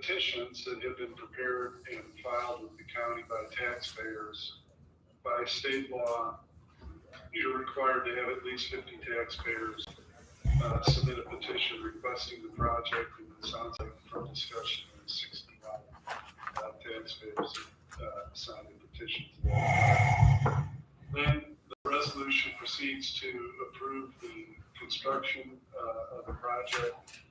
petitions that have been prepared and filed with the county by taxpayers. By state law, you're required to have at least 50 taxpayers submit a petition requesting the project, and it sounds like from discussion, there's 61 taxpayers signed a petition to that. Then the resolution proceeds to approve the construction of the project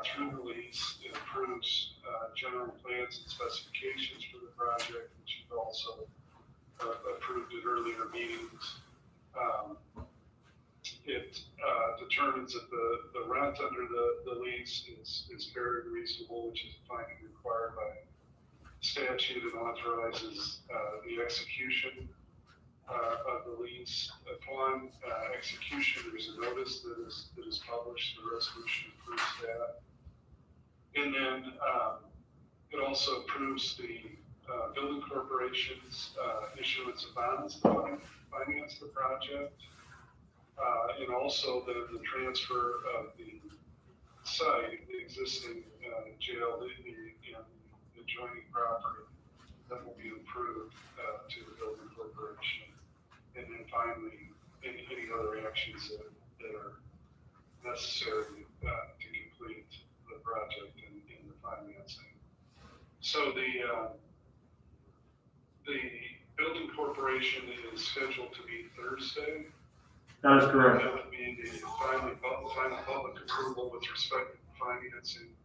through the lease. It approves general plans and specifications for the project, which you've also approved at earlier meetings. It determines that the rent under the lease is very reasonable, which is a finding required by statute, and authorizes the execution of the lease. Upon execution, there's a notice that is published. The resolution approves that. And then it also approves the building corporation's issuance of bonds to finance the project. And also the transfer of the site, the existing jail, the adjoining property that will be improved to the building corporation. And then finally, any other actions that are necessary to complete the project and the financing. So the building corporation is scheduled to meet Thursday. That is correct. That would be the final public approval with respect to financing.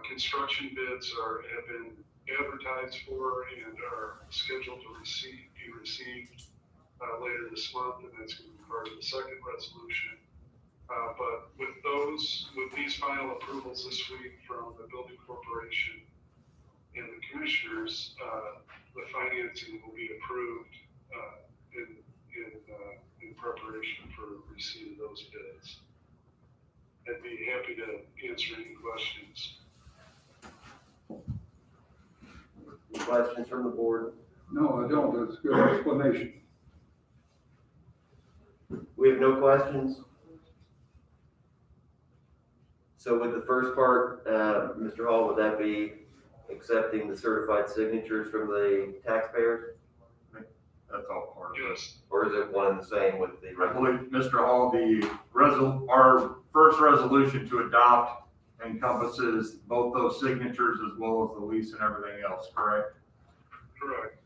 Construction bids have been advertised for and are scheduled to be received later this month, and that's going to be part of the second resolution. But with these final approvals this week from the building corporation and the commissioners, the financing will be approved in preparation for receipt of those bids. I'd be happy to answer any questions. Any questions from the board? No, I don't. That's a good explanation. We have no questions. So with the first part, Mr. Hall, would that be accepting the certified signatures from the taxpayers? That's all part of it. Yes. Or is it one and the same with the? I believe, Mr. Hall, our first resolution to adopt encompasses both those signatures as well as the lease and everything else, correct? Correct.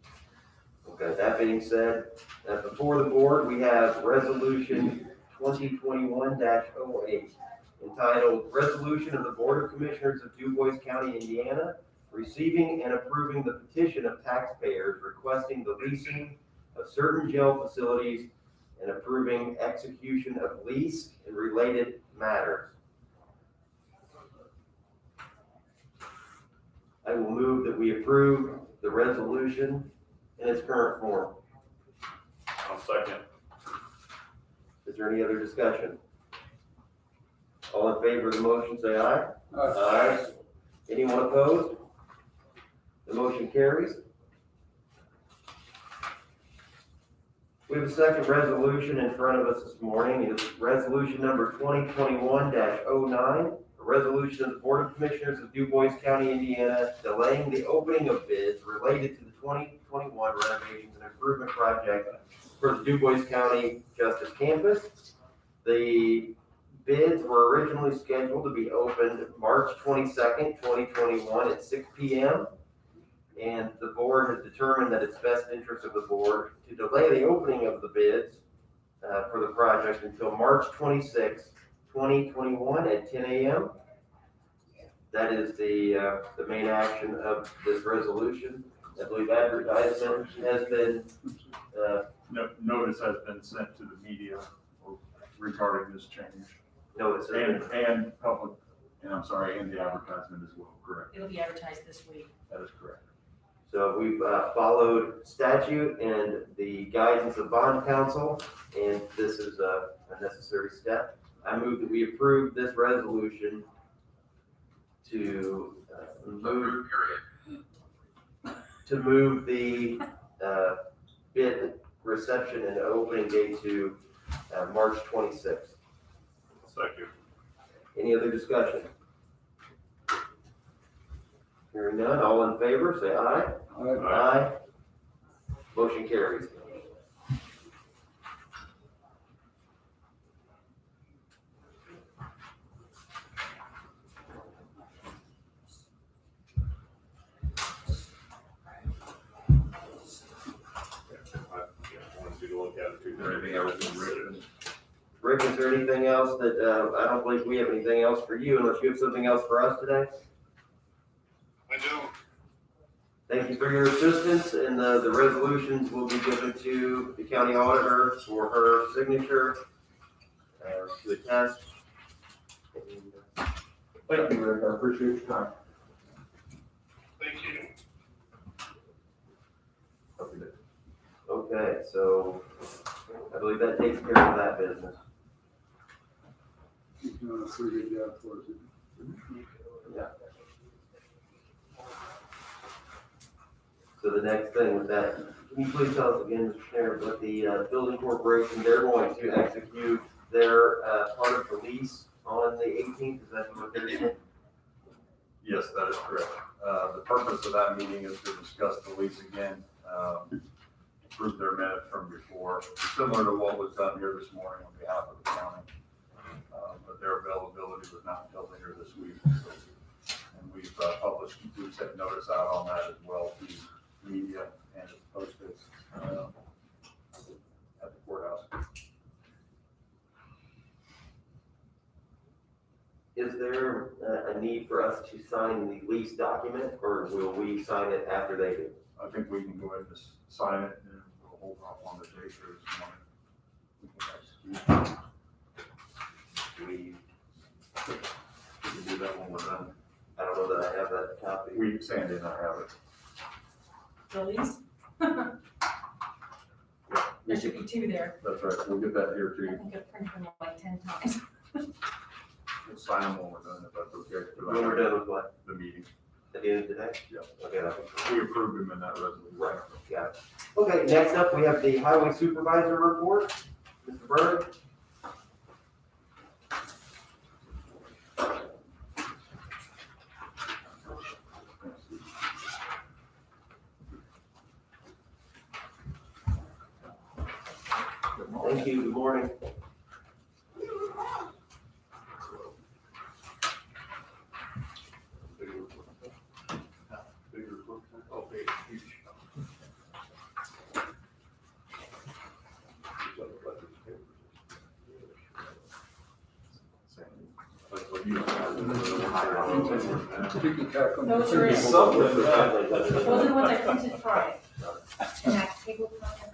Okay, that being said, before the board, we have resolution 2021-08 entitled Resolution of the Board of Commissioners of DuBois County, Indiana, receiving and approving the petition of taxpayers requesting the leasing of certain jail facilities and approving execution of lease and related matters. I will move that we approve the resolution in its current form. I'll second. Is there any other discussion? All in favor of the motion, say aye. Aye. Anyone opposed? The motion carries. We have a second resolution in front of us this morning. It's resolution number 2021-09, a resolution of the Board of Commissioners of DuBois County, Indiana, delaying the opening of bids related to the 2021 renovations and improvement project for the DuBois County Justice Campus. The bids were originally scheduled to be opened March 22nd, 2021 at 6 p.m. And the board has determined that it's best interest of the board to delay the opening of the bids for the project until March 26, 2021 at 10 a.m. That is the main action of this resolution. I believe advertisement has been, Notice has been sent to the media regarding this change. notice. And public, and I'm sorry, and the advertisement as well, correct? It'll be advertised this week. That is correct. So we've followed statute and the guidance of bond counsel, and this is a necessary step. I move that we approve this resolution to move the bid reception and opening date to March 26th. Second. Any other discussion? Hearing none, all in favor, say aye. Aye. Motion carries. I want you to look at it too. Is there anything else in written? Rick, is there anything else that, I don't believe we have anything else for you unless you have something else for us today? I do. Thank you for your assistance, and the resolutions will be given to the county auditor for her signature, to attest. Thank you, Rick, I appreciate your time. Thank you. Okay, so I believe that takes care of that business. You've done a pretty good job for us. Yeah. So the next thing with that, can you please tell us again, Mr. Chair, what the building corporation, they're going to execute their part of the lease on the 18th, is that what they're doing? Yes, that is correct. The purpose of that meeting is to discuss the lease again, approve their minutes from before, similar to what was done here this morning on behalf of the county. But their availability was not until later this week. So, and we've sent notice out on that as well to media, and it's posted at the courthouse. Is there a need for us to sign the lease document, or will we sign it after they do? I think we can go ahead and just sign it, and we'll hold off on the date for this morning. We can execute. We can do that when we're done. I don't know that I have that copy. Sandy and I have it. The lease? There should be two there. That's right, we'll get that here to I you. think I've printed them like 10 times. We'll sign them when we're done, if that's okay. When we're done with what? The meeting. At the end of today? Yeah. Okay, that's We approved them in that resolution. right. Got it. Okay, next up, we have the highway supervisor report. Mr. Byrd? Thank you, good morning. Ticky tack on the- Those are it. Those are the ones I printed Friday. And I tabled them up and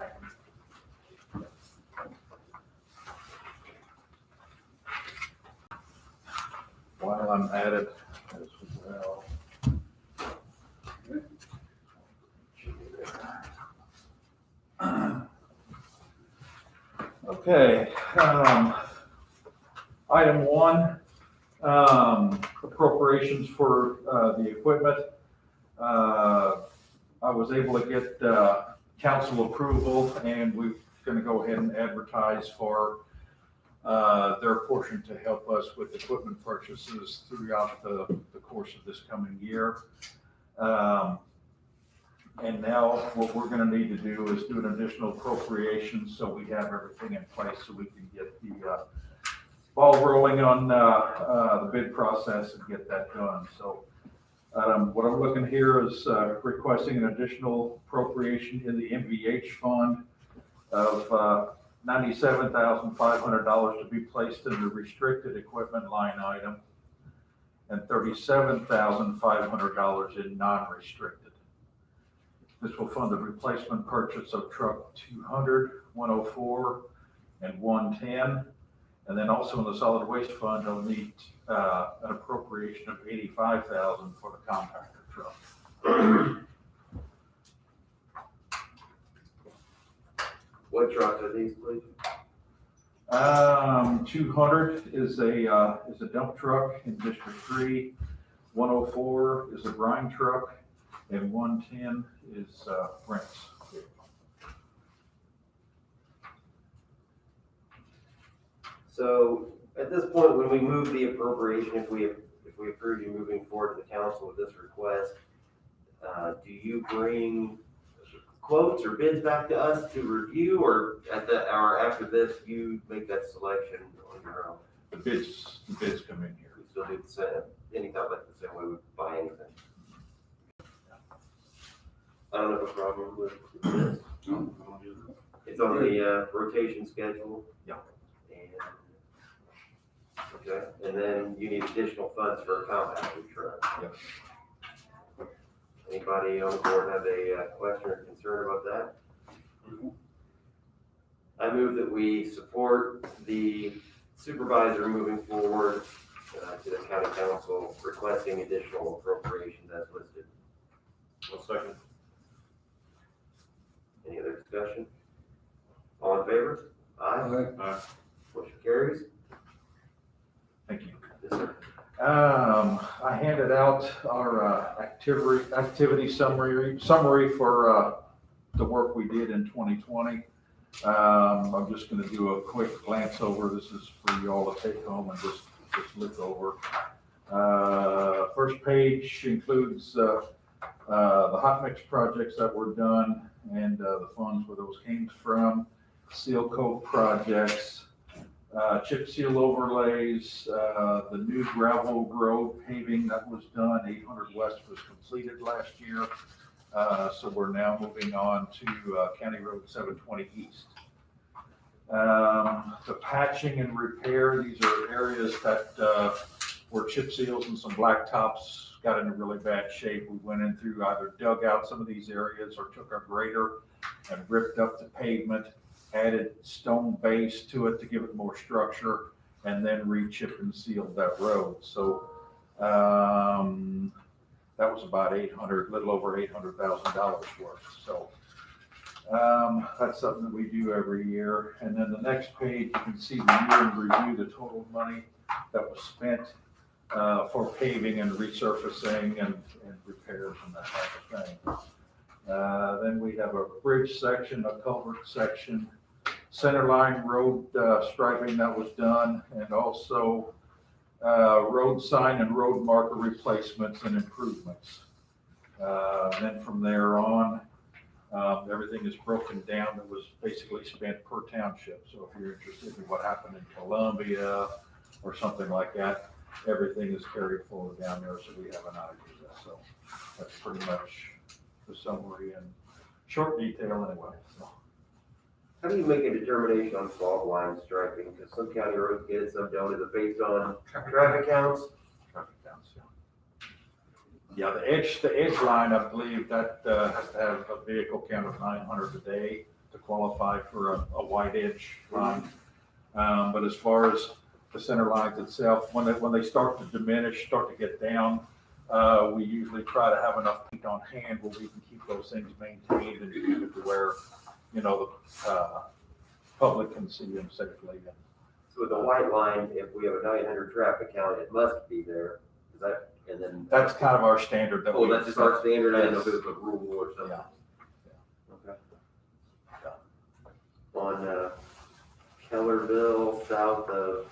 While I'm at it as well. Okay, item one, appropriations for, the equipment. I was able to get, council approval, and we're gonna go ahead and advertise for, their portion to help us with equipment purchases throughout the course of this coming year. And now what we're gonna need to do is do an additional appropriation so we have everything in place so we can get the ball rolling on the bid process and get that done. So what I'm looking here is requesting an additional appropriation in the MVH fund of $97,500 to be placed in the restricted equipment line item and $37,500 in non-restricted. This will fund the replacement purchase of truck 200, 104, and 110. And then also in the solid waste fund, I'll need an appropriation of $85,000 for the compactor truck. What trucks are these, please? 200 is a dump truck in District 3. 104 is a brine truck, and 110 is Brent's vehicle. So at this point, when we move the appropriation, if we approve you moving forward to the council with this request, do you bring quotes or bids back to us to review, or or after this, you make that selection on your own? The bids come in here. We still do the same, anytime like the same way we buy anything. I don't have a problem with this. It's on the rotation schedule. Yeah. Okay, and then you need additional funds for a compounding truck. Yes. Anybody on the board have a question or concern about that? I move that we support the supervisor moving forward to the county council requesting additional appropriations as listed. One second. Any other discussion? All in favor? Aye. Motion carries. Thank you. Yes, sir. I handed out our activity summary for the work we did in 2020. I'm just going to do a quick glance over. This is for you all to take home and just look over. First page includes the hot mix projects that were done and the funds where those came from, seal coat projects, chip seal overlays, the new gravel road paving that was done, 800 West was completed last year. So we're now moving on to County Road 720 East. The patching and repair, these are areas that where chip seals and some blacktops got into really bad shape. We went in through either dug out some of these areas or took a grader and ripped up the pavement, added stone base to it to give it more structure, and then re-chip and sealed that road. So that was about little over $800,000 worth. So that's something that we do every year. And then the next page, you can see the year in review, the total money that was spent for paving and resurfacing and repairs and that type of thing. Then we have a bridge section, a culvert section, center line road striping that was done, and also road sign and road marker replacements and improvements. Then from there on, everything is broken down that was basically spent per township. So if you're interested in what happened in Columbia or something like that, everything is carried forward down there so we have an idea. So that's pretty much the summary in short detail anyway. So. How do you make a determination on fog line striping? Because some county roads get it, some don't. Is it based on traffic counts? Traffic counts, yeah. Yeah, the edge line, I believe that has to have a vehicle count of 900 a day to qualify for a wide edge line. But as far as the center lines itself, when they start to diminish, start to get down, we usually try to have enough paint on hand where we can keep those things maintained and keep it to where, the public can see them safely. So with the white line, if we have a 900 traffic count, it must be there. Is that, and then? That's kind of our standard. Oh, that's just our standard. I didn't know if it was a rule or something. Yeah. Okay. On Kellerville, south of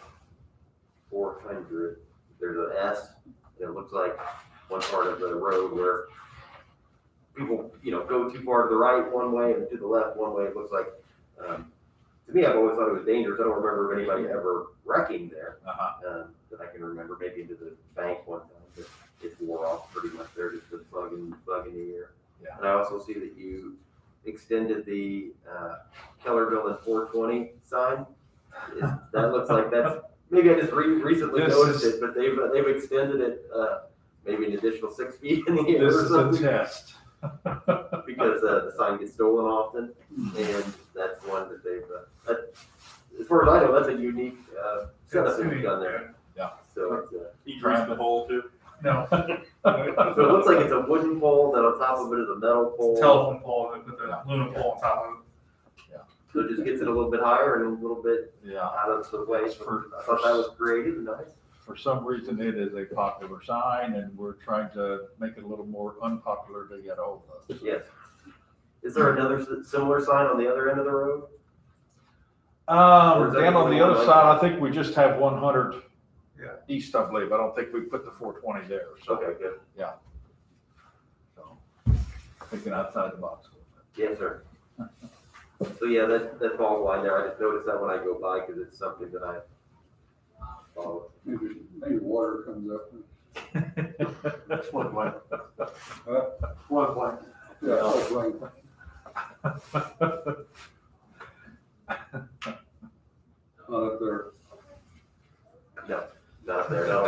400, there's an S. It looks like one part of the road where people, go too far to the right one way and to the left one way. It looks like, to me, I've always thought it was dangerous. I don't remember anybody ever wrecking there that I can remember. Maybe into the bank one time, but it wore off pretty much there, just the bug in the air. Yeah. And I also see that you extended the Kellerville and 420 sign. That looks like that's, maybe I just recently noticed it, but they've extended it maybe an additional 6 feet in the air This or is something. a test. Because the sign gets stolen often, and that's one that they've, as far as I know, that's a unique setup that you've done there. Yeah. So it's, You dropped the hole too? No. so it looks like it's a wooden pole, then on top of it is a metal pole. Telephone pole with the aluminum pole on top of it. So it just gets it a little bit higher and a little bit Yeah. out of the way. It's for- I thought that was creative and nice. For some reason, it is a popular sign, and we're trying to make it a little more unpopular to get hold of. So. Yes. Is there another similar sign on the other end of the road? Or is that Then on the the one other like side, that? I think we just have 100 Yeah. east, I believe. I don't think we put the 420 there. So, Okay, good. so. thinking outside the box. Yes, sir. So yeah, that falls line there, I just noticed that when I go by, because it's something that I follow. Maybe water comes up. Floodplain. Huh? Floodplain. Yeah, it's like, not up there. No, not there, no.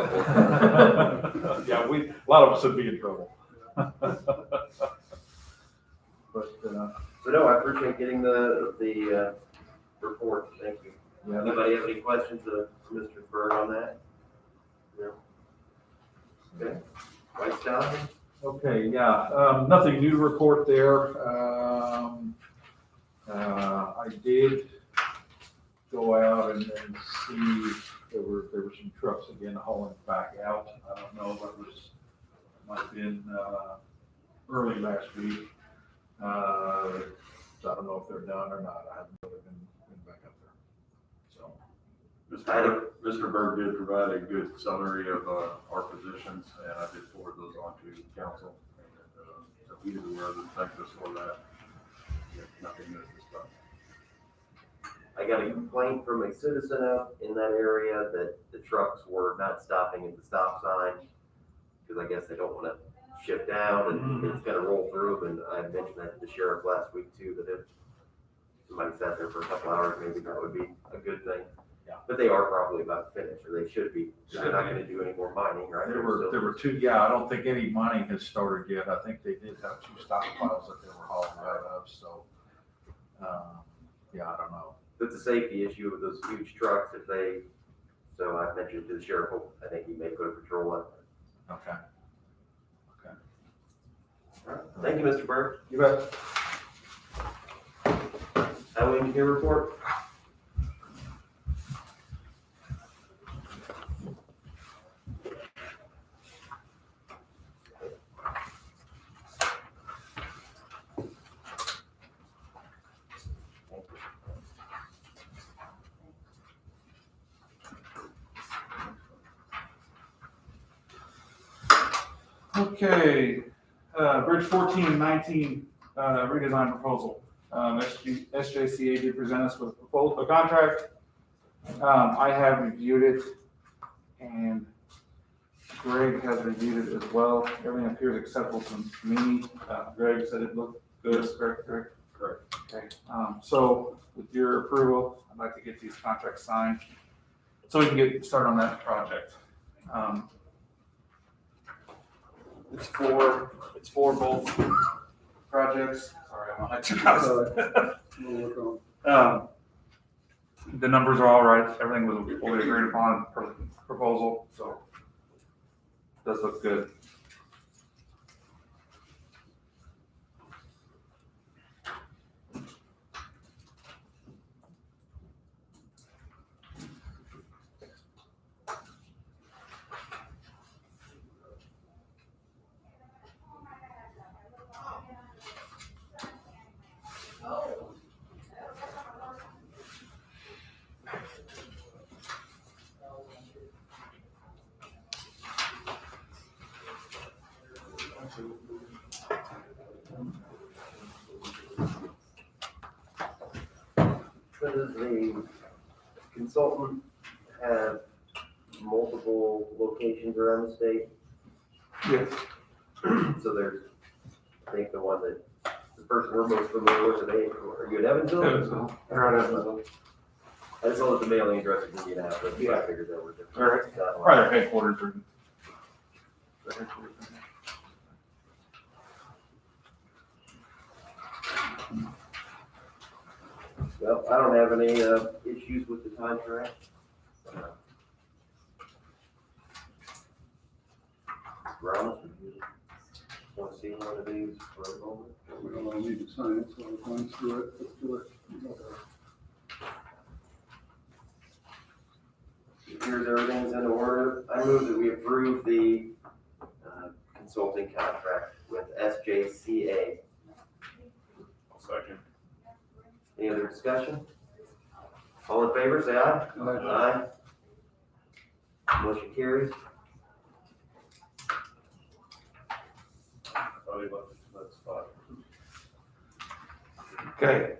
Yeah, a lot of us would be in trouble. But, So no, I appreciate getting the report, thank you. yeah, that- Anybody have any questions of Mr. Berg on that? No? Okay, Vice Johnson? okay, yeah, nothing new to report there. I did go out and see, there were some trucks again hauling back out. I don't know, but might have been, early last week. So I don't know if they're done or not. I haven't really been back up there. So, Mr. Berg did provide a good summary of our positions, and I did forward those on to council. So he is aware of the thank us for that. Yeah, nothing new at this time. I got a complaint from a citizen out in that area that the trucks were not stopping at the stop sign, because I guess they don't want to shift down and it's gonna roll through, and I mentioned that to the sheriff last week too, that if somebody sat there for a couple hours, maybe that would be a good thing. Yeah. But they are probably about to finish, or they should be, they're not gonna do any more mining, right? there were two, yeah, I don't think any mining has started yet. I think they did have 2 stockpiles that they were hauling out of, so, yeah, I don't know. It's a safety issue with those huge trucks if they, so I mentioned to the sheriff, I think he may put a patrol on. Okay. Thank you, Mr. Burke. You bet. Highway engineer report? Okay, Bridge 14 and 19 redesign proposal. SJCA did present us with a contract. I have reviewed it, and Greg has reviewed it as well. Everything appears acceptable to me. Greg said it looked good, correct, Greg? Correct. Okay, so with your approval, I'd like to get these contracts signed so we can get started on that project. It's for both projects. Sorry, I'm on two houses. We'll look on. The numbers are all right. Everything was fully agreed upon per the proposal, so it does look good. So does the consultant have multiple locations around the state? Yes. So there's, I think the one that, the person we're most familiar with, are you in Evansville? I just saw that the mailing address is Indianapolis, so I figured that was different. Right. Satellite. Probably their headquarters or. Well, I don't have any, issues with the contract. Ramos, would you want to see one of these for a moment? We don't all need to sign it, so I'll glance through it, let's do it. Here's everything's in order. I move that we approve the consulting contract with SJCA. Second. Any other discussion? All in favor, say aye. Aye. Aye. Motion carries. I thought he left it to that spot. Okay,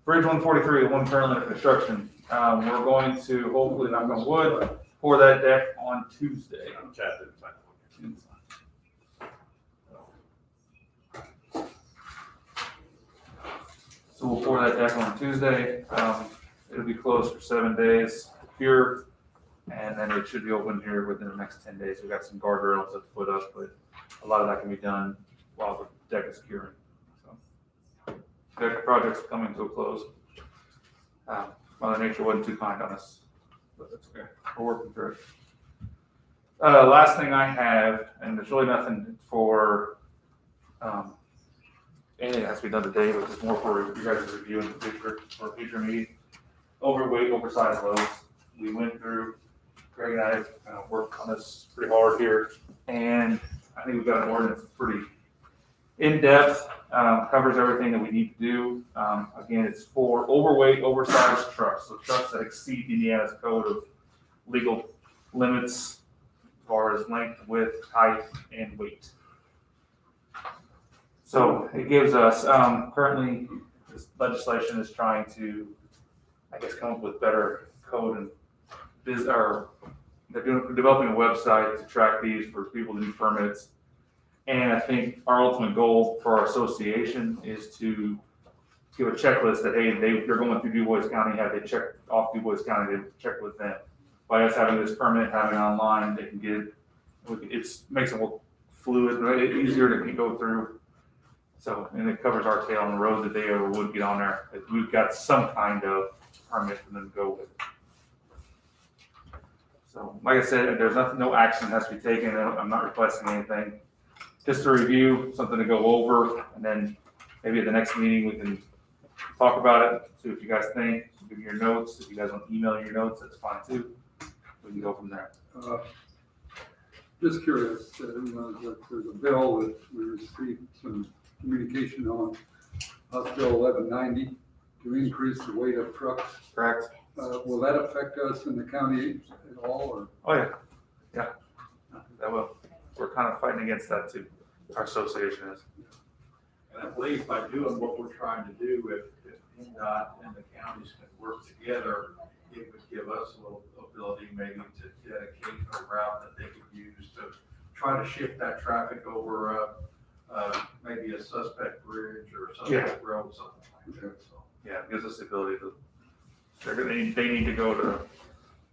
Bridge 143, the one currently under construction. We're going to hopefully, knock on wood, pour that deck on Tuesday. So we'll pour that deck on Tuesday. It'll be closed for 7 days to cure, and then it should be open here within the next 10 days. We've got some guardrails to put up, but a lot of that can be done while the deck is curing. So, the project's coming to a close. Mother Nature wasn't too kind on us, but that's okay. We're working through it. Last thing I have, and there's really nothing for, anything that has to be done today, but it's more for you guys to review in the future, for a future meeting. Overweight, oversized loads. We went through, Greg and I worked on this pretty hard here, and I think we've got an ordinance that's pretty in-depth, covers everything that we need to do. Again, it's for overweight, oversized trucks, so trucks that exceed Indiana's code of legal limits as far as length, width, height, and weight. So it gives us, currently, this legislation is trying to, I guess, come up with better code and they're developing a website to track these for people to do permits. And I think our ultimate goal for our association is to give a checklist that, hey, they're going through DuBois County, have they checked off DuBois County, they check with them. By us having this permit, having it online, they can get, it makes it more fluid, right? Easier to go through. So, and it covers our tail on the road that they ever would get on there. If we've got some kind of permit for them to go with. So, like I said, there's nothing, no action has to be taken. I'm not requesting anything. Just a review, something to go over, and then maybe at the next meeting we can talk about it, see what you guys think, give me your notes. If you guys want to email your notes, that's fine too. We can go from there. Just curious, there's a bill that we received some communication on, House Bill 1190, to increase the weight of trucks. Correct? Will that affect us in the county at all, or? Oh, yeah. Yeah. That will. We're kind of fighting against that too. Our association is. And I believe by doing what we're trying to do, if NDOT and the counties can work together, it would give us a little ability maybe to dedicate a route that they could use to try to shift that traffic over maybe a suspect bridge or a suspect road, something like that. So. Yeah, it gives us the ability to, they need to go to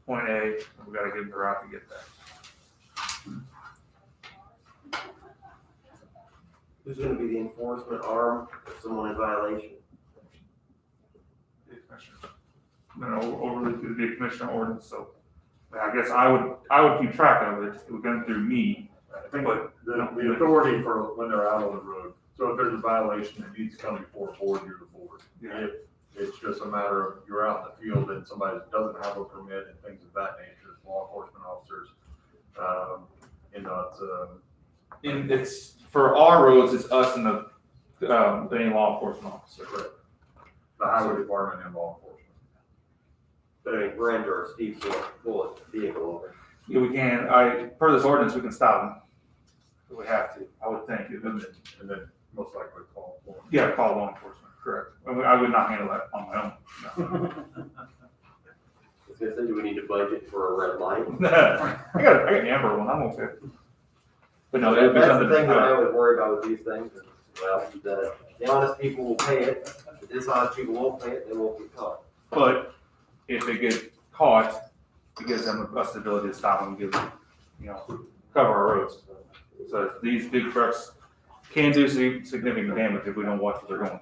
point A, and we gotta give them the route to get there. Who's gonna be the enforcement arm if someone in violation? The commissioner. Overly to the commissioner ordinance, so I guess I would keep track of it. It would go through me. I think the authority for when they're out on the road. So if there's a violation, it needs to come before a board, you're the board. Yeah. If it's just a matter of you're out in the field and somebody that doesn't have a permit and things of that nature, law enforcement officers, And it's, for our roads, it's us and the law enforcement officer. the highway department and law enforcement. But I mean, Brenda or Steve will pull a vehicle over. Yeah, we can, per this ordinance, we can stop them. If we have to, I would think. And then most likely call for. Yeah, call law enforcement, correct. I would not handle that on my own. No. I was gonna say, do we need to budget for a red light? I got Amber one, I'm okay. But no, that'd be That's something. the thing that I would worry about with these things, is, well, the honest people will pay it, the dishonest people won't pay it, they won't get caught. But if they get caught, it gives them us the ability to stop them, give them, cover our roads. So these big trucks can do significant damage if we don't watch where they're going.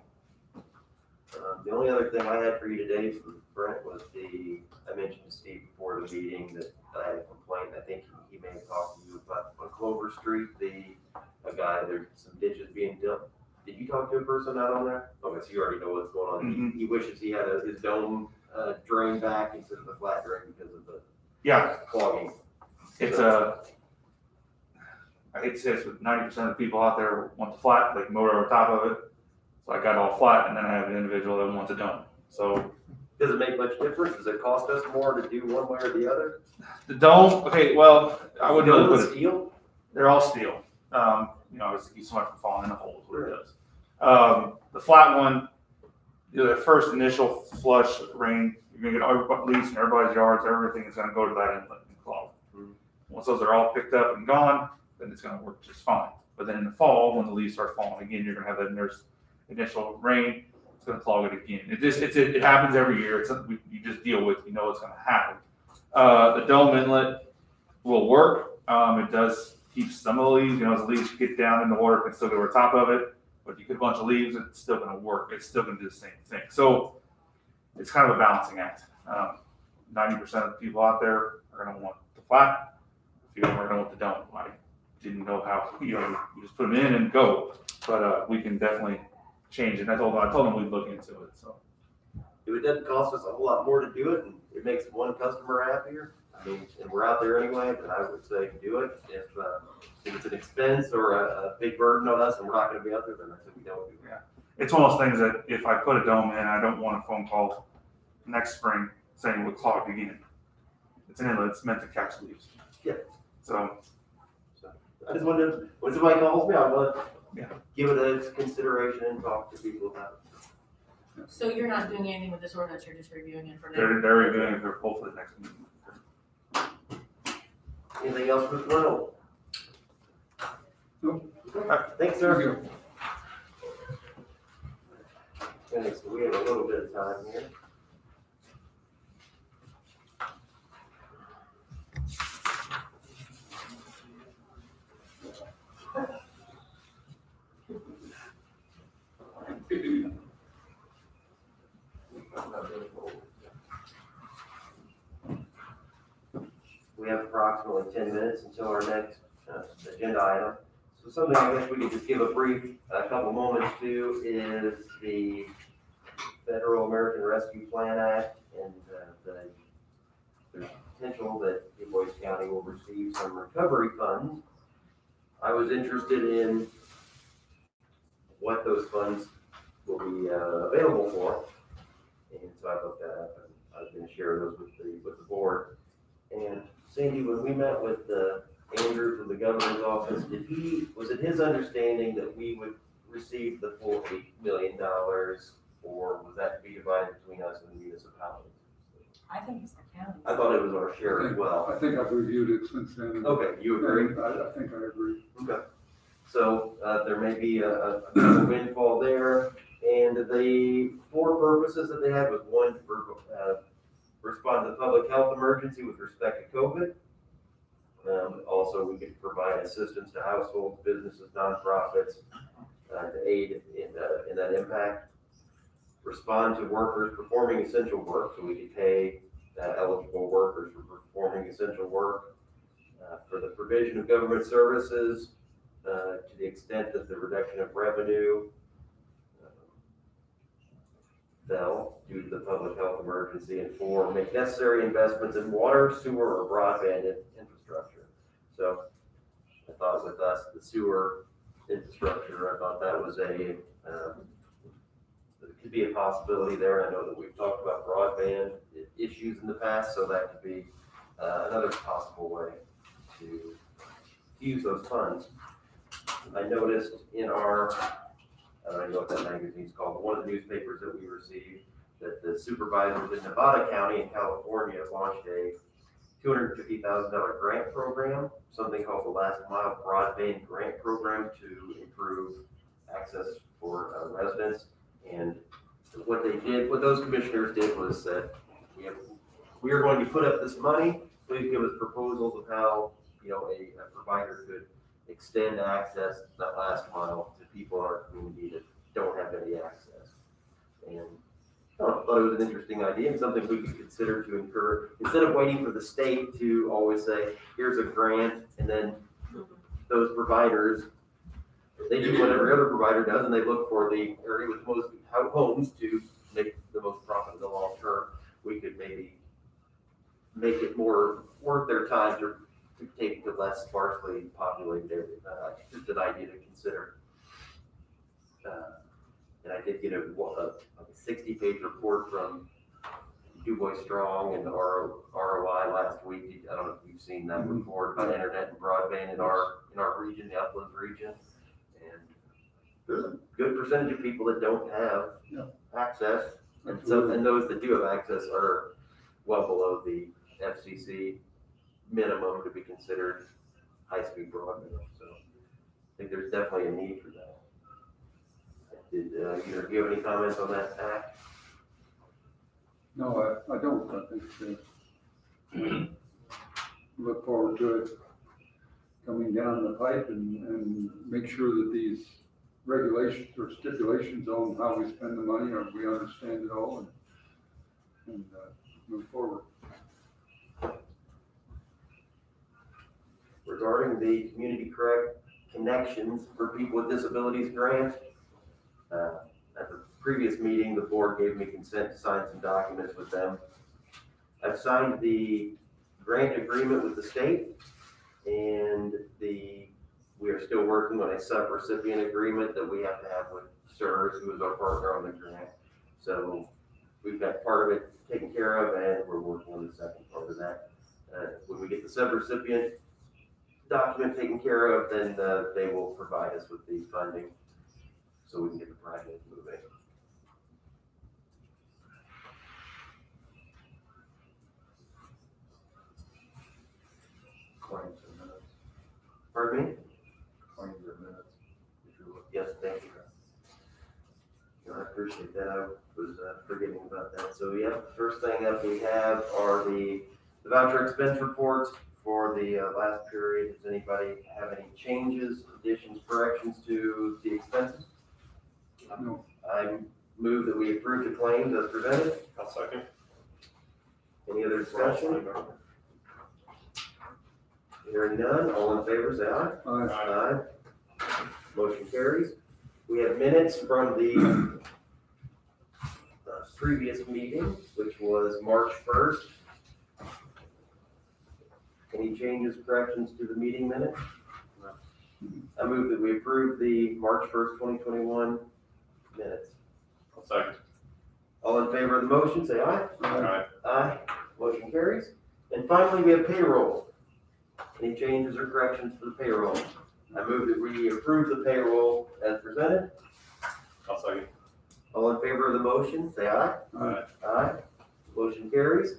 The only other thing I had for you today from Brent was I mentioned to Steve before the meeting that I had a complaint. I think he may have talked to you about on Clover Street, a guy, there's some ditches being dumped. Did you talk to a person out on there? Okay, so you already know what's going on. Mhm. He wishes he had his dome drain back instead of the flat drain because of the Yeah, clogging. it's I hate to say this, but 90% of the people out there want the flat, like motor over top of it. So I got all flat, and then I have an individual that wants it done. So Does it make much difference? Does it cost us more to do one way or the other? the dome, okay, well, I wouldn't really put it. Steel? They're all steel. Obviously keep someone from falling in a hole is what it does. The flat one, the first initial flush rain, you're gonna get leaves in everybody's yards, everything is gonna go to that inlet and clog. Once those are all picked up and gone, then it's gonna work just fine. But then in the fall, when the leaves start falling again, you're gonna have that initial rain, it's gonna clog it again. It happens every year, it's something you just deal with, you know it's gonna happen. The dome inlet will work, it does keep some of the leaves, as the leaves get down in the water, it can still go over top of it. But if you put a bunch of leaves, it's still gonna work, it's still gonna do the same thing. So it's kind of a balancing act. 90% of the people out there are gonna want the flat, a few of them are gonna want the dome. I didn't know how, you just put them in and go. But we can definitely change it. I told them we'd look into it, so. If it doesn't cost us a whole lot more to do it, and it makes one customer happier, and we're out there anyway, then I would say do it. If it's an expense or a big burden on us and we're not gonna be out there, then I said we don't do it. Yeah. It's one of those things that if I put a dome in, I don't want a phone call next spring saying we're clogged again. It's an inlet, it's meant to catch leaves. Yeah. So, I just wanted to, when somebody calls me, I want Yeah. to give it a consideration and talk to people about it. So you're not doing anything with this ordinance, you're just reviewing it for now? they're reviewing it for hopefully next meeting. Anything else, Mr. Reynolds? Nope. Thanks, There sir. you go. Okay, so we have a little bit of time here. We have approximately 10 minutes until our next agenda item. So something I guess we could just give a couple moments to is the Federal American Rescue Plan Act and the potential that Du Bois County will receive some recovery funds. I was interested in what those funds will be available for, and so I looked that up and I was going to share those with the board. And Sandy, when we met with Andrew from the governor's office, was it his understanding that we would receive the full $8 million, or was that to be divided between us and the municipalities? I think it's the county. I thought it was our share as well. I think I've reviewed it since then. Okay, you agree? I think I agree. Okay. So there may be a windfall there, and the four purposes that they had was one, to respond to the public health emergency with respect to COVID. Also, we could provide assistance to households, businesses, nonprofits to aid in that impact. Respond to workers performing essential work, so we could pay eligible workers for performing essential work. For the provision of government services, to the extent that the reduction of revenue fell due to the public health emergency, and four, make necessary investments in water, sewer, or broadband infrastructure. So I thought with us, the sewer infrastructure, I thought that was there could be a possibility there. I know that we've talked about broadband issues in the past, so that could be another possible way to use those funds. I noticed in our, I don't know what that magazine's called, but one of the newspapers that we received, that the supervisors in Nevada County in California launched a $250,000 grant program, something called the Last Mile Broadband Grant Program, to improve access for residents. And what those commissioners did was that we are going to put up this money. Please give us proposals of how a provider could extend access that last mile to people in our community that don't have any access. And I thought it was an interesting idea and something we could consider to incur, instead of waiting for the state to always say, here's a grant, and then those providers, they do what every other provider does, and they look for the area with most homes to make the most profit in the long term. We could maybe make it more worth their time to take the less sparsely populated area. Just an idea to consider. And I did get a 60-page report from Du Bois Strong and ROI last week. I don't know if you've seen that report about internet and broadband in our region, the Uplands region. And there's a good percentage of people that don't have Yeah. access. And so, and those that do have access are well below the FCC minimum to be considered high-speed broadband, so I think there's definitely a need for that. Did, either of you have any comments on that act? No, I don't, I think, look forward to it coming down the pipe and make sure that these regulations or stipulations on how we spend the money, or we understand it all and move forward. Regarding the Community Correct Connections for People with Disabilities grant, at the previous meeting, the board gave me consent to sign some documents with them. I've signed the grant agreement with the state, and we are still working on a sub-recipient agreement that we have to have with CSRS, who is our partner on the grant. So we've got part of it taken care of, and we're working on the second part of that. When we get the sub-recipient document taken care of, then they will provide us with the funding so we can get the project moving. Claims and minutes, Pardon me? claims and minutes, if you're looking. Yes, thank you. I appreciate that. I was forgetting about that. So yeah, the first thing that we have are the voucher expense reports for the last period. Does anybody have any changes, additions, corrections to the expenses? No. I move that we approve the claims as presented. I'll second. Any other discussion? Hearing none, all in favor, say aye. Aye. Motion carries. We have minutes from the previous meeting, which was March 1st. Any changes, corrections to the meeting minutes? I move that we approve the March 1st, 2021 minutes. I'll second. All in favor of the motion, say aye. Aye. Aye. Motion carries. And finally, we have payroll. Any changes or corrections to the payroll? I move that we approve the payroll as presented. I'll second. All in favor of the motion, say aye. Aye. Aye. Motion carries.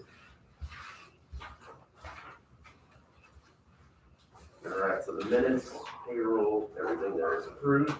All right, so the minutes, payroll, everything there is approved.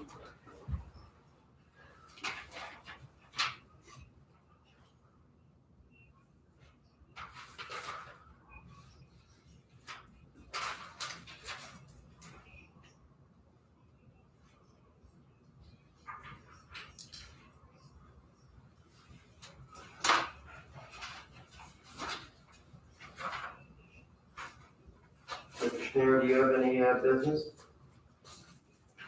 Mr. Schneider, do you have any business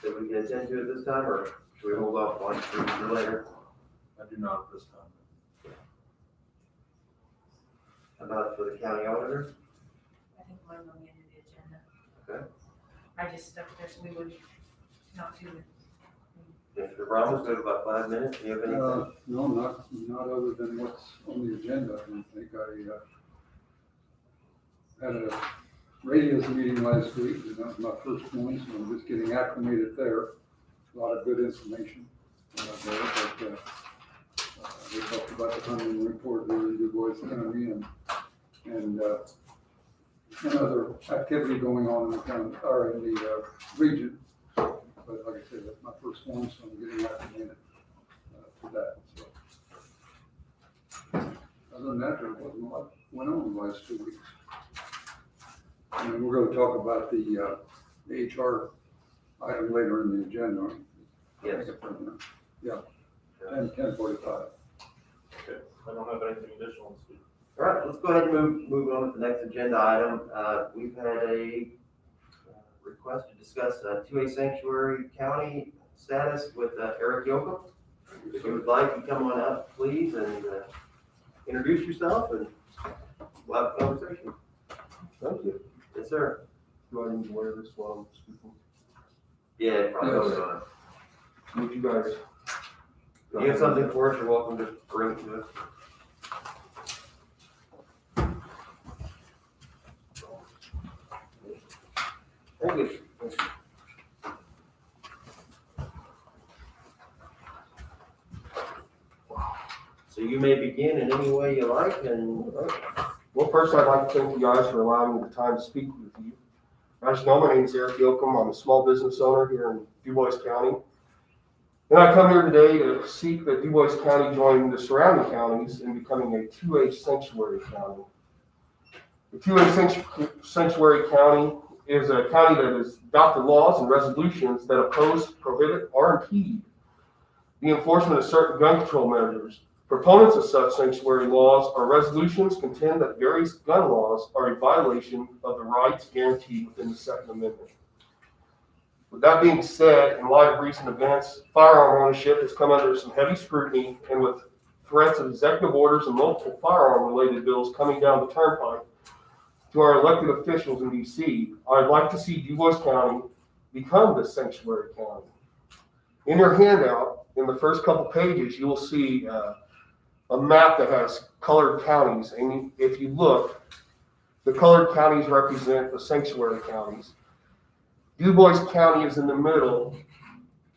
that we can attend to at this time, or should we hold off on for later? I do not at this time. How about for the county auditor? I think mine on the end of the agenda. Okay. I just stuck there so we would not do it. Mr. Ramos, we have about 5 minutes. Do you have anything? No, not other than what's on the agenda. I don't think I had a radios meeting last week, and that was my first one, so I'm just getting acclimated there. A lot of good information there, but we talked about the hunting report there in Du Bois County and other activity going on in the county, or in the region. But like I said, that's my first one, so I'm getting acclimated to that, so. Other than that, there wasn't a lot went on the last 2 weeks. And we're gonna talk about the HR item later in the agenda. Yes. Yeah, 10:45. I don't have anything additional to speak. All right, let's go ahead and move on to the next agenda item. We've had a request to discuss 2A Sanctuary County status with Eric Yoakum. If you would like, you come on up, please, and introduce yourself, and we'll have a conversation. Thank you. Yes, sir. Do I need to wear this while I'm speaking? Yeah, probably. Yes. Yes. Would you guys? If you have something for us, you're welcome to bring it to us. Thank you. So you may begin in any way you like, and Well, first, I'd like to thank you guys for allowing me the time to speak with you. As you know, my name is Eric Yoakum. I'm a small business owner here in DuBois County. And I come here today to seek that DuBois County join the surrounding counties in becoming a 2A sanctuary county. The 2A sanctuary county is a county that has adopted laws and resolutions that oppose, prohibit, or impede the enforcement of certain gun control measures. Proponents of such sanctuary laws or resolutions contend that various gun laws are a violation of the rights guaranteed within the Second Amendment. With that being said, in light of recent events, firearm ownership has come under some heavy scrutiny, and with threats of executive orders and multiple firearm-related bills coming down the turnpike to our elected officials in D.C., I'd like to see DuBois County become the sanctuary county. In your handout, in the first couple pages, you will see a map that has colored counties, and if you look, the colored counties represent the sanctuary counties. DuBois County is in the middle,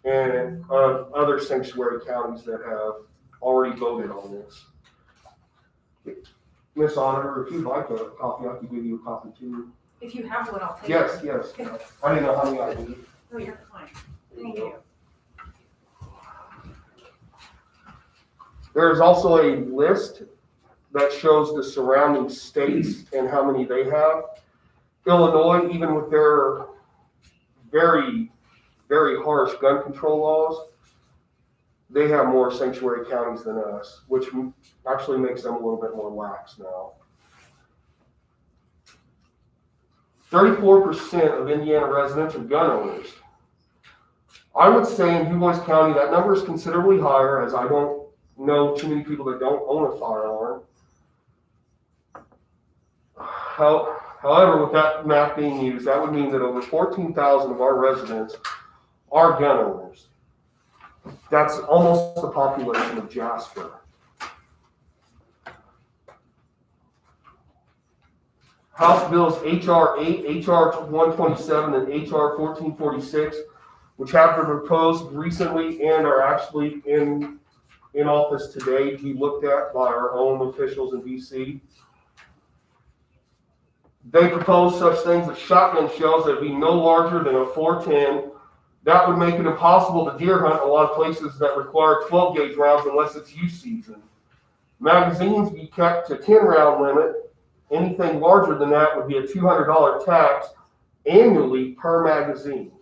and other sanctuary counties that have already voted on this. Miss Auditor, if you'd like a copy, I can give you a copy too. If you have one, I'll take it. Yes. I didn't know how many I needed. Oh, you're fine. Thank you. There is also a list that shows the surrounding states and how many they have. Illinois, even with their very, very harsh gun control laws, they have more sanctuary counties than us, which actually makes them a little bit more lax now. 34% of Indiana residents are gun owners. I would say in DuBois County that number is considerably higher, as I don't know too many people that don't own a firearm. However, with that math being used, that would mean that over 14,000 of our residents are gun owners. That's almost the population of Jasper. House Bills H.R. 8, H.R. 127, and H.R. 1446, which have been proposed recently and are actually in office today, be looked at by our own officials in D.C. They propose such things as shotgun shells that would be no larger than a .410. That would make it impossible to deer hunt a lot of places that require 12 gauge rounds unless it's youth season. Magazines be kept to 10 round limit. Anything larger than that would be a $200 tax annually per magazine.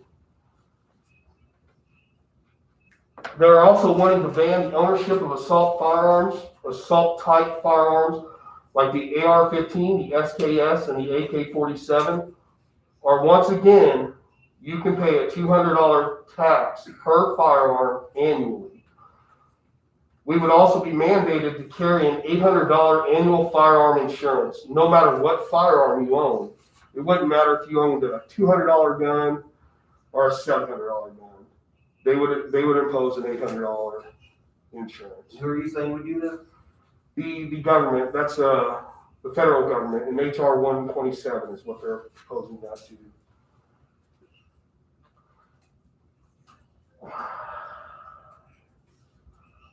They're also wanting to ban the ownership of assault firearms, assault type firearms, like the AR-15, the SKS, and the AK-47, or once again, you can pay a $200 tax per firearm annually. We would also be mandated to carry an $800 annual firearm insurance, no matter what firearm you own. It wouldn't matter if you owned a $200 gun or a $700 gun. They would impose an $800 insurance. who are you saying would do that? The government, that's the federal government, and HR 127 is what they're proposing that to.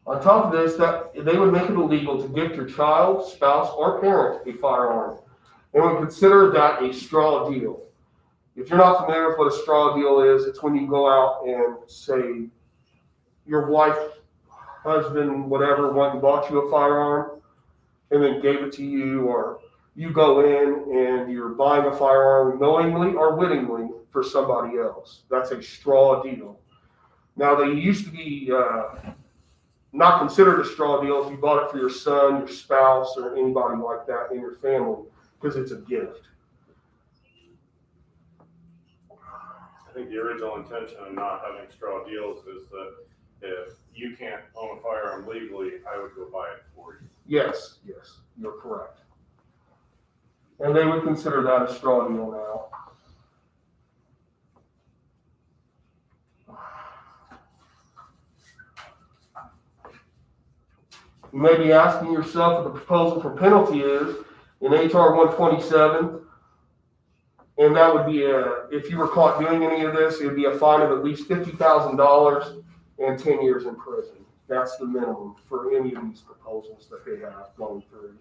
On top of this, that they would make it illegal to gift your child, spouse, or parent a firearm, and would consider that a straw deal. If you're not familiar with what a straw deal is, it's when you go out and say your wife, husband, whatever, went and bought you a firearm and then gave it to you, or you go in and you're buying a firearm knowingly or wittingly for somebody else. That's a straw deal. Now, they used to be not considered a straw deal if you bought it for your son, your spouse, or anybody like that in your family, because it's a gift. I think the original intention of not having straw deals is that if you can't own a firearm legally, I would go buy it for you. Yes, you're correct. And they would consider that a straw deal now. You may be asking yourself what the proposal for penalty is in HR 127. And that would be if you were caught doing any of this, it would be a fine of at least $50,000 and 10 years in prison. That's the minimum for any of these proposals that they have going through.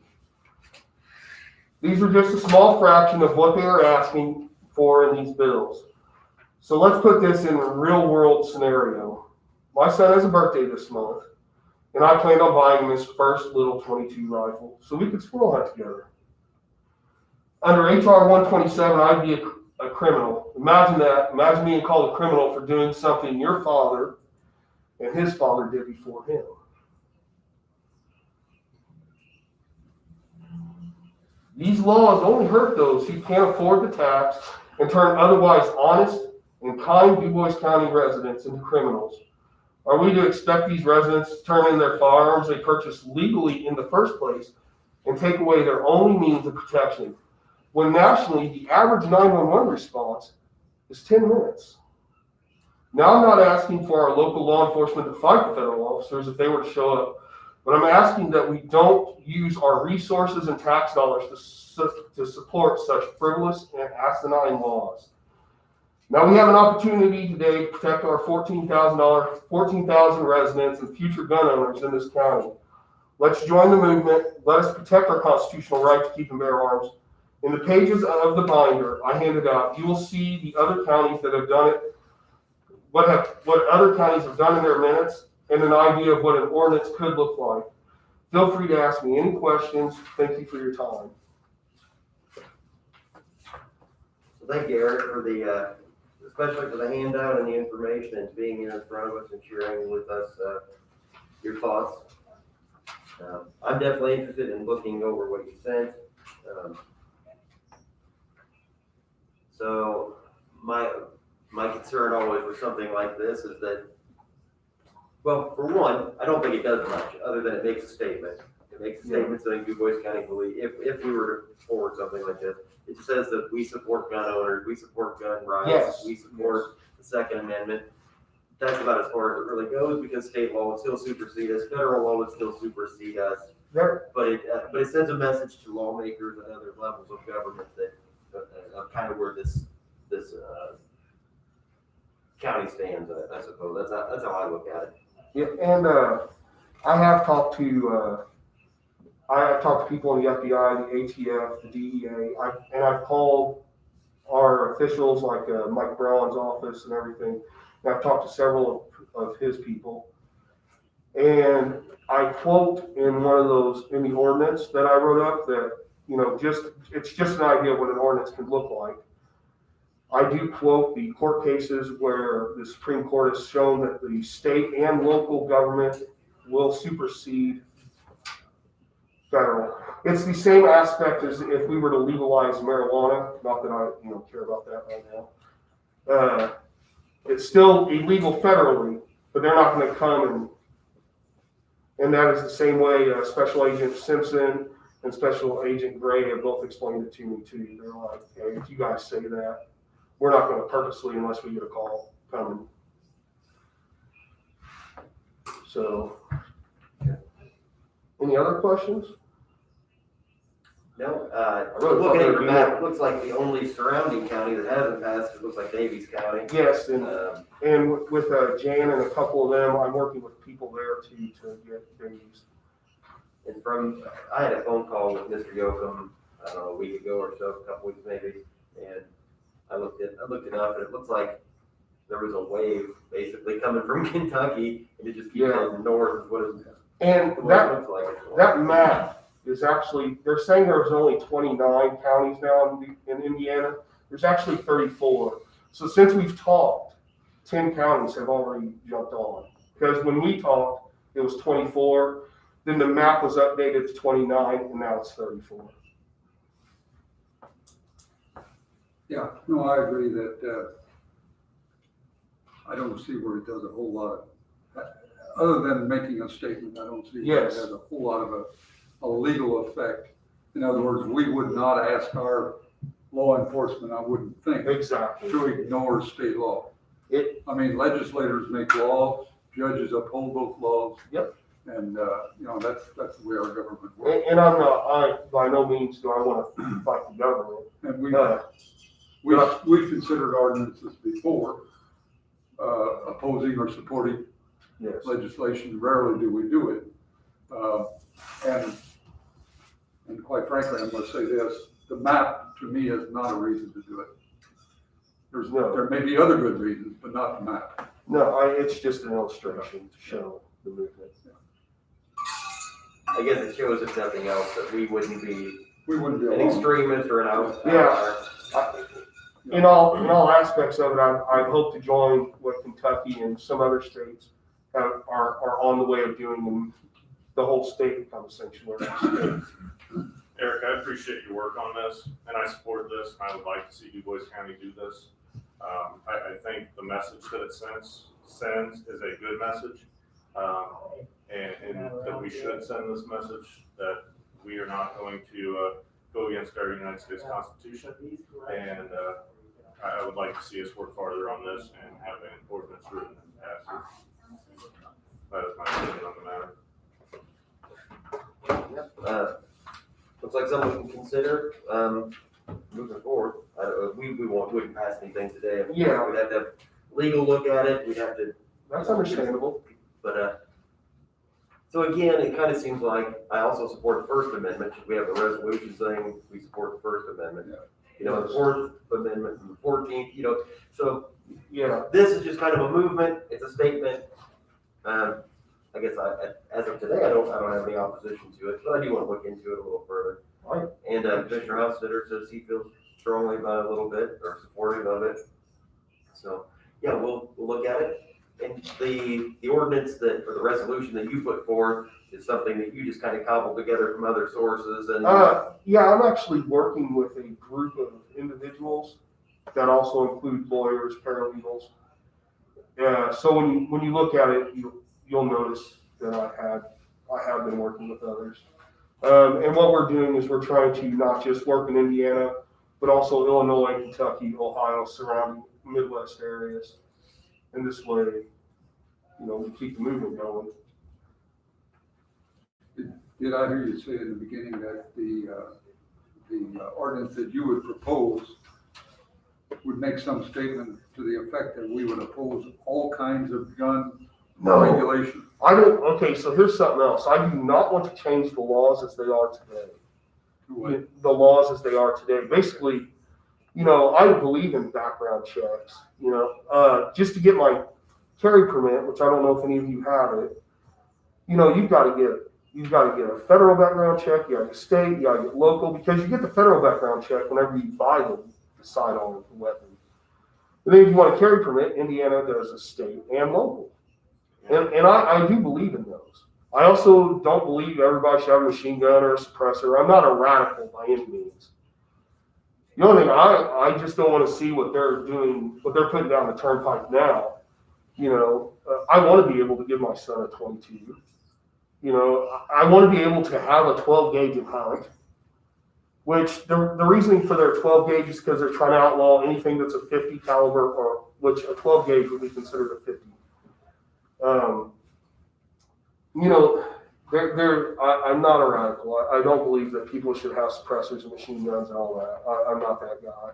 These are just a small fraction of what they are asking for in these bills. So let's put this in a real world scenario. My son has a birthday this month, and I planned on buying him his first little .22 rifle so we could squirrel hunt together. Under HR 127, I'd be a criminal. Imagine that. Imagine being called a criminal for doing something your father and his father did before him. These laws only hurt those who can't afford the tax and turn otherwise honest and kind Du Bois County residents into criminals. Are we to expect these residents to turn in their firearms they purchased legally in the first place and take away their only means of protection, when nationally the average 911 response is 10 minutes? Now, I'm not asking for our local law enforcement to fight the federal officers if they were to show up, but I'm asking that we don't use our resources and tax dollars to support such frivolous and asinine laws. Now, we have an opportunity today to protect our 14,000 residents and future gun owners in this county. Let's join the movement. Let us protect our constitutional right to keep and bear arms. In the pages of the binder I handed out, you will see the other counties that have done it, what other counties have done in their minutes, and an idea of what an ordinance could look like. Feel free to ask me any questions. Thank you for your time. So thank you, Eric, for the, especially for the handout and the information and being here in front of us and sharing with us your thoughts. I'm definitely interested in looking over what you sent. So my concern always with something like this is that, well, for one, I don't think it does much other than it makes a statement. It makes a statement saying Du Bois County believe, if we were to forward something like this, it says that we support gun owners, we support gun rights, Yes. we support the Second Amendment. That's about as far as it really goes, because state law would still supersede us, federal law would still supersede us. But it sends a message to lawmakers and other levels of government that kind of where this county stands, I suppose. That's how I look at it. Yeah, and I have talked to people in the FBI, the ATF, the DEA, and I've called our officials like Mike Brown's office and everything. And I've talked to several of his people, and I quote in one of those in the ordinance that I wrote up that, you know, it's just an idea of what an ordinance could look like. I do quote the court cases where the Supreme Court has shown that the state and local government will supersede federal. It's the same aspect as if we were to legalize marijuana. Not that I, care about that right now. It's still illegal federally, but they're not going to come and that is the same way Special Agent Simpson and Special Agent Gray have both explained it to me too. They're like, hey, if you guys say that, we're not going to purposely, unless we get a call, coming. So, any other questions? No, really looking at thought the there'd be map, more. it looks like the only surrounding county that hasn't passed, it looks like Davies County. Yes, and with Jan and a couple of them, I'm working with people there too to get things. And I had a phone call with Mr. Yoakum, I don't know, a week ago or so, a couple weeks maybe, and I looked it up, and it looks like there was a wave basically coming from Kentucky, and it just keeps heading north, is what it And looks like. that map is actually, they're saying there's only 29 counties now in Indiana. There's actually 34. So since we've talked, 10 counties have already jumped on. Because when we talked, it was 24. Then the map was updated to 29, and now it's 34. Yeah, no, I agree that, I don't see where it does a whole lot of, other than making a statement, I don't see where it Yes. has a whole lot of a legal effect. In other words, we would not ask our law enforcement, I wouldn't think, Exactly. to ignore state law. I mean, legislators make laws, judges uphold those laws. Yep. And, that's the way our government works. And I'm not, by no means do I want to fight the government. And we've considered ordinances before, opposing or supporting Yes. legislation, rarely do we do it. And quite frankly, I'm gonna say this, the map to me is not a reason to do it. No. There may be other good reasons, but not the map. No, it's just an illustration to show the movement. I guess it shows, if nothing else, that we wouldn't be We wouldn't be an alone. extremist or an Yeah. outlier. In all aspects of it, I hope to join what Kentucky and some other states are on the way of doing, and the whole state become a sanctuary state. Eric, I appreciate your work on this, and I support this, and I would like to see Du Bois County do this. I think the message that it sends is a good message, and that we should send this message that we are not going to go against our United States Constitution, and I would like to see us work farther on this and have an ordinance written and passed. That is my opinion on the matter. Looks like something we can consider, moving forward. Wouldn't pass anything today. Yeah. We'd have to have legal look at it, we'd have to, That's understandable. but, so again, it kind of seems like I also support the First Amendment. We have a resolution saying we support the First Amendment. Yeah. You know, the Fourth Amendment and the 14th, you know, so Yeah. this is just kind of a movement, it's a statement. I guess as of today, I don't have any opposition to it, but I do want to look into it a little further. Right. And Commissioner Hostetter says he feels strongly about it a little bit, or supportive of it. So, yeah, we'll look at it. And the ordinance that, or the resolution that you put forth is something that you just kind of cobbled together from other sources and. Yeah, I'm actually working with a group of individuals that also include lawyers, paralegals. So when you look at it, you'll notice that I have been working with others. And what we're doing is we're trying to not just work in Indiana, but also Illinois, Kentucky, Ohio, surrounding Midwest areas. And this way, we keep the movement going. Did I hear you say in the beginning that the ordinance that you would propose would make some statement to the effect that we would oppose all kinds of gun regulation? I don't, okay, so here's something else. I do not want to change the laws as they are today. The laws as they are today. Basically, I believe in background checks, just to get my carry permit, which I don't know if any of you have it, you've got to get a federal background check, you got to get state, you got to get local, because you get the federal background check whenever you buy the sidearm weapon. And then if you want a carry permit, Indiana does a state and local. And I do believe in those. I also don't believe everybody should have a machine gun or a suppressor. I'm not a radical by any means. The only thing I just don't want to see what they're doing, what they're putting down the turnpike now. I want to be able to give my son a 22. I want to be able to have a 12 gauge and hunt, which the reasoning for their 12 gauge is because they're trying to outlaw anything that's a 50 caliber, or which a 12 gauge would be considered a 50. I'm not a radical. I don't believe that people should have suppressors and machine guns and all that. I'm not that guy.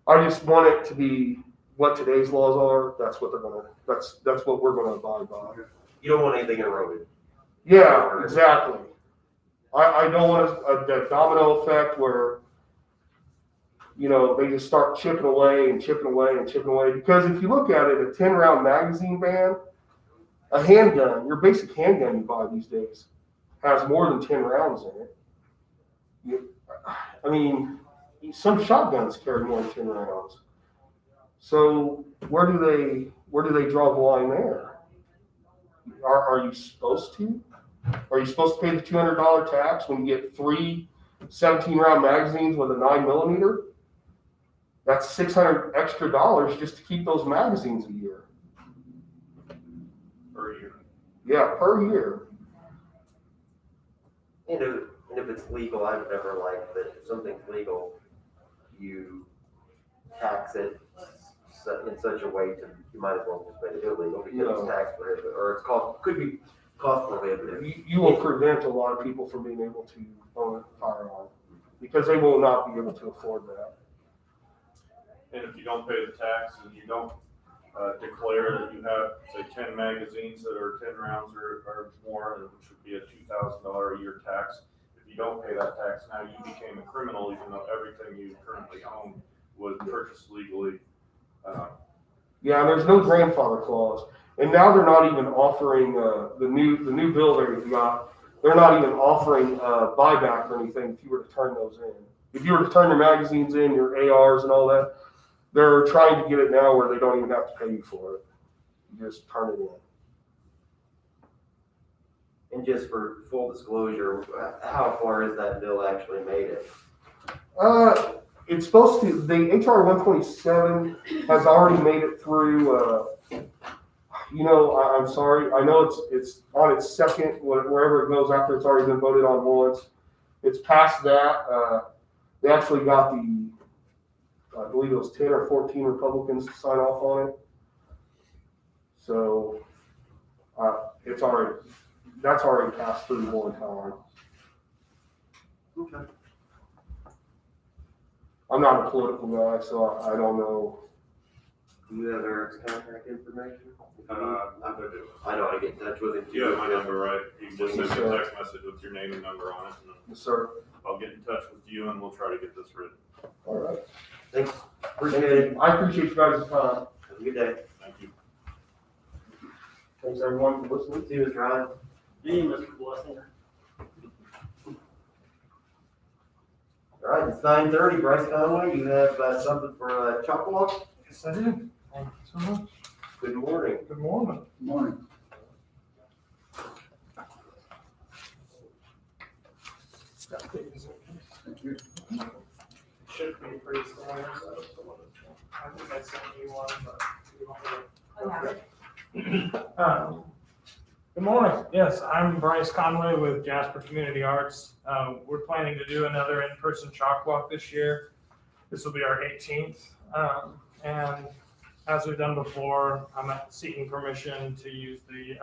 I just want it to be what today's laws are. That's what that's what we're gonna abide by. You don't want anything eroded. Yeah, exactly. I don't want a domino effect where, they just start chipping away and chipping away and chipping away. Because if you look at it, a 10-round magazine ban, a handgun, your basic handgun you buy these days, has more than 10 rounds in it. Some shotguns carry more than 10 rounds. So where do they draw the line there? Are you supposed to? Are you supposed to pay the $200 tax when you get 3 17-round magazines with a 9mm? That's $600 extra just to keep those magazines a year. Per year. Yeah, per year. And if it's legal, I would never like that if something's legal, you tax it in such a way you might as well just make it illegal because it's tax prohibitive, or could be cost prohibitive. You will prevent a lot of people from being able to own a firearm because they will not be able to afford that. And if you don't pay the tax and you don't declare that you have, say, 10 magazines that are 10 rounds or more, which would be a $2,000 a year tax. If you don't pay that tax, now you became a criminal, even though everything you currently own was purchased legally. Yeah, and there's no grandfather clause. And now they're not even offering, the new bill they've got, they're not even offering, buyback or anything if you were to turn those in. If you were to turn your magazines in, your ARs and all that, they're trying to get it now where they don't even have to pay you for it. You just turn it in. And just for full disclosure, how far has that bill actually made it? It's supposed to, the HR 127 has already made it through, I'm sorry, I know it's on its second, wherever it goes after it's already been voted on once. It's past that, they actually got I believe it was 10 or 14 Republicans to sign off on it. So, that's already passed through one time. Okay. I'm not a political guy, so I don't know. Do you have Eric's contact information? I do. I know how to get in touch with him. You have my number, right? You can just send me Yes, a sir. text message with your name and number on it, and Yes, sir. I'll get in touch with you and we'll try to get this written. All right. Thanks, appreciate it. I appreciate you guys' time. Have a good day. Thank you. Thanks everyone for listening. See you, Mr. Ryan. Mr. Blessinger. All right, it's 9:30. Bryce Conway, you have something for Chalk Walk? Yes, I do. Thank you so much. Good morning. Good morning. Good morning. Thank you. Should be pretty standard. I think I sent you one, but you want me I have it. to- Good morning. Yes, I'm Bryce Conway with Jasper Community Arts. We're planning to do another in-person chalk walk this year. This will be our 18th. And as we've done before, I'm seeking permission to use the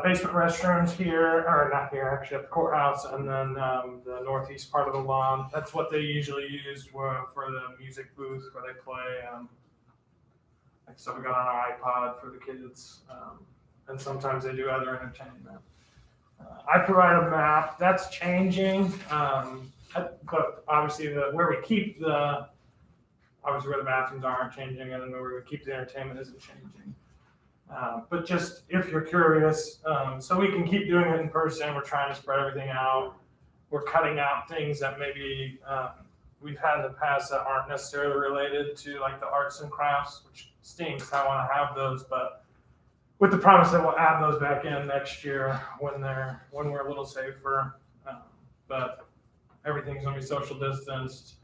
basement restrooms here, or not here, actually at the courthouse, and then the northeast part of the lawn. That's what they usually use for the music booth where they play. Like stuff we got on our iPod for the kids, and sometimes they do other entertainment. I provide a map. That's changing, but obviously where we keep obviously where the bathrooms aren't changing, and then where we keep the entertainment isn't changing. But just if you're curious, so we can keep doing it in person. We're trying to spread everything out. We're cutting out things that maybe we've had in the past that aren't necessarily related to like the arts and crafts, which stinks. I want to have those, but with the promise that we'll add those back in next year when we're a little safer. But everything's gonna be social distanced.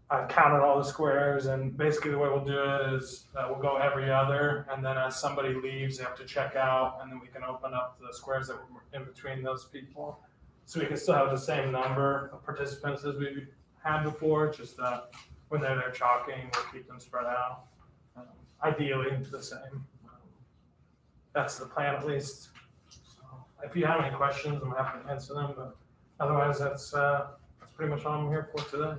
I've counted all the squares, and basically the way we'll do it is we'll go every other, and then as somebody leaves, they have to check out, and then we can open up the squares that were in between those people. So we can still have the same number of participants as we had before, just when they're there chalking, we'll keep them spread out. Ideally the same. That's the plan at least. So if you have any questions, I'm happy to answer them, but otherwise that's pretty much all I'm here for today.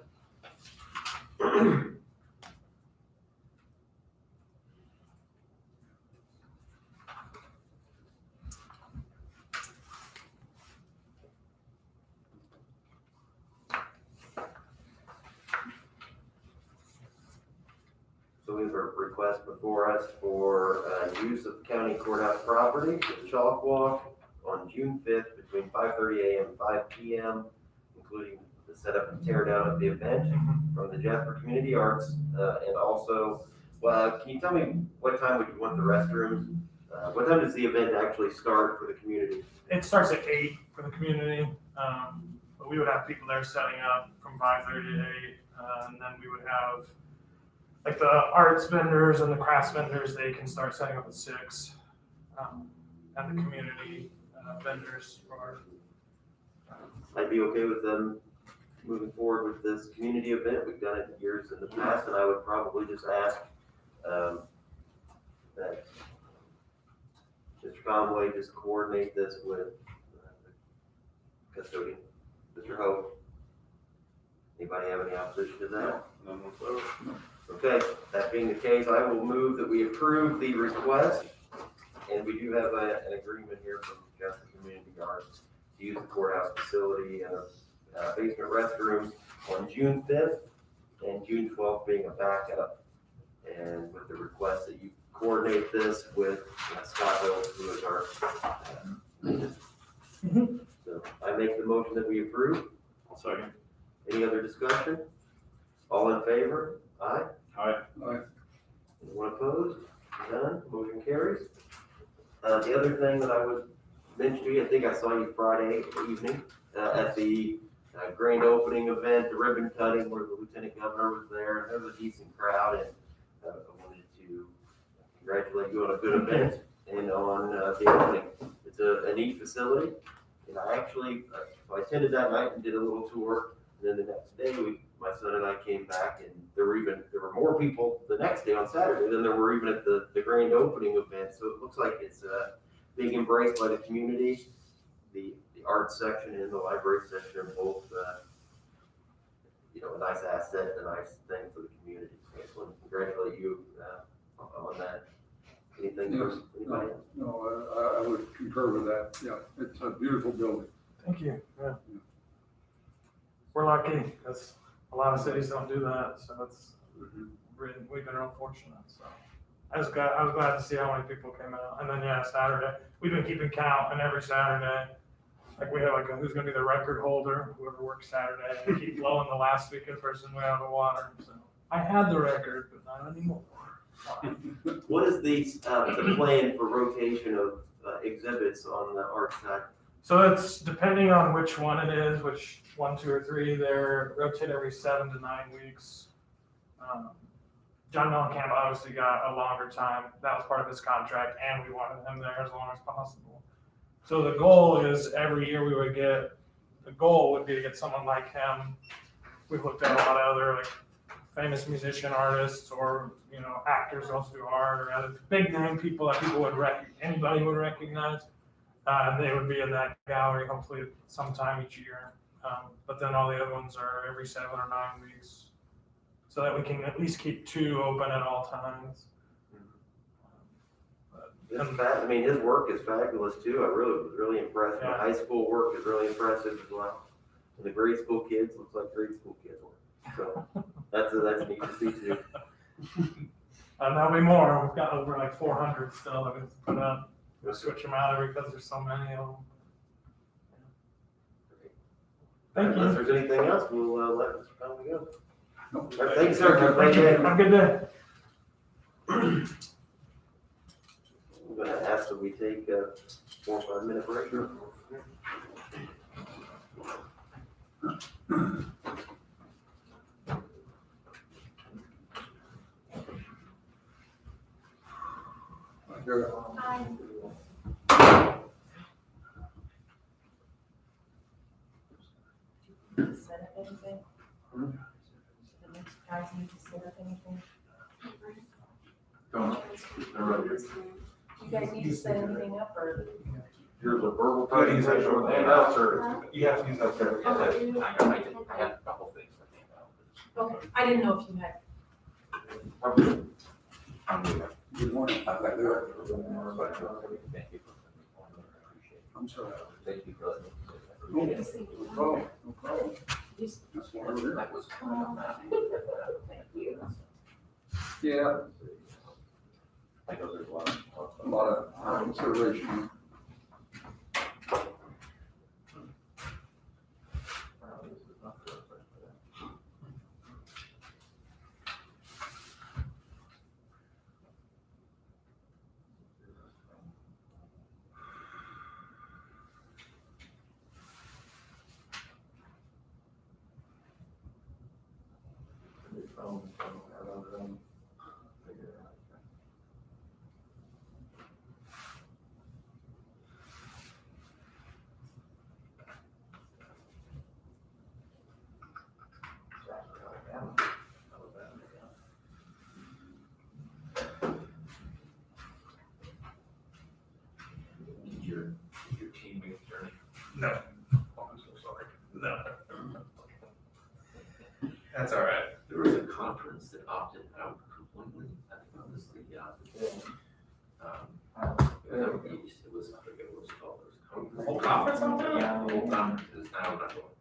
So we have a request before us for use of county courthouse property for the chalk walk on June 5th between 5:30 a.m. and 5 p.m., including the setup and tear down of the event from the Jasper Community Arts. And also, can you tell me what time would you want the restrooms? What time does the event actually start for the community? It starts at 8 for the community, but we would have people there setting up from 5:30 to 8, and then we would have like the arts vendors and the crafts vendors, they can start setting up at 6, and the community vendors are. I'd be okay with them moving forward with this community event. We've done it years in the past, and I would probably just ask that Mr. Conway just coordinate this with the custodian, Mr. Hope. Anybody have any opposition to that? None whatsoever. Okay, that being the case, I will move that we approve the request. And we do have an agreement here from Justice Community Arts to use the courthouse facility and basement restrooms on June 5th and June 12th being a backup. And with the request that you coordinate this with Scott Hill, who is our maintenance. So I make the motion that we approve. I'll second. Any other discussion? All in favor? Aye. Aye. Anyone opposed? None, motion carries. The other thing that I would mention to you, I think I saw you Friday evening at the grand opening event, the ribbon cutting where the Lieutenant Governor was there. There was a decent crowd, and I wanted to congratulate you on a good event and on the opening. It's a neat facility, and I actually, I attended that night and did a little tour. And then the next day, my son and I came back, and there were more people the next day on Saturday than there were even at the grand opening event. So it looks like it's being embraced by the community. The arts section and the library section are both, a nice asset, a nice thing for the community. So I just want to congratulate you on that. Anything from anybody else? No, I would concur with that. Yeah, it's a beautiful building. Thank you, yeah. We're lucky, because a lot of cities don't do that, so we've been real fortunate, so. I was glad to see how many people came out, and then, Saturday, we've been keeping count, and every Saturday, like, we have who's gonna be the record holder, whoever works Saturday, and we keep blowing the last weekend person way out of the water, so. I had the record, but not anymore. What is the plan for rotation of exhibits on the art side? So it's depending on which one it is, which 1, 2, or 3, they're rotate every 7 to 9 weeks. John Mellencamp obviously got a longer time. That was part of his contract, and we wanted him there as long as possible. So the goal is every year the goal would be to get someone like him. We've looked at a lot of other famous musician artists or, actors who also do art or other big name people that anybody would recognize. They would be in that gallery hopefully sometime each year. But then all the other ones are every 7 or 9 weeks, so that we can at least keep 2 open at all times. His work is fabulous too. I was really impressed. Yeah. The high school work is really impressive as well. And the grade school kids looks like grade school kids work. So that's neat to see too. And there'll be more. We've got over 400 still that we have to put up. We'll switch them out because there's so many of them. Thank you. Unless there's anything else, we'll let Mr. Conley go. No. All right, thanks, sir. Thank you. Have a good day. I'm gonna ask that we take a 4 or 5 minute break. Hi. Set up anything? The next guys need to set up anything? Don't, they're right here. You guys need to set anything up, or? Here's a verbal Good, he's presentation with actually- handouts, or You have to use that there. I have a couple things. Okay, I didn't know if you had. Good morning. I'm sorry. Thank you. No problem. Just- That's why we're here. Thank you. Yeah, I know there's a lot a lot of consideration. Your teammates are. No. Oh, I'm so sorry. No. That's all right. There was a conference that opted out It was, I forget what it was called. The whole conference out there? Yeah, the whole conference is now not going.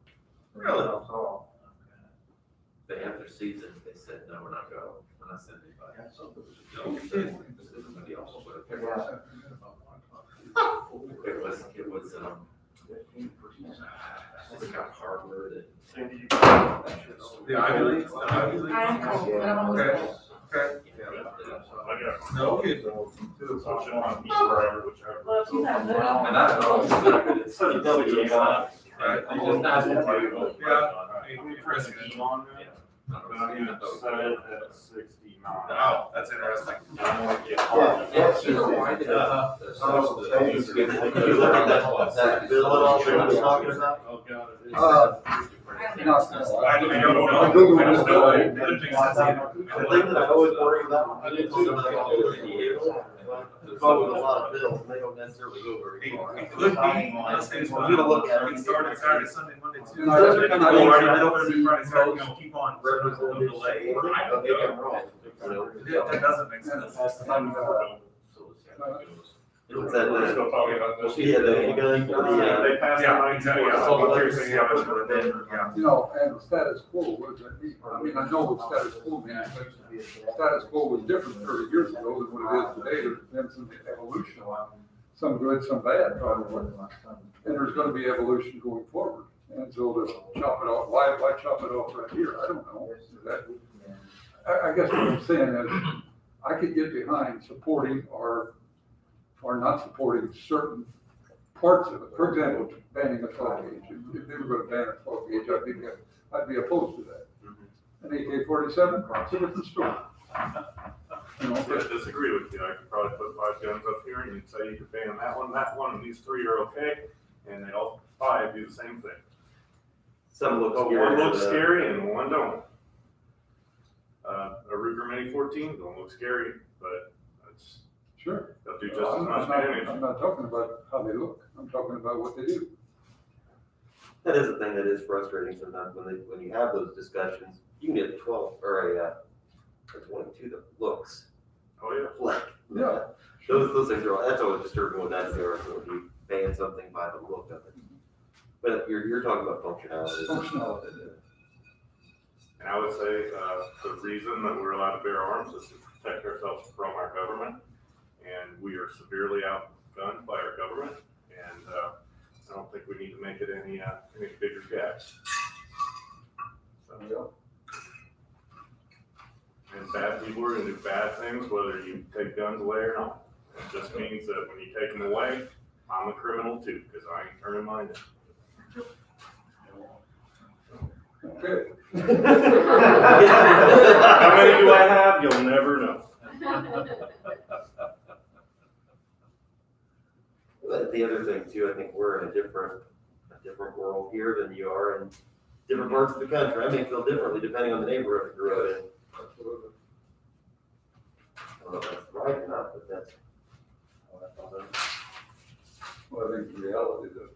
Really? They have their season, they said, no, we're not going, we're not sending anybody. So, everybody else was with it. It was, I think got Harvard and. The Ivy League? The Ivy League? I'm cool, but I'm Okay. almost. Okay. I got. No kidding. So it's on each driver, whichever. Well, if you have that. And I know. It's such a W game on. Right. Almost not. Yeah. We press E on that, but I'm gonna set it at 69. Wow, that's interesting. I'm gonna get Yeah, yeah, sure. hard. That bill at all that we're talking about? Oh, God, it is. I don't know. I Googled I just it. know other things that's in The thing that I always worry about, I didn't see with a lot of bills, and they don't necessarily go very far. It could be, unless they just I'm gonna look at it. It started Saturday, Sunday, Monday, Tuesday. And I don't see Friday, Saturday, you know, most keep on. Records No will be delay. late, I but don't they know. can roll. That doesn't make sense. What's that? We're still talking about this. Yeah, the handgun, They passed the Yeah, 19, exactly. yeah, So, so like, here's the other one, then, Yeah. You know, and status quo, what does that mean? I mean, I know what status quo means, but status quo was different 30 years ago than what it is today. There's been some evolution, some good, some bad, probably. And there's gonna be evolution going forward. And so to chop it off, why chop it off right here? I don't know. Is that, I guess what I'm saying is, I could get behind supporting or not supporting certain parts of it. For example, banning a 12 gauge. If they were gonna ban a 12 gauge, I'd be opposed to that. An AK-47, it's a different story. You know, I disagree with you. I could probably put 5 guns up here and you'd say you could ban that one, and these 3 are okay, and they all 5 do the same thing. Some look But scary. one looks scary and one don't. A Ruger Mini 14 don't look scary, but it's, sure. they'll do just as much damage. I'm not talking about how they look. I'm talking about what they do. That is a thing that is frustrating sometimes when you have those discussions. You can get a 12 or a 22 that looks Oh, yeah. like. Yeah. Those things are, that's always disturbing when that's there, when you ban something by the look of it. But you're talking about functionality. Functionality. And I would say, the reason that we're allowed to bear arms is to protect ourselves from our government. And we are severely outgunned by our government. And, I don't think we need to make it any bigger gaps. So, and bad people are gonna do bad things, whether you take guns away or not. It just means that when you take them away, I'm a criminal too, because I ain't turning mine in. Okay. How many do I have? You'll never know. But the other thing too, I think we're in a different world here than you are in different parts of the country. I may feel differently depending on the neighborhood you grew up in. Absolutely. I don't know if that's right or not, but that's how I thought of it. Well, I think the reality is that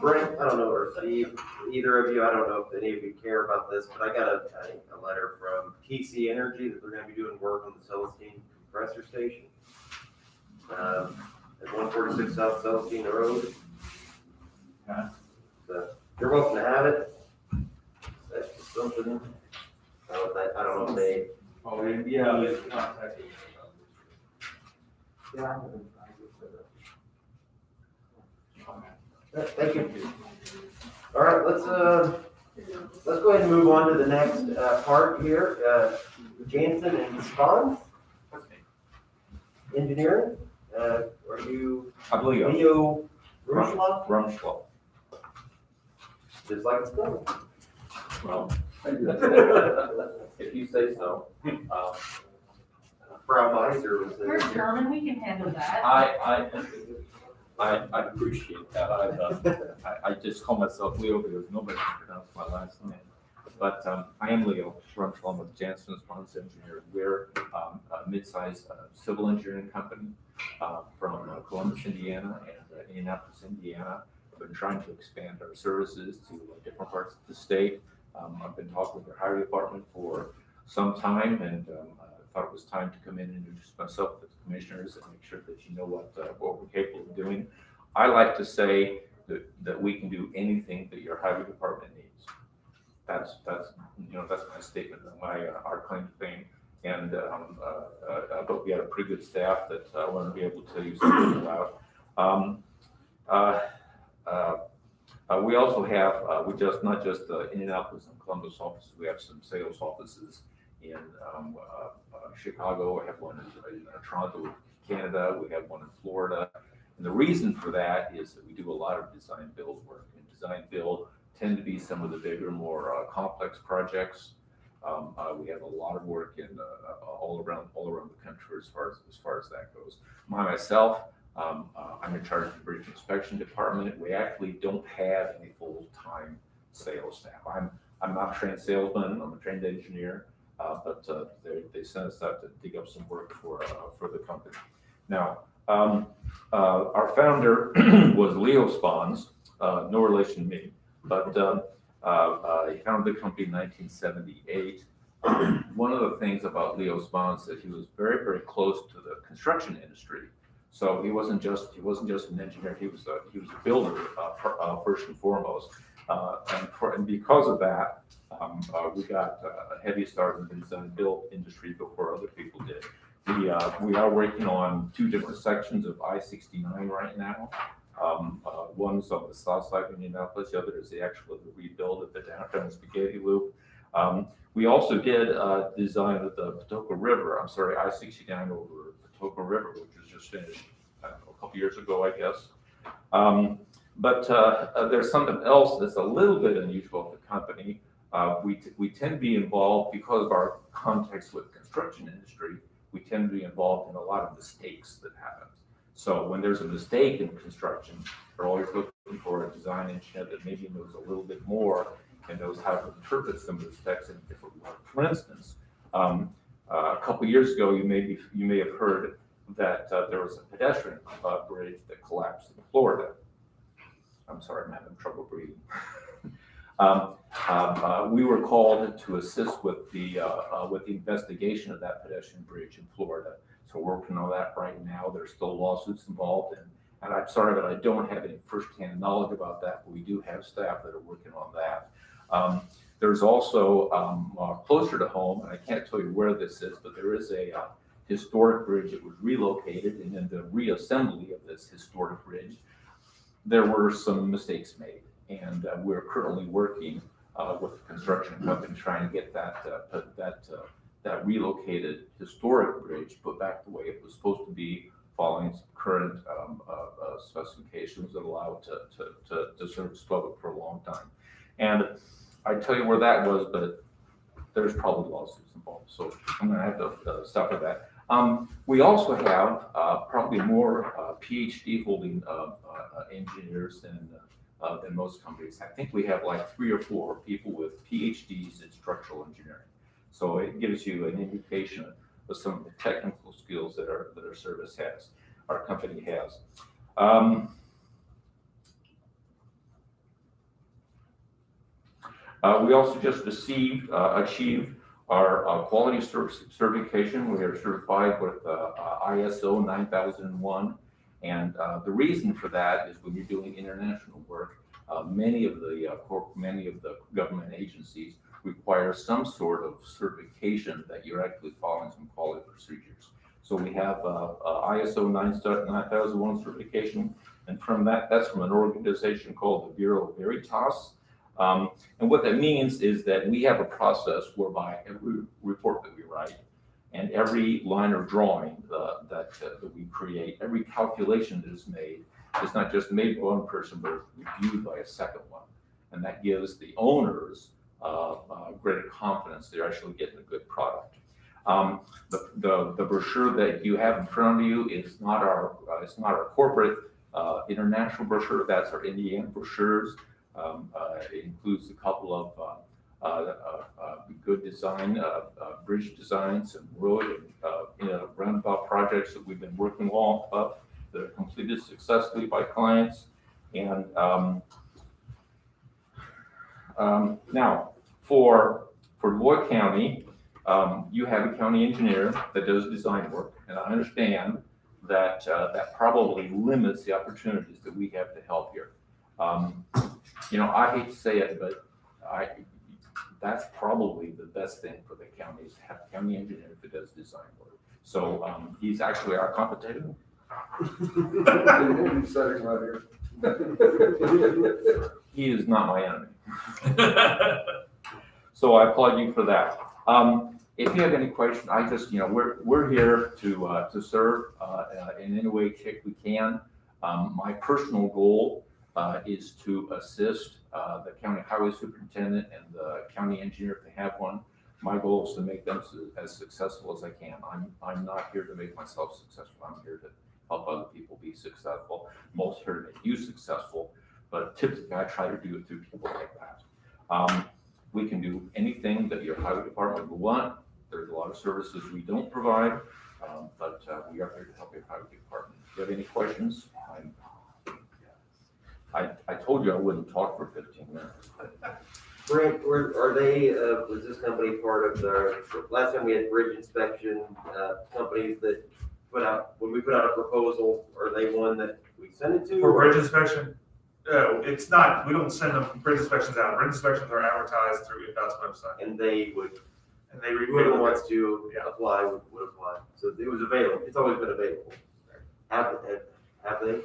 Brent, I don't know, or Steve, either of you, I don't know if any of you care about this, but I got a letter from TC Energy that they're gonna be doing work on the Celestine compressor station. At 146 South Celestine Road. Okay. So, you're welcome to have it. That's just something, I don't know if they. Oh, yeah, they contacted me. Yeah. Thank you. All right, let's go ahead and move on to the next part here. Jansen and Spahn, engineering. Are you I believe Leo Rushloff? Rumschlaw. Just like it's spelled. Well, thank you. if you say so. Frau Meiser was We're there. German, we can handle that. I appreciate that. I just call myself Leo because nobody can pronounce my last name. But I am Leo Schlum with Jansen Spons Engineering. We're a mid-sized civil engineering company from Columbus, Indiana, and Indianapolis, Indiana. I've been trying to expand our services to different parts of the state. I've been talking with our highway department for some time, and I thought it was time to come in and introduce myself to the commissioners and make sure that you know what we're capable of doing. I like to say that we can do anything that your highway department needs. That's my statement of our claim to fame. And but we had a pretty good staff that I want to be able to tell you something about. We also have not just the Indianapolis and Columbus offices. We have some sales offices in Chicago. We have one in Toronto, Canada. We have one in Florida. And the reason for that is that we do a lot of design build work. And design build tend to be some of the bigger, more complex projects. We have a lot of work in all around the country as far as that goes. Myself, I'm in charge of the bridge inspection department. We actually don't have any full-time sales staff. I'm not a trained salesman. I'm a trained engineer, but they sent us out to dig up some work for the company. Now, our founder was Leo Spons, no relation to me, but he founded the company in 1978. One of the things about Leo Spons that he was very, very close to the construction industry. So he wasn't just an engineer. He was a builder first and foremost. And because of that, we got a heavy start in the design build industry before other people did. We are working on two different sections of I-69 right now. One's on the south side of Indianapolis. The other is the actual rebuild of the downtown spaghetti loop. We also did design of the Patoka River. I-69 over Patoka River, which was just finished a couple years ago, I guess. But there's something else that's a little bit unusual with the company. We tend to be involved because of our context with the construction industry. We tend to be involved in a lot of mistakes that happen. So when there's a mistake in construction, we're always looking for a design engineer that maybe knows a little bit more and knows how to interpret some of the specs in a different way. For instance, a couple years ago, you may have heard that there was a pedestrian bridge that collapsed in Florida. I'm sorry, I'm having trouble breathing. We were called to assist with the investigation of that pedestrian bridge in Florida. So we're working on that right now. There's still lawsuits involved, and I'm sorry that I don't have any firsthand knowledge about that, but we do have staff that are working on that. There's also closer to home, and I can't tell you where this is, but there is a historic bridge that was relocated, and in the reassembly of this historic bridge, there were some mistakes made. And we're currently working with the construction company trying to get that relocated historic bridge put back the way it was supposed to be, following some current specifications that allow it to service public for a long time. And I tell you where that was, but there's probably lawsuits involved, so I'm going to have to stop at that. We also have probably more PhD holding engineers than most companies. I think we have like 3 or 4 people with PhDs in structural engineering. So it gives you an indication of some of the technical skills that our service has, our company has. We also just achieved our quality certification. We are certified with ISO 9001. And the reason for that is when you're doing international work, many of the government agencies require some sort of certification that you're actually following some quality procedures. So we have ISO 9001 certification, and that's from an organization called the Bureau Veritas. And what that means is that we have a process whereby every report that we write and every line or drawing that we create, every calculation that is made, is not just made by one person, but reviewed by a second one. And that gives the owners greater confidence they're actually getting a good product. The brochure that you have in front of you is not it's not our corporate international brochure. That's our Indiana brochures. It includes a couple good design, bridge designs and road, roundabout projects that we've been working on, that are completed successfully by clients. And now, for Lloyd County, you have a county engineer that does design work, and I understand that that probably limits the opportunities that we have to help here. I hate to say it, but that's probably the best thing for the county is to have a county engineer that does design work. So he's actually our competitor. He's sitting right here. He is not my enemy. So I applaud you for that. If you have any questions, I just, we're here to serve in any way shape we can. My personal goal is to assist the county highway superintendent and the county engineer if they have one. My goal is to make them as successful as I can. I'm not here to make myself successful. I'm here to help other people be successful. I'm also here to make you successful, but typically I try to do it through people like that. We can do anything that your highway department will want. There's a lot of services we don't provide, but we are here to help your highway department. If you have any questions, I told you I wouldn't talk for 15 minutes. Brent, are they, was this company part of the, last time we had bridge inspection, companies that when we put out a proposal, are they one that we send it to? For bridge inspection, it's not, we don't send them bridge inspections out. Bridge inspections are advertised through INDOT's website. And they would, And they whoever review wants to Yeah. apply would apply. So it was available. It's always been available. Have they?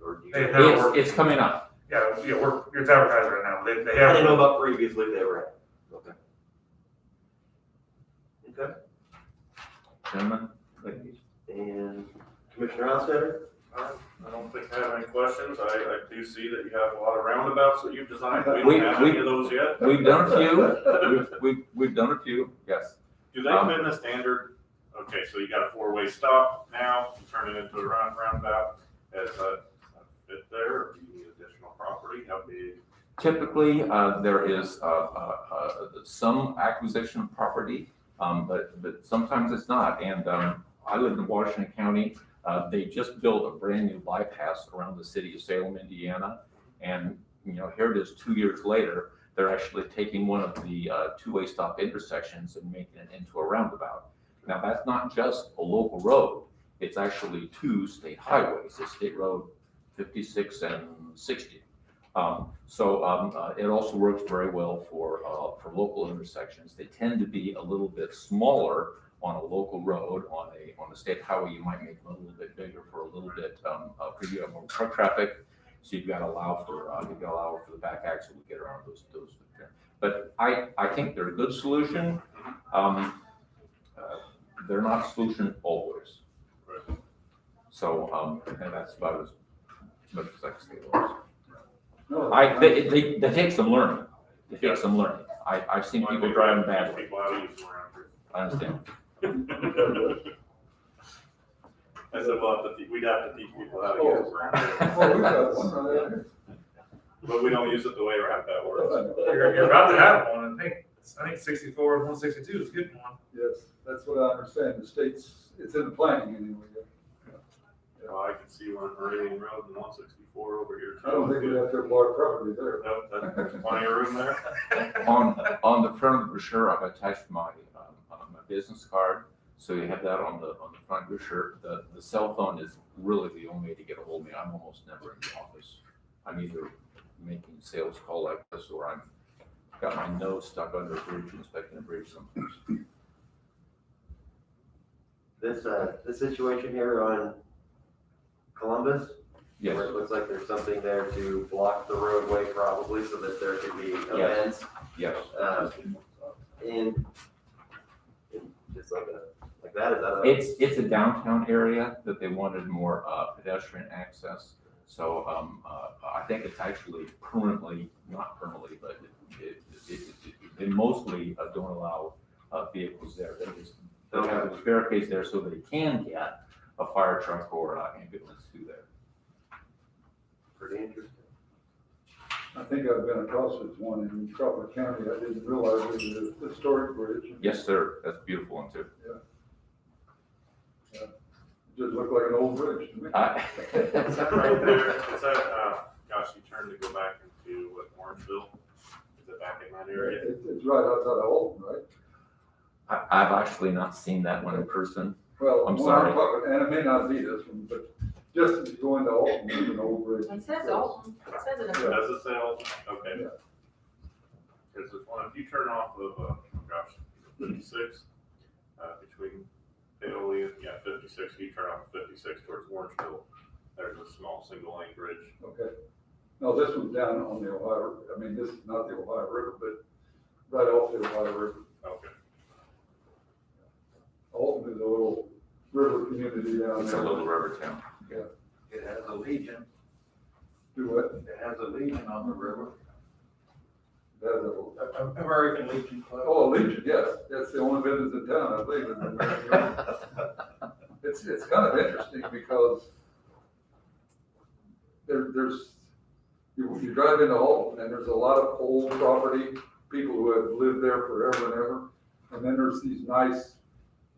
Or do you? They have- It's coming up. it's advertised right now. They I have. didn't know about previously they were at. Okay. Okay. Gentlemen, ladies. And Commissioner Ostetter? I don't think I have any questions. I do see that you have a lot of roundabouts that you've designed. We We- don't have any of those yet. We've done a few. We've done a few, yes. Do they fit in the standard? Okay, so you got a four-way stop now, you turn it into a roundabout. Has a fit there, or do you need additional property? How big? Typically, there is some acquisition of property, but sometimes it's not. And I live in Washington County. They just built a brand new bypass around the city of Salem, Indiana. And, here it is 2 years later, they're actually taking one of the two-way stop intersections and making it into a roundabout. Now, that's not just a local road. It's actually two state highways, the State Road 56 and 60. It also works very well for local intersections. They tend to be a little bit smaller on a local road. On a state highway, you might make them a little bit bigger for a little bit, because you have more truck traffic. So you've got to allow for the back axle to get around those. But I think they're a good solution. They're not a solution always. So, and that's about as much as I can say. They take some learning. I've seen people driving badly. People how to use them around here. I understand. I said, we'd have to teach people how to use them around here. Well, we got one right there. But we don't use it the way roundabout works. You're about to have one. I think 64 and 162 is getting one. Yes, that's what I understand. The state's, it's in the planning anyway. I can see one Meridian Road and 164 over here. I don't think we have to apply property there. Nope, there's plenty of room there. On the front of the brochure, I've attached my business card, so you have that on the front brochure. The cell phone is really the only way to get a hold of me. I'm almost never in the office. I'm either making a sales call like this, or I'm got my nose stuck under a bridge, inspecting a bridge sometimes. This situation here on Columbus? Yes. Where it looks like there's something there to block the roadway probably so that there could be events. Yes. And just like that, is that It's a downtown area that they wanted more pedestrian access. So I think it's actually not permanently, but they mostly don't allow vehicles there. They have those barricades there so they can get a fire truck or ambulance through there. pretty interesting? I think I've been across this one in Crawford County. I didn't realize it was a historic bridge. Yes, sir. That's a beautiful one too. It just looked like an old bridge to me. Is that right there? Is that, gosh, you turned to go back into what, Orangeville? Is it back in that area? It's right outside of Alton, right? I've actually not seen that one in person. Well, I'm when sorry. talking- and it may not be this one, but just as you go into Alton, there's an old bridge. It says Alton, it says it. Yeah. Does it say Alton? Okay. Yeah. Because it's one, if you turn off of, gosh, 56, between Paoli, yeah, 56, you turn off 56 towards Orangeville, there's a small single lane bridge. Okay. No, this one's down on the Ohio, I mean, this is not the Ohio River, but right off the Ohio River. Okay. Alton is a little river community down It's a there. little river town. It has a legion, Do what? it has a legion on the river. That's a- American Legion Club. Oh, Legion, yes, that's the only business in town, I believe. It's kind of interesting because you drive into Alton and there's a lot of old property, people who have lived there forever and ever. And then there's these nice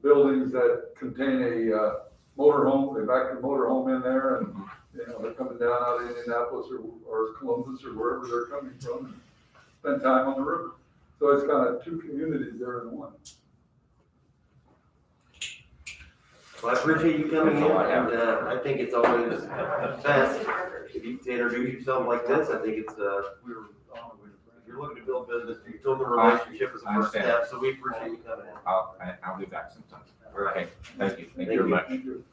buildings that contain a motorhome, they back the motorhome in there and, you know, they're coming down out of Indianapolis or Columbus or wherever they're coming from and spend time on the river. So it's kind of two communities there in one. Well, I appreciate you coming in, That's all I have. and, I think it's always best, if you introduce yourself like this, I think it's, if you're looking to build business, you build a relationship as a I first understand. step, so we appreciate you coming in. I'll be back sometime. Okay, thank you. Thank Thank you very you. much. Thank you.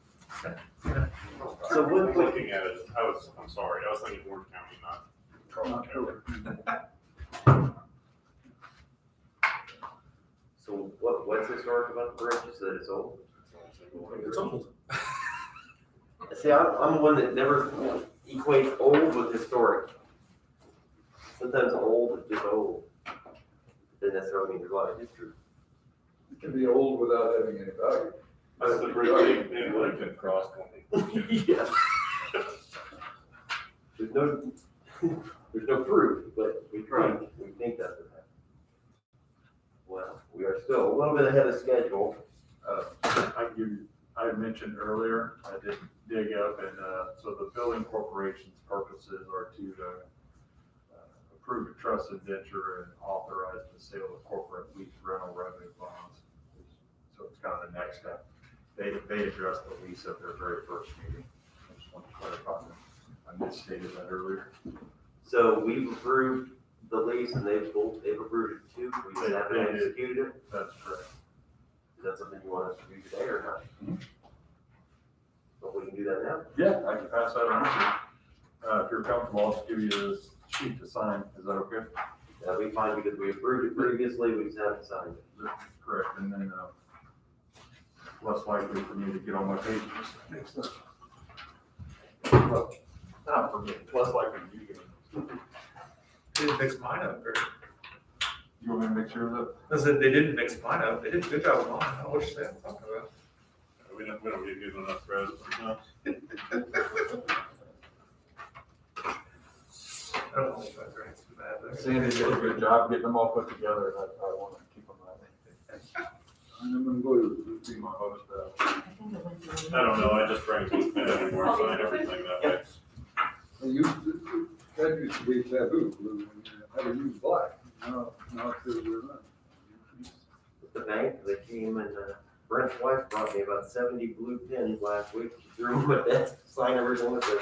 So I was what, looking at it, I'm sorry, I was thinking Orange County, not Crawford County. so what's historic about the bridge, is that it's old? It's old. See, I'm one that never equates old with historic. Sometimes old is just old. Doesn't necessarily mean there's a lot of history. It can be old without having any value. That's the bridge in Lincoln Cross County. Yeah. There's no proof, but we think that's what happened. Well, we are still a little bit ahead of schedule. I mentioned earlier, I did dig up and, so the building corporation's purposes are to, approve a trust indenture and authorize the sale of corporate lease rental revenue bonds. So it's kind of the next step. They addressed the lease at their very first meeting. I just want to clarify that. I misstated that earlier. So we've approved the lease and they've approved it too. We just haven't They did. executed it. That's correct. Is that something you want us to do today or not? But we can do that now. Yeah, I can pass that on. If you're comfortable, I'll just give you this sheet to sign. Is that okay? That'll be fine because we approved it previously, we just haven't signed it. That's correct. And then, less likely for me to get on my pages mixed up. Well, not for me, less likely for you to get. Didn't mix mine up, or, You want me to make sure that? I said, they didn't mix mine up, they did a good job with mine, I don't know what you're saying, talking about. We don't get good enough credit sometimes. I don't know if that's right, it's bad there. Sandy did a good job getting them all put together, and I want to keep them that way. I'm gonna go to See my host, I think it went through. I don't know, I just bring these pen anymore, sign everything that way. that used to be taboo, how to use black. Now it's the other way around. With the bank, they came and, Brent's wife brought me about 70 blue pins last week. She threw them with that, sign everything with it.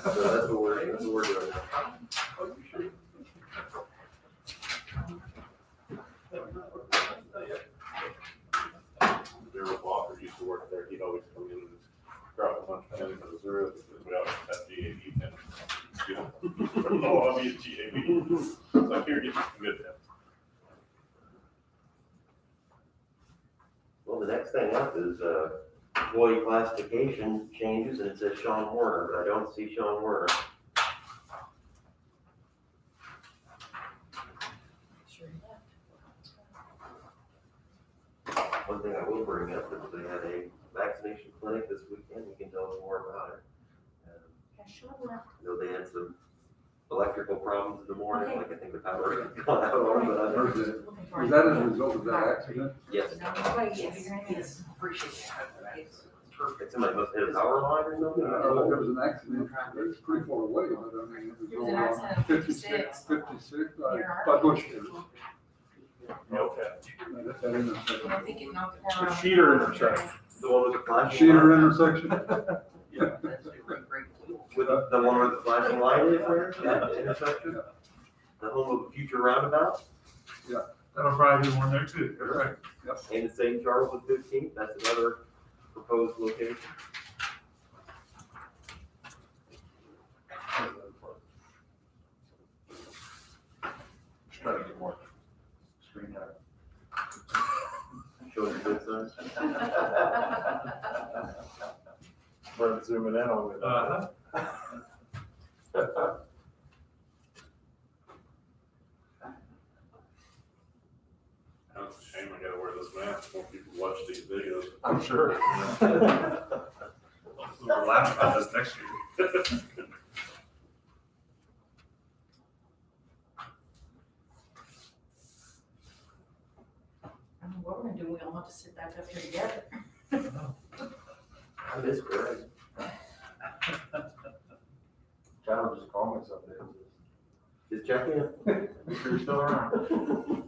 So that's what we're doing now. Darryl Walker used to work there, he'd always come in and drop a bunch of pins in the zero, because we always had GAB pins. You know, oh, I'll be a GAB. So here, get you some good pins. Well, the next thing up is, employee classification changes, and it says Sean Warner, but I don't see Sean Warner. Sure enough. One thing I will bring up is they had a vaccination clinic this weekend, you can tell us more about it. Yeah, Sean left. I know they had some electrical problems in the morning, like I think the power had gone out on, but I Or is it- Was that as a result of that accident? yes. Yes. It's somebody must hit a power line or something. I don't know if it was an accident, it's pretty far away, but I mean, it was It was an over accident on of 56. 56, Near by our- Bushville. Okay. That intersection. I think it knocked the power out. Cheater intersection. The one with the flashing. Cheater light? intersection? Yeah. With the one where the flashing light is there, that intersection? The home of the future roundabout, That'll probably be one there too. You're right. and the St. Charles with 15th, that's another proposed location. Just try to get more screen time. Showing the good signs. We're zooming in on it. It's a shame I gotta wear this mask when people watch these videos. I'm sure. We'll laugh about this next year. I don't know what we're gonna do, we all have to sit back up here together. I miss Greg. John will just call me someday. Just check in. Make sure you're still around.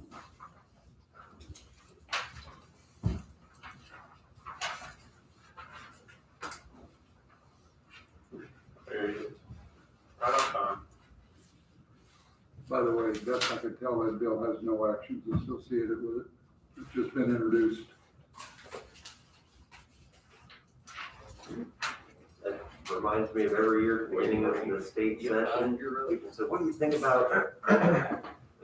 There you go. Right on time. By the way, best I could tell, that bill has no actions associated with it. It's just been introduced. That reminds me of every year, beginning of the state session, people say, what do you think about a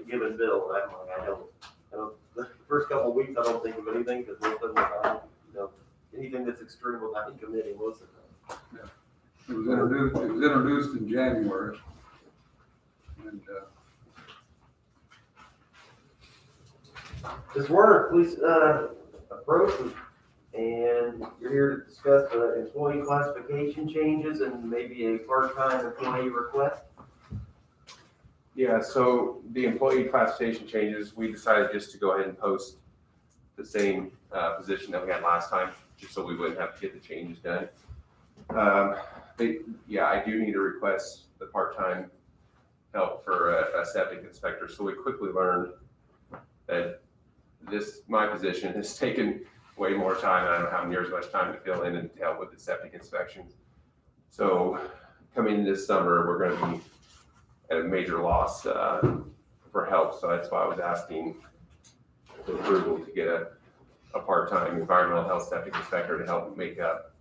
given bill? And I'm like, I don't, the first couple of weeks, I don't think of anything, because most of them are, anything that's extreme will not be committing most of them. It was introduced in January. And, Ms. Warner, please, approach, and you're here to discuss employee classification changes and maybe a part-time employee request. Yeah, so the employee classification changes, we decided just to go ahead and post the same position that we had last time, just so we wouldn't have to get the changes done. Yeah, I do need to request the part-time help for a septic inspector. So we quickly learned that my position has taken way more time, and I don't have near as much time to fill in and to help with the septic inspections. So coming this summer, we're gonna be at a major loss for help. So that's why I was asking for approval to get a part-time environmental health septic inspector to help make up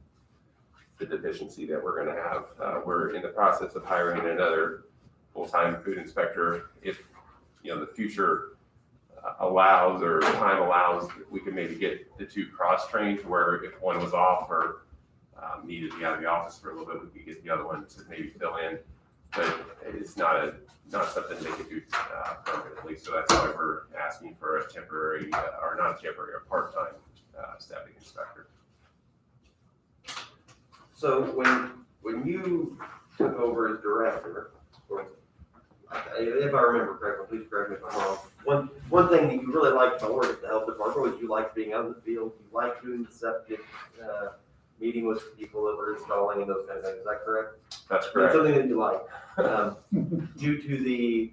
the deficiency that we're gonna have. We're in the process of hiring another full-time food inspector. If, the future allows or time allows, we can maybe get the two cross-trained to where if one was off or needed to be out of the office for a little bit, we could get the other one to maybe fill in. But it's not something they could do permanently. So that's why we're asking for a temporary, or not a temporary, a part-time septic inspector. So when you took over as director, or if I remember correctly, please correct me if I'm wrong. One thing that you really liked about working at the health department was you liked being out in the field. You liked doing the septic, meeting with people that were installing and those kind of things. Is that correct? That's That's correct. something that you like. Due to the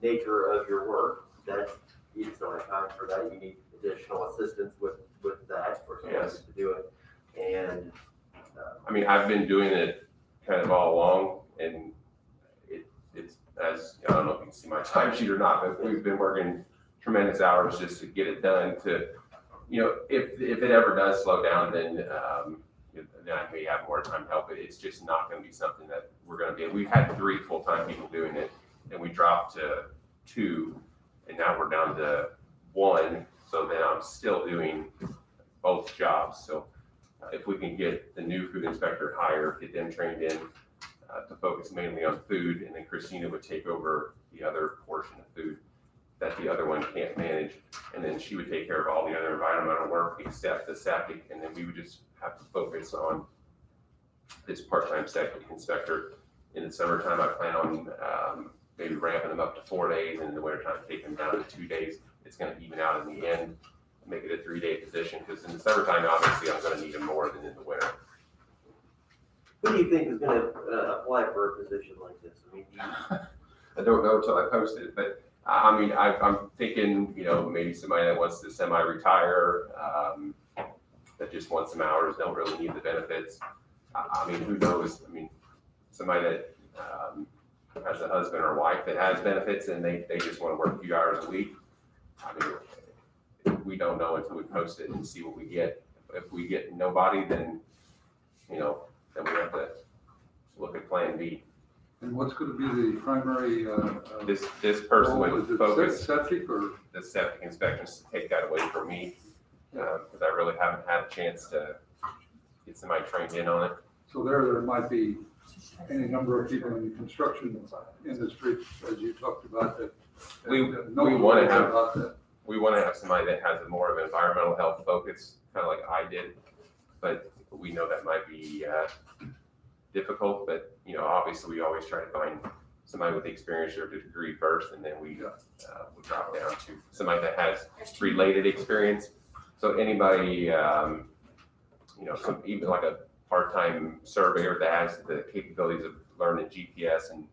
nature of your work, that you just don't have time for that. You need additional assistance with that or someone Yes. to do it. And I mean, I've been doing it kind of all along, and it's, as, I don't know if you can see my timesheet or not, but we've been working tremendous hours just to get it done to, if it ever does slow down, then I may have more time to help it. It's just not gonna be something that we're gonna be, we've had 3 full-time people doing it, and we dropped to 2, and now we're down to 1, so then I'm still doing both jobs. So if we can get the new food inspector hired, get them trained in to focus mainly on food, and then Christina would take over the other portion of food that the other one can't manage, and then she would take care of all the other environmental work except the septic, and then we would just have to focus on this part-time septic inspector. In the summertime, I plan on, maybe ramping them up to 4 days, and in the wintertime, taking them down to 2 days. It's gonna even out in the end, make it a 3-day position, because in the summertime, obviously, I'm gonna need them more than in the winter. Who do you think is gonna, apply for a position like this? I mean, I don't know until I post it, but I mean, I'm thinking, you know, maybe somebody that wants to semi-retire, that just wants some hours, don't really need the benefits. I mean, who knows? I mean, somebody that, has a husband or wife that has benefits and they just want to work a few hours a week. I mean, we don't know until we post it and see what we get. If we get nobody, then, you know, then we have to look at Plan B. And what's gonna be the primary, This person role? would Is it focus septic or? the septic inspections to take that away from me, because I really haven't had a chance to get somebody trained in on it. So there might be any number of people in the construction industry, as you talked about, that. We know wanna have- about that. We want to have somebody that has a more of an environmental health focus, kind of like I did, but we know that might be difficult, but, you know, obviously, we always try to find somebody with the experience or degree first, and then we drop down to somebody that has related experience. So anybody, you know, even like a part-time surveyor that has the capabilities of learning GPS, and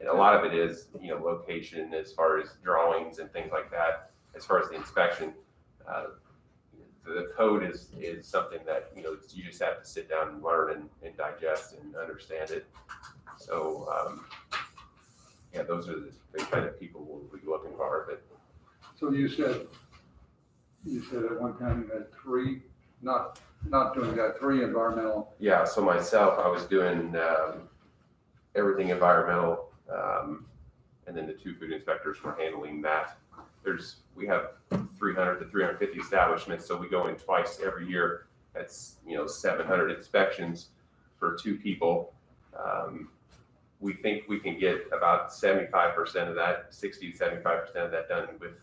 a lot of it is, you know, location as far as drawings and things like that. As far as the inspection, the code is something that, you know, you just have to sit down and learn and digest and understand it. So, yeah, those are the kind of people we'll be looking for. But So you said at one time you had three, not doing that, 3 environmental. yeah, so myself, I was doing everything environmental, and then the 2 food inspectors were handling that. We have 300 to 350 establishments, so we go in twice every year. That's, you know, 700 inspections for 2 people. We think we can get about 75% of that, 60 to 75% of that done with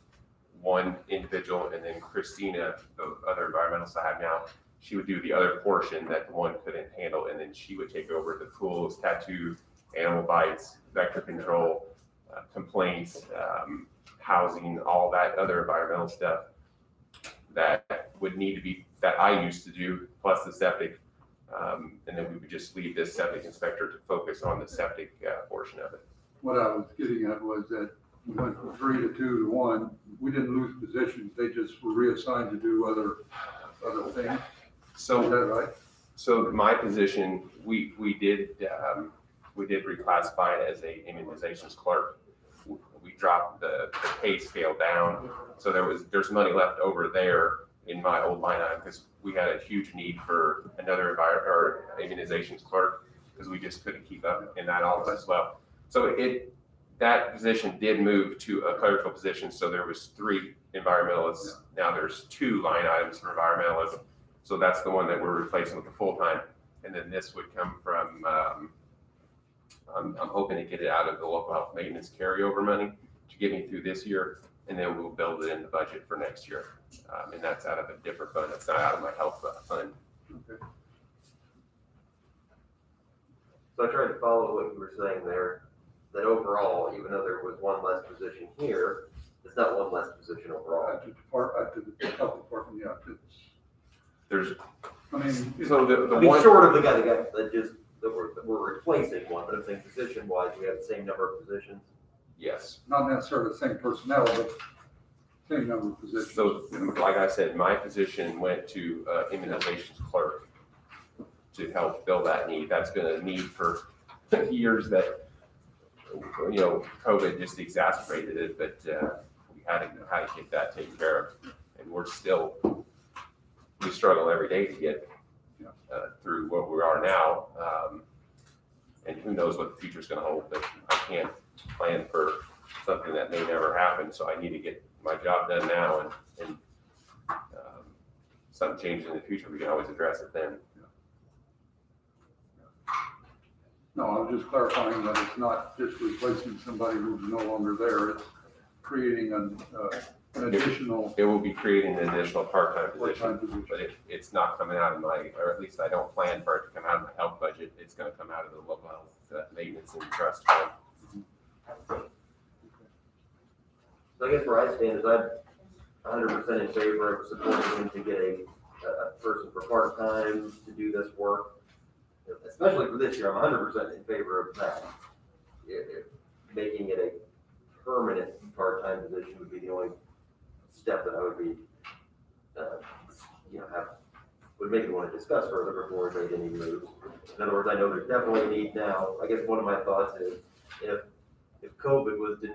1 individual, and then Christina, the other environmentalist I have now, she would do the other portion that the 1 couldn't handle, and then she would take over the pools, tattoo, animal bites, vector control, complaints, housing, all that other environmental stuff that would need to be, that I used to do, plus the septic. And then we would just leave this septic inspector to focus on the septic portion of it. What I was getting at was that we went from 3 to 2 to 1. We didn't lose positions. They just were reassigned to do other things. Is that right? So my position, we did reclassify it as a immunizations clerk. We dropped the pay scale down, so there's money left over there in my old line item, because we had a huge need for another immunizations clerk, because we just couldn't keep up in that office as well. So that position did move to a clerical position, so there was 3 environmentalists. Now there's 2 line items for environmentalism. So that's the one that we're replacing with the full-time. And then this would come from, I'm hoping to get it out of the local health maintenance carryover money to get me through this year, and then we'll build it in the budget for next year. And that's out of a different fund. That's not out of my health fund. Okay. so I tried to follow what you were saying there, that overall, even though there was 1 less position here, it's not 1 less position overall. At the health department, yeah. There's, I mean, so the I mean, one, short of the guy that we're replacing 1, but I'm saying position-wise, we have the same number of positions. yes. not necessarily the same personnel, but same number of positions. So like I said, my position went to immunizations clerk to help fill that need. That's been a need for years that, you know, COVID just exacerbated it, but we had to get that taken care of. And we struggle every day to get through what we are now. And who knows what the future's gonna hold, but I can't plan for something that may never happen. So I need to get my job done now, and something changes in the future, we can always address it then. No, I was just clarifying that it's not just replacing somebody who's no longer there, it's creating an additional It will be creating an additional part-time part-time position, position. but it's not coming out of my, or at least I don't plan for it to come out of my health budget. it's gonna come out of the local health maintenance and trust fund. So I guess where I stand is I'm 100% in favor of supporting him to get a person for part-time to do this work. Especially for this year, I'm 100% in favor of that. Making it a permanent part-time position would be the only step that I would be, would make me want to discuss further before we made any moves. In other words, I know there's definitely a need now. I guess one of my thoughts is if COVID was to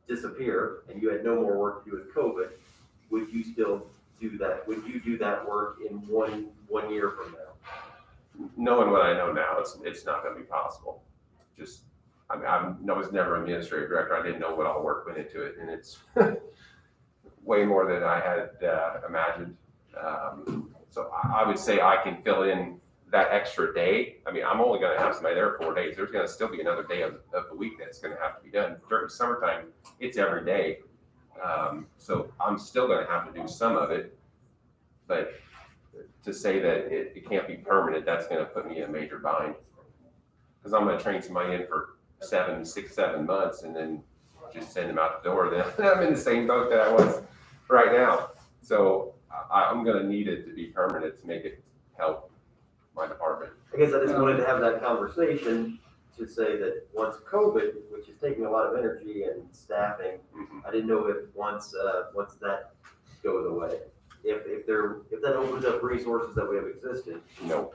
disappear and you had no more work to do with COVID, would you still do that? Would you do that work in one year from now? Knowing what I know now, it's not gonna be possible. Just, I mean, I was never an administrative director. I didn't know what all work went into it, and it's way more than I had imagined. So I would say I can fill in that extra day. I mean, I'm only gonna have somebody there 4 days. There's gonna still be another day of the week that's gonna have to be done. During summertime, it's every day. So I'm still gonna have to do some of it, but to say that it can't be permanent, that's gonna put me in a major bind. Cause I'm gonna train somebody in for 6, 7 months and then just send them out the door. Then I'm in the same boat that I was right now. So I'm gonna need it to be permanent to make it help my department. I guess I just wanted to have that conversation to say that once COVID, which is taking a lot of energy and staffing, I didn't know if once that goes away, if that opens up resources that we have existed. No.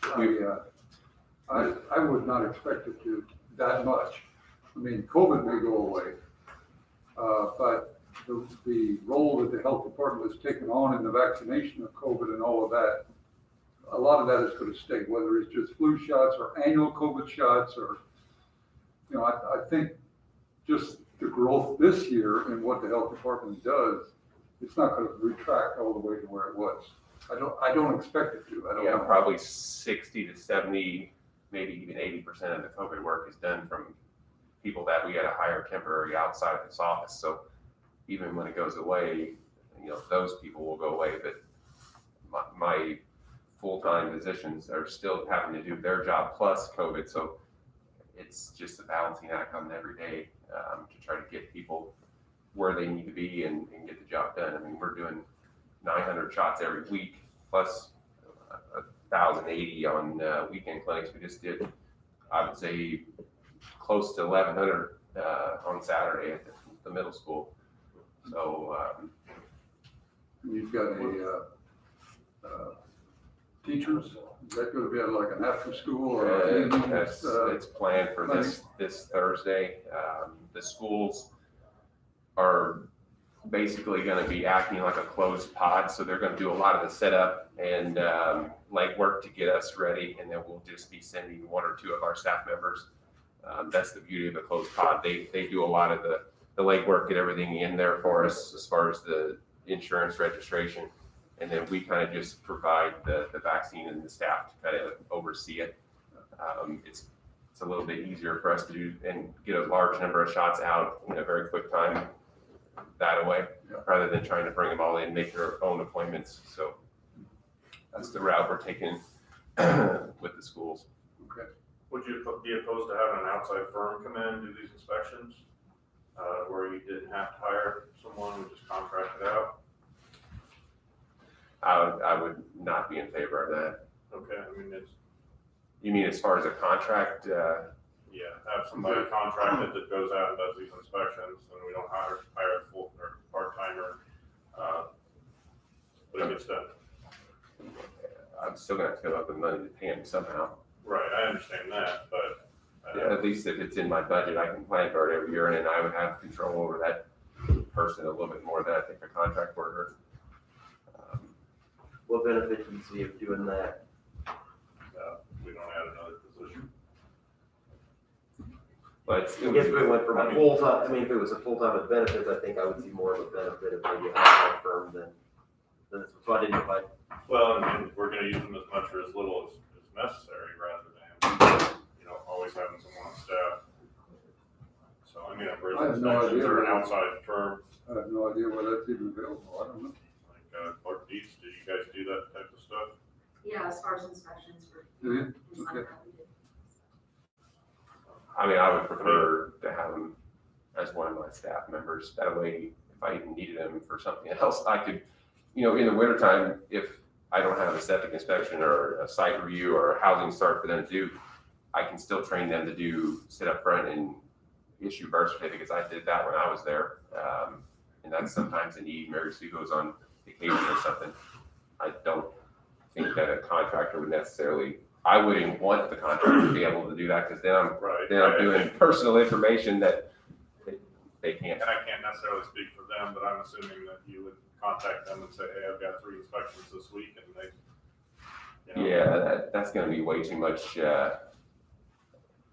I would not expect it to that much. I mean, COVID may go away, but the role that the health department has taken on in the vaccination of COVID and all of that, a lot of that is going to stay, whether it's just flu shots or annual COVID shots or, I think just the growth this year in what the health department does, it's not going to retract all the way to where it was. I don't expect it to. I don't know. Probably 60 to 70, maybe even 80% of the COVID work is done from people that we had to hire temporary outside of this office. So even when it goes away, those people will go away, but my full-time positions are still having to do their job plus COVID. So it's just a balancing act on every day to try to get people where they need to be and get the job done. I mean, we're doing 900 shots every week plus 1,080 on weekend clinics. We just did, I would say, close to 1,100 on Saturday at the middle school. So you've got teachers. Is that going to be like an after school or it's planned for this Thursday. The schools are basically going to be acting like a closed pod, so they're going to do a lot of the setup and legwork to get us ready, and then we'll just be sending 1 or 2 of our staff members. That's the beauty of a closed pod. They do a lot of the legwork, get everything in there for us as far as the insurance registration, and then we kind of just provide the vaccine and the staff to kind of oversee it. It's a little bit easier for us to do and get a large number of shots out in a very quick time that way, rather than trying to bring them all in, make their own appointments. So that's the route we're taking with the schools. Okay. Would you be opposed to having an outside firm come in and do these inspections? Where you didn't have to hire someone, would just contract it out? I would not be in favor of that. Okay, I mean, You mean as far as a contract? Have somebody contracted that goes out and does these inspections, and we don't hire a full or part-timer, but it gets done. I'm still gonna have to come up with money to pay him somehow. Right, I understand that, but. At least if it's in my budget, I can plan for it every year, and then I would have control over that person a little bit more than I think a contract worker. What benefit do you see of doing that? We don't add another position. But I guess if it went from a full-time, if it was a full-time with benefits, I think I would see more of a benefit of maybe a outside firm than this. So I didn't know if I. Well, and we're gonna use them as much or as little as necessary rather than, always having someone on staff. So, I mean, I have no idea. or an outside firm, I have no idea whether that's even available. I don't know. like, Clark Dietz, do you guys do that type of stuff? Yeah, as far as inspections for. Do you? things like Okay. that, I mean, I would prefer to have him as one of my staff members. That way, if I even needed him for something else, I could, in the wintertime, if I don't have a septic inspection or a site review or a housing start for them to do, I can still train them to sit up front and issue birth certificates. I did that when I was there. And that's sometimes a need. Mary Sue goes on vacation or something. I don't think that a contractor would necessarily, I wouldn't want the contractor to be able to do that because then I'm doing personal information that they can't. And I can't necessarily speak for them, but I'm assuming that you would contact them and say, hey, I've got 3 inspections this week, and they, Yeah, that's gonna be way too much,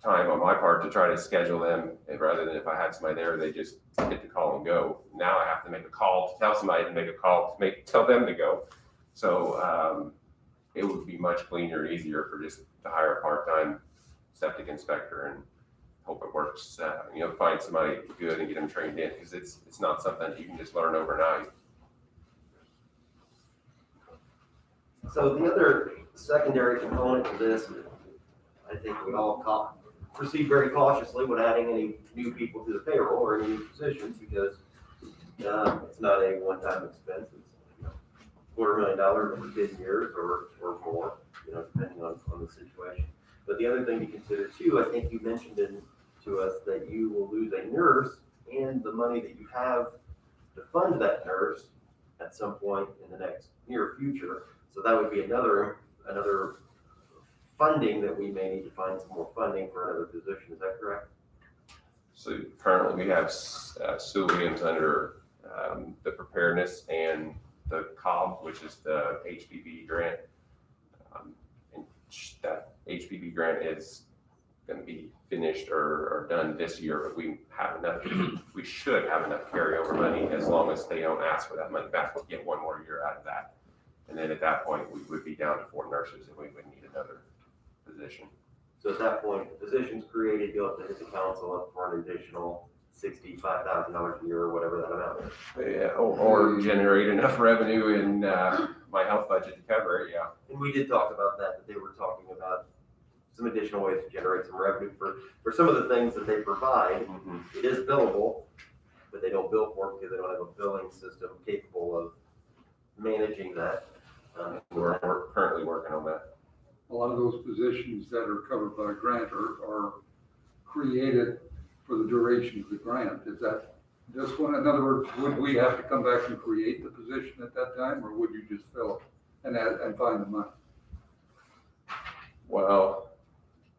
time on my part to try to schedule them, and rather than if I had somebody there, they just hit the call and go. Now I have to make a call to tell somebody to make a call to tell them to go. So, it would be much cleaner and easier for just to hire a part-time septic inspector and hope it works, find somebody good and get them trained in, because it's not something that you can just learn overnight. So the other secondary component to this, I think we all proceed very cautiously when adding any new people to the payroll or any new positions, because it's not a one-time expense. It's $250,000 over 10 years or more, depending on the situation. But the other thing to consider too, I think you mentioned to us that you will lose a nurse and the money that you have to fund that nurse at some point in the next near future. So that would be another funding that we may need to find some more funding for another position. Is that correct? So currently we have Sue Williams under the preparedness and the COB, which is the HPP grant. And that HPP grant is going to be finished or done this year, but we should have enough carryover money as long as they don't ask for that money back. We'll get one more year out of that. And then at that point, we would be down to 4 nurses and we would need another position. So at that point, the position's created, you'll have to hit the council up for an additional $65,000 a year or whatever that amount is. Yeah, or generate enough revenue in my health budget to cover it, yeah. And we did talk about that they were talking about some additional ways to generate some revenue for some of the things that they provide. Mm-hmm. It is billable, but they don't bill for it because they don't have a billing system capable of managing that. We're currently working on that. A lot of those positions that are covered by a grant are created for the duration of the grant. Is that this one? In other words, would we have to come back and create the position at that time, or would you just fill it and find the money? Well,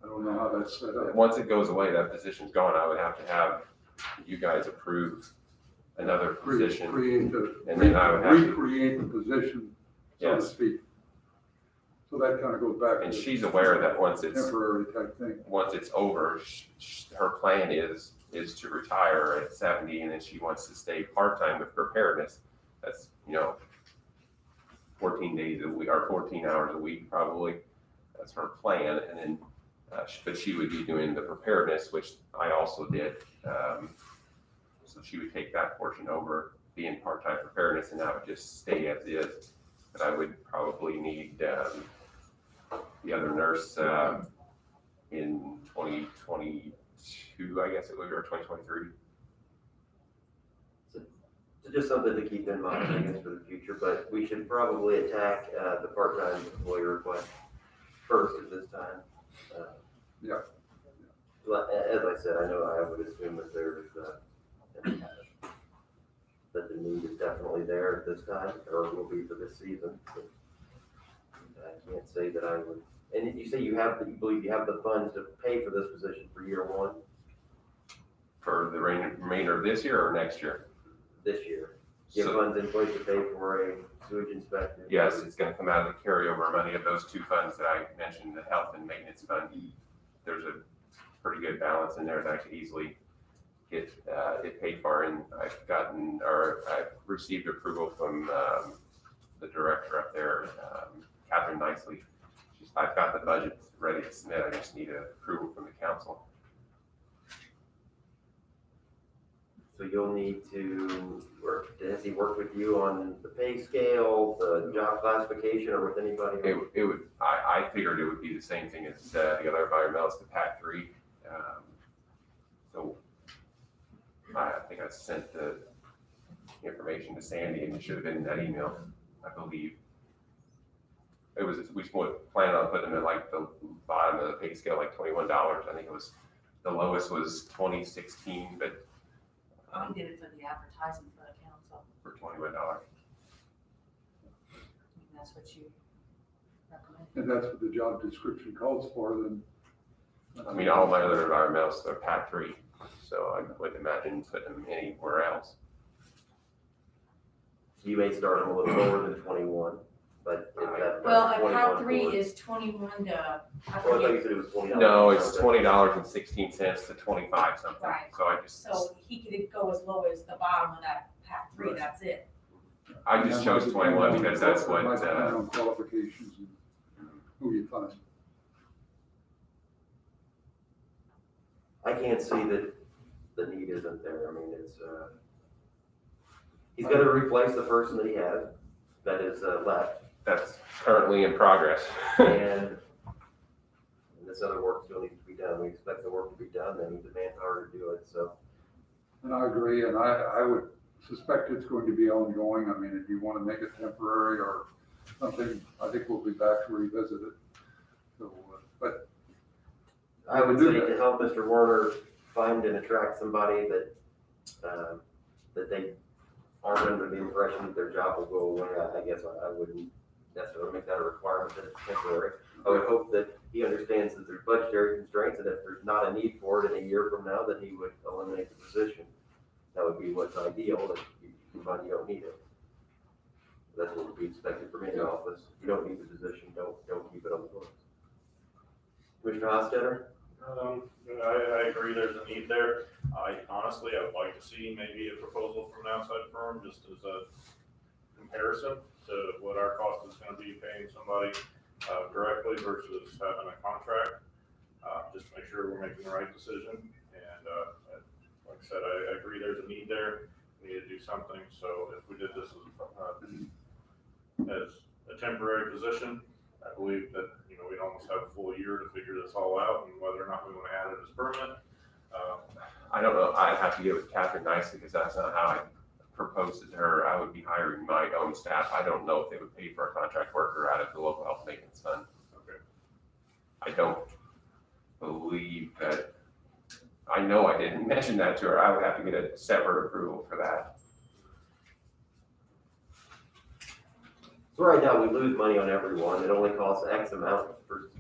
I don't know how that's set up. once it goes away, that position's gone. I would have to have you guys approve another position. And then I would have to- recreate the position, so to Yes. speak. So that kind of goes back And to she's aware that once it's temporary type thing. over, her plan is to retire at 70, and then she wants to stay part-time with preparedness. That's, 14 days a week, or 14 hours a week, probably. That's her plan. And then, but she would be doing the preparedness, which I also did. So she would take that portion over, being part-time preparedness, and I would just stay as is. But I would probably need the other nurse in 2022, I guess it would be, or 2023. So just something to keep in mind, I guess, for the future, but we should probably attack the part-time employee request first at this time. Yeah. As I said, I would assume that there's, that the need is definitely there at this time, or will be for this season. I can't say that I would, and you say you believe you have the funds to pay for this position for year one, For the remainder of this year or next year? this year. You have So, funds in place to pay for a sewage inspection? yes, it's gonna come out of the carryover money of those 2 funds that I mentioned, the health and maintenance fund. There's a pretty good balance in there that I could easily get it paid for, and I've received approval from the director up there, Catherine Nicely. I've got the budget ready to submit, I just need approval from the council. So you'll need to has he worked with you on the pay scale, the job classification, or with anybody? It would, I figured it would be the same thing as the other environmentalists, the PAC 3. So I think I sent the information to Sandy and it should have been in that email, I believe. It was, we planned on putting them at like the bottom of the pay scale, like $21. I think it was, the lowest was 2016, but We did it for the advertising for the council. for $21. That's what you recommend. And that's what the job description calls for, then. I mean, all my other environmentals are PAC 3, so I wouldn't imagine putting them anywhere else. You may start them a little lower than 21, but if that. Well, a 21 PAC 3 forward- is 21 to, I Well, I thought forget. you said it was $20. No, it's $20.16 to 25 something. Right. So I just, So he could go as low as the bottom of that PAC 3, Right. that's it. I just chose 21 because that's what, It might depend on qualifications and who you find. I can't see that the need isn't there. I mean, it's, he's gonna replace the person that he has, that is, left. that's currently in progress. And this other work still needs to be done. We expect the work to be done, they need the manpower to do it, so. And I agree, and I would suspect it's going to be ongoing. I mean, if you want to make it temporary or something, I think we'll be back to revisit it. So, but I would say to help Mr. Warner find and attract somebody that, that they aren't under the impression that their job will go away, I guess I wouldn't necessarily make that a requirement that it's temporary. I would hope that he understands that there's budgetary constraints, and if there's not a need for it in a year from now, that he would eliminate the position. That would be what's ideal, if you find you don't need it. That's what would be expected from any office. If you don't need the position, don't keep it on the books. Commissioner Hostetter? I agree there's a need there. I honestly would like to see maybe a proposal from an outside firm just as a comparison to what our cost is gonna be paying somebody directly versus having a contract. Just to make sure we're making the right decision. And like I said, I agree there's a need there. We need to do something. So if we did this as a temporary position, I believe that, we'd almost have a full year to figure this all out and whether or not we want to add it as permanent. I don't know, I'd have to get with Catherine nicely because that's not how I proposed it to her. I would be hiring my own staff. I don't know if they would pay for a contract worker out of the local health maintenance fund. Okay. I don't believe that, I know I didn't mention that to her. I would have to get a separate approval for that. So right now, we lose money on everyone. It only costs X amount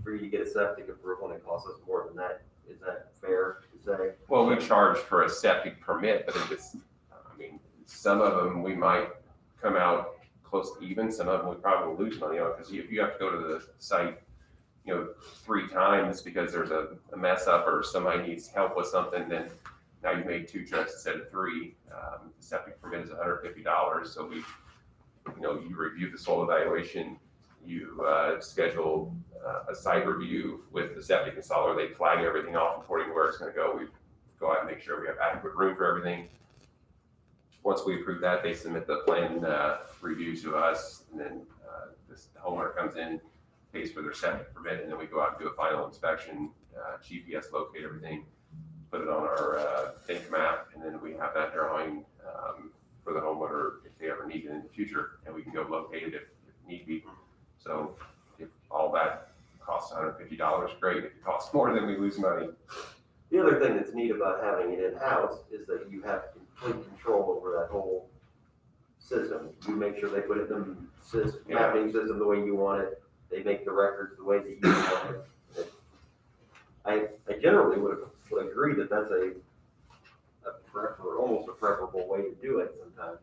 for you to get a septic approval, and it costs us more than that. Is that fair to say? Well, we charge for a septic permit, but if it's, I mean, some of them we might come out close to even, some of them we probably will lose money on, because if you have to go to the site, 3 times because there's a mess up or somebody needs help with something, then now you've made 2 trips instead of 3. The septic permit is $150, so we, you review the soil evaluation, you schedule a site review with the septic installer, they flag everything off according to where it's gonna go. We go out and make sure we have adequate room for everything. Once we approve that, they submit the plan review to us, and then the homeowner comes in, pays for their septic permit, and then we go out and do a final inspection, GPS locate everything, put it on our think map, and then we have that drawing for the homeowner if they ever need it in the future, and we can go locate it if need be. So if all that costs $150, great. If it costs more, then we lose money. The other thing that's neat about having it in-house is that you have complete control over that whole system. You make sure they put it in the mapping system the way you want it. They make the records the way that you want it. I generally would agree that that's almost a preferable way to do it sometimes.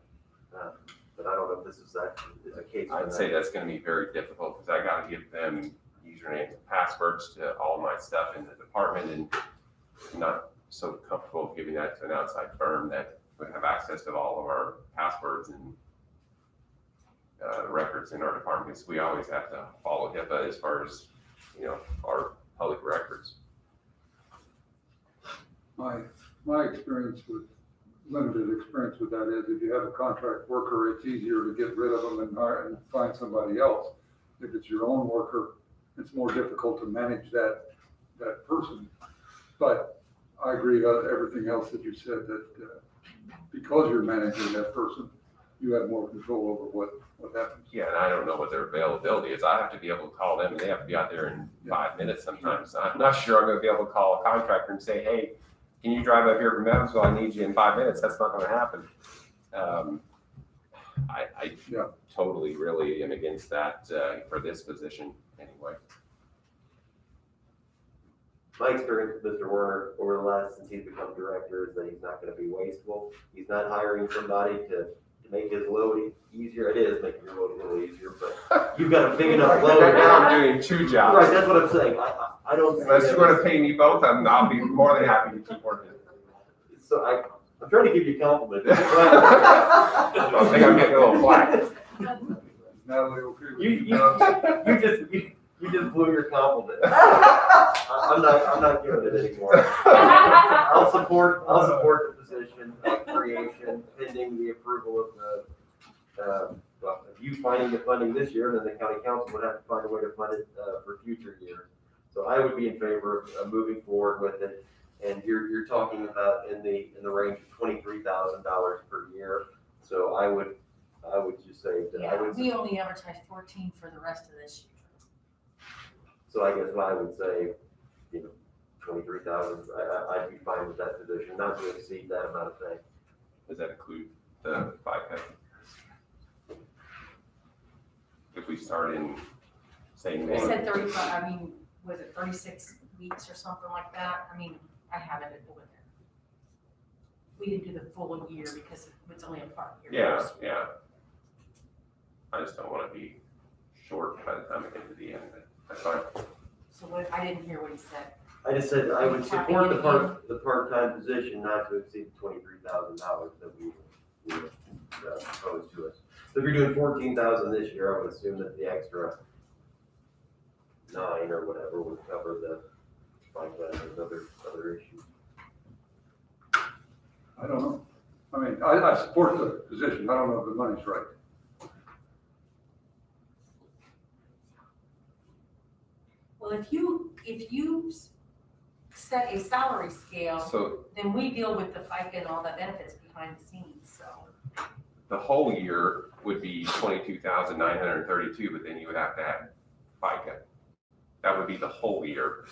But I don't know if this is actually a case. I'd say that's gonna be very difficult because I gotta give them usernames and passwords to all my stuff in the department, and I'm not so comfortable giving that to an outside firm that would have access to all of our passwords and records in our department, because we always have to follow HIPAA as far as, our public records. My experience with, limited experience with that is if you have a contract worker, it's easier to get rid of them and hire and find somebody else. If it's your own worker, it's more difficult to manage that person. But I agree with everything else that you said, that because you're managing that person, you have more control over what happens. Yeah, and I don't know what their availability is. I have to be able to call them and they have to be out there in 5 minutes sometimes. I'm not sure I'm gonna be able to call a contractor and say, hey, can you drive up here from Evansville? I need you in 5 minutes. That's not gonna happen. I Yeah. totally really am against that, for this position anyway. My experience with Mr. Werner over the last, since he's become director, is that he's not gonna be wasteful. He's not hiring somebody to make his load easier. It is making your load a little easier, but you've got a big enough load Right now now. I'm doing 2 jobs. Right, that's what I'm saying. I don't. see Unless that you wanna as- pay me both, I'll be more than happy to keep working. So I'm trying to give you a compliment. I think I'm getting a little flack. Natalie, okay with You just blew your compliment. I'm not giving it anymore. I'll support the position of creation pending the approval of you finding the funding this year, then the county council would have to find a way to fund it, for future years. So I would be in favor of moving forward with it. And you're talking about in the range of $23,000 per year. So I would just say that I Yeah, would. we only advertised 14 for the rest of this year. So I guess I would say, 23,000, I'd be fine with that position, not to exceed that amount of thing. Does that include the FICA? If we start in, say, We May, said 35, I mean, was it 36 weeks or something like that? I mean, I have it over there. We didn't do the full year because it's only a part year. yeah. I just don't wanna be short by the time I get to the end of it. That's fine. So what, I didn't hear what he said. I just said I would Tapping support it the part-time position not to exceed $23,000 that we proposed to us. So if you're doing 14,000 this year, I would assume that the extra 9 or whatever would cover the FICA and other issues. I don't know. I mean, I support the position. I don't know if the money's right. Well, if you set a salary scale, So then we deal with the FICA and all the benefits behind the scenes, so. the whole year would be 22,932, but then you would have to add FICA. That would be the whole year.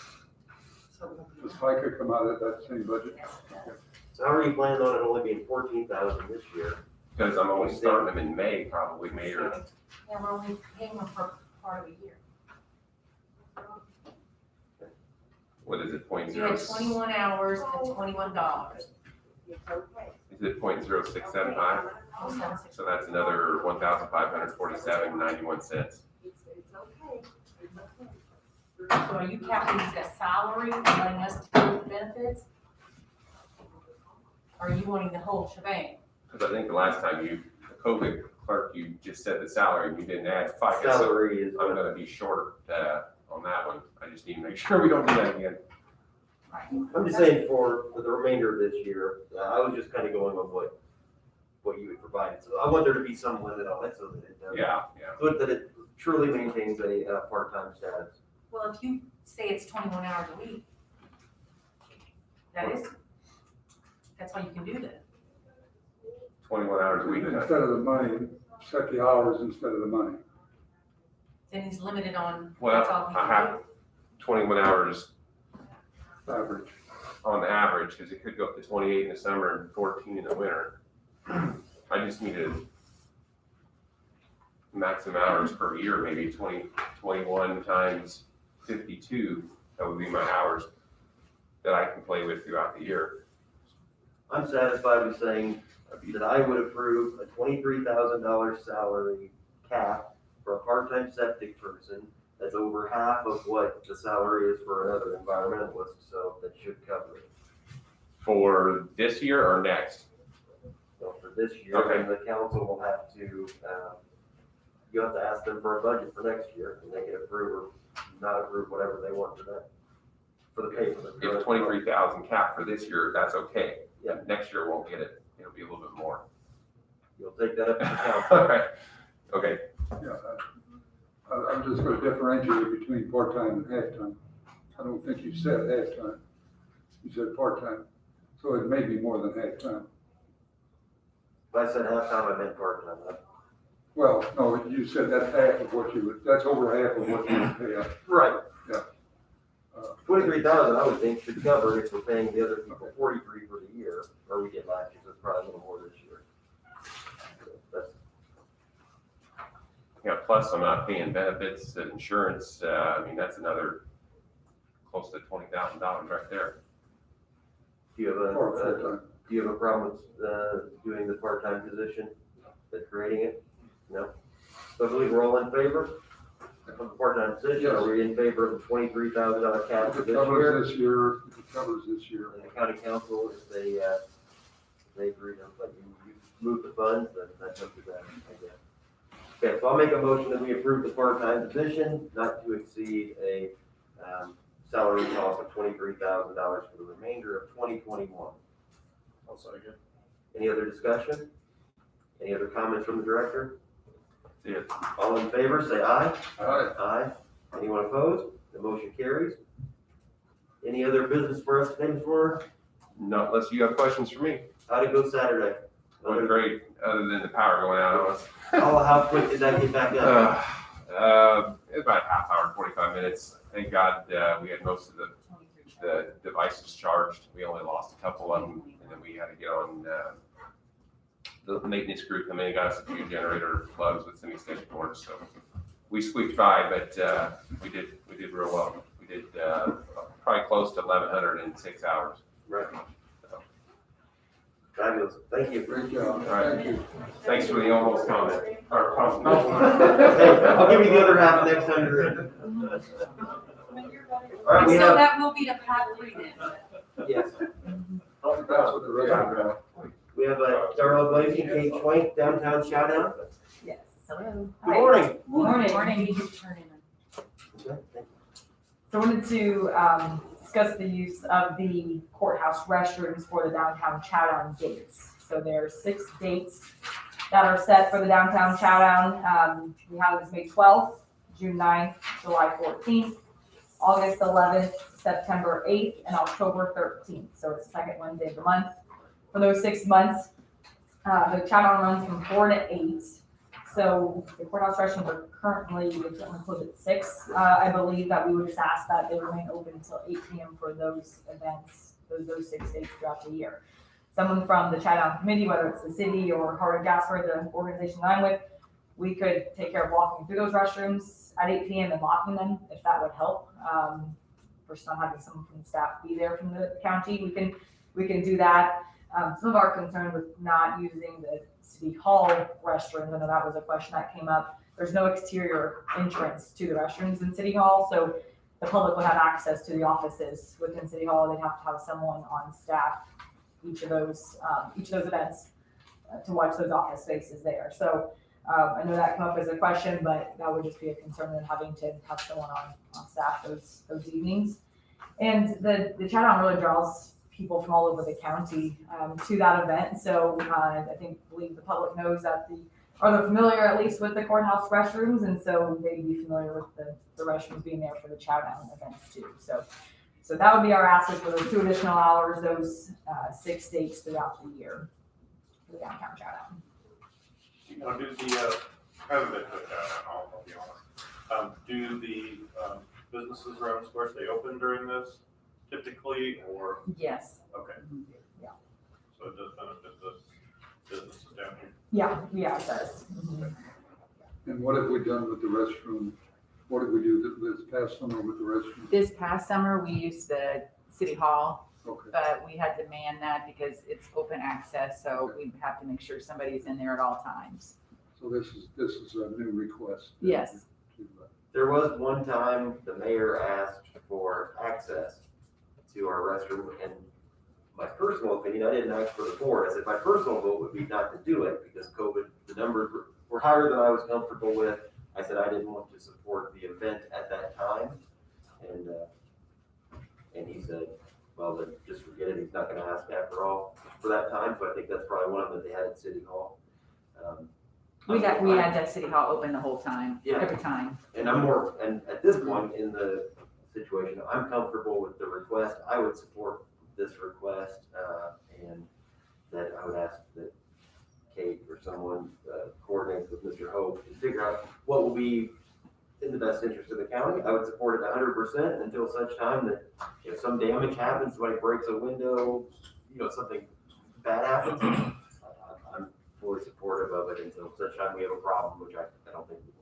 So it won't be- Does FICA come out of that same budget? Yes, it does. So how are you planning on it only being 14,000 this year? Because I'm only starting them in May, probably May or, Yeah, we're only paying them for part of a year. what is it, point You zero? had 21 hours at $21. Is it 0.0675? Oh, 760. So that's another 1,547.91 cents. So are you capping the salary, and letting us deal with the benefits? Or are you wanting the whole shebang? Because I think the last time the COVID clerk, you just said the salary, and you didn't add FICA, so Salary is, I'm gonna be short, on that one. I just need to make sure we don't do that again. Right. I'm just saying for the remainder of this year, I was just kind of going on what you had provided. So I want there to be some limit on it so that it does. Yeah. So that it truly maintains a part-time status. Well, if you say it's 21 hours a week, that's why you can do that. 21 hours a week. Instead of the money, set the hours instead of the money. Then he's limited on, Well, that's all he I can have 21 hours Average. on the average, because it could go up to 28 in the summer and 14 in the winter. I just needed maximum hours per year, maybe 21 times 52. That would be my hours that I can play with throughout the year. I'm satisfied with saying that I would approve a $23,000 salary cap for a part-time septic person. That's over half of what the salary is for another environmentalist, so that should cover it. For this year or next? So for this year, Okay. then the council will have to, you have to ask them for a budget for next year, and they can approve or not approve whatever they want for that. For the pay for the. If 23,000 cap for this year, that's okay. Yeah. Next year won't get it. It'll be a little bit more. You'll take that up to the council. All right. Okay. Yeah, I'm just gonna differentiate between part-time and half-time. I don't think you said half-time. You said part-time, so it may be more than half-time. If I said half-time, I meant part-time. Well, no, you said that's half of what you would, that's over half of what you would pay out. Right. Yeah. 23,000, I would think, should cover if we're paying the other people 43 for the year, or we did last year, so it's probably a little more this year. That's, Yeah, plus I'm not paying benefits and insurance, I mean, that's another close to $20,000 right there. do you have Or a, full-time. do you have a problem with, doing the part-time position, creating it? No? So I believe we're all in favor of the part-time position. Yes. Are we in favor of the $23,000 cap If for it this year? covers this year, if it covers this year. And the county council, if they agree to let you move the funds, then that's up to them, I guess. Okay, so I'll make a motion that we approve the part-time position, not to exceed a, salary cost of $23,000 for the remainder of 2021. I'll second. Any other discussion? Any other comments from the director? Yeah. All in favor, say aye. Aye. Aye. Anyone opposed? The motion carries. Any other business for us today, Mr. Warner? Not unless you have questions for me. How'd it go Saturday? Went great, other than the power going out on us. How quick did that get back up? It was about a half hour, 45 minutes. Thank God, we had most of the devices charged. We only lost a couple of them, and then we had to get on, the maintenance crew come in and got us a few generator plugs with semi-extension cords, so we squeaked by, but, we did real well. We did, probably close to 1,100 in 6 hours. Right. Fabulous. Thank you. Great job. All right. Thank you. Thanks for the almost comment. Or Hey, I'll give you the other half next time you're in. All right, we So have, that will be to Pat 3 then. yes, That's what the rest of the. we have Darrell Blazing, Kate Schwank, downtown shout out. Yes. Hello. Good morning. Morning. Morning, you just turn in. Okay, thank So I wanted to discuss the use of the courthouse restrooms for the downtown Chowdown dates. So there are 6 dates that are set for the downtown Chowdown. We have this May 12th, June 9th, July 14th, August 11th, September 8th, and October 13th. So it's the second Wednesday of the month. For those 6 months, the Chowdown runs from 4 to 8. So the courthouse restrooms are currently closed at 6. I believe that we would just ask that they remain open until 8 p.m. for those events, those 6 days throughout the year. Someone from the Chowdown committee, whether it's the city or Heart of Jasper, the organization that I'm with, we could take care of walking through those restrooms at 8 p.m. and locking them, if that would help. Versus not having someone from the staff be there from the county, we can do that. Some of our concern with not using the city hall restrooms, I know that was a question that came up. There's no exterior entrance to the restrooms in City Hall, so the public would have access to the offices within City Hall. They'd have to have someone on staff each of those events to watch those office spaces there. So I know that came up as a question, but that would just be a concern in having to have someone on staff those evenings. And the Chowdown really draws people from all over the county to that event. So I believe the public knows that they're familiar at least with the courthouse restrooms, and so they'd be familiar with the restrooms being there for the Chowdown events too. So that would be our ask for those 2 additional hours, those 6 dates throughout the year for the downtown Chowdown. Now, do the, I haven't been to a Chowdown, I'll be honest. Do the businesses around Square stay open during this typically, or? Yes. Okay. Yeah. So it does benefit the businesses down here. Yeah, it does. And what have we done with the restroom? What did we do this past summer with the restroom? This past summer, we used the city hall, Okay, but we had to man that because it's open access, so we have to make sure somebody's in there at all times. so this is a new request. Yes. There was one time the mayor asked for access to our restroom, and my personal opinion, I didn't ask for the board. I said my personal vote would be not to do it because COVID, the numbers were higher than I was comfortable with. I said I didn't want to support the event at that time, and he said, well, then just forget it. He's not going to ask after all for that time. So I think that's probably one of them that they had at City Hall. We had that city hall open the whole time, Yeah. every time. And and at this point in the situation, I'm comfortable with the request. I would support this request, and that I would ask that Kate or someone coordinates with Mr. Hope to figure out what will be in the best interest of the county. I would support it 100% until such time that if some damage happens, somebody breaks a window, something bad happens, I'm fully supportive of it until such time we have a problem, which I don't think we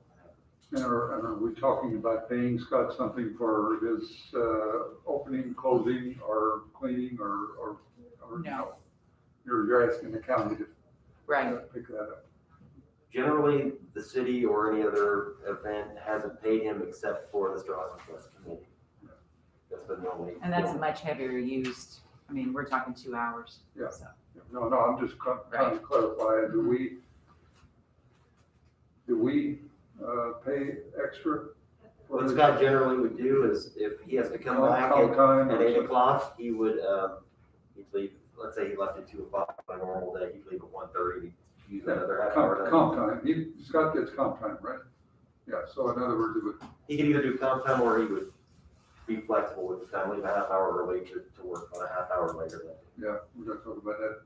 will have. And are we talking about paying Scott something for his opening, closing, or cleaning, or No. You're asking the county to Right. pick that up. Generally, the city or any other event hasn't paid him except for the Straws and Fest committee. That's been the only. And that's much heavier used. I mean, we're talking 2 hours. Yeah. So. No, I'm just trying to clarify, do we pay extra? for What his Scott generally would do is if he has to come back comp time at or 8 something? o'clock, he would, he'd leave, let's say he left at 2 o'clock on a normal day, he'd leave at 1:30, he'd use another half hour. Comp time, Scott gets comp time, right? Yeah, so in other words, it would, He could either do comp time or he would be flexible with the time, leave a half hour early to work on a half hour later. yeah, we're gonna talk about that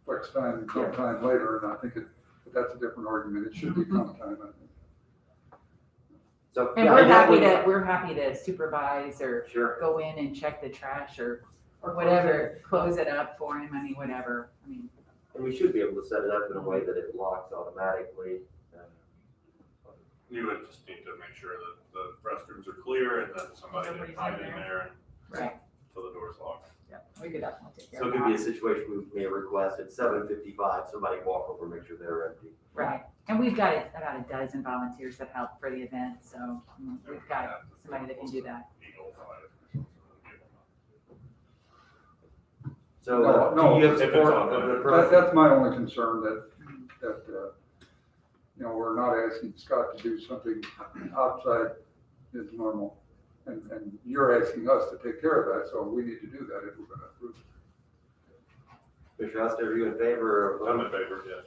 flex time and comp time later, and I think but that's a different argument, it should be comp time, I think. So, And yeah, we're I happy definitely- to, we're happy to supervise or Sure. go in and check the trash or whatever, close it up for him. I mean, whatever. I mean, And we should be able to set it up in a way that it locks automatically. You would just need to make sure that the restrooms are clear and that somebody can hide in there right. until the door's locked. Yeah, we could definitely take care So of it could be a that. situation we may request at 7:55, somebody walk over, make sure they're empty. Right. And we've got about a dozen volunteers that help for the event. So we've got somebody that can do that. So, No, do you have if it's support on of the there. process? That's my only concern, that, we're not asking Scott to do something outside his normal, and you're asking us to take care of that, so we need to do that if we're gonna approve it. Commissioner Oster, are you in favor of? I'm in favor, yes.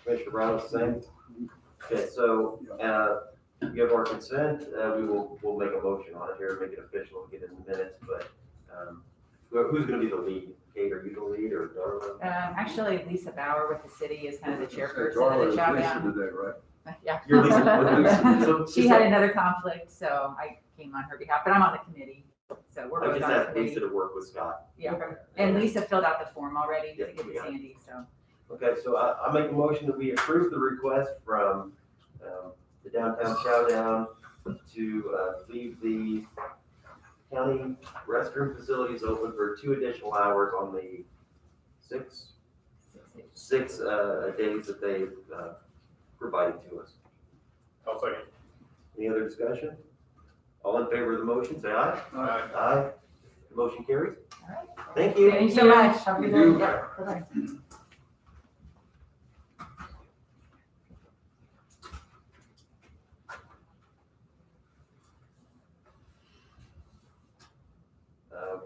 Commissioner Brown is the same? Okay, so, you have our consent, we'll make a motion on it here, make it official, and get it in the minutes, but, who's gonna be the lead? Kate, are you the lead, or Darla? Actually, Lisa Bauer with the city is kind of the chairperson Darla of is the chow Lisa down. today, right? Yeah. You're Lisa. So- She had another conflict, so I came on her behalf, but I'm on the committee. So we're I both just on the asked Lisa committee. to work with Scott. Yeah. And Lisa filled out the form already Yeah, to give we to got it. Sandy, so. Okay, so I make a motion that we approve the request from, the downtown chowdown to, leave the county restroom facilities open for 2 additional hours on the six days that they, provided to us. I'll second. Any other discussion? All in favor of the motion, say aye. Aye. Aye. The motion carries. All right. Thank you. Thank you so much. Have a good Thank you. day. Yeah, bye-bye.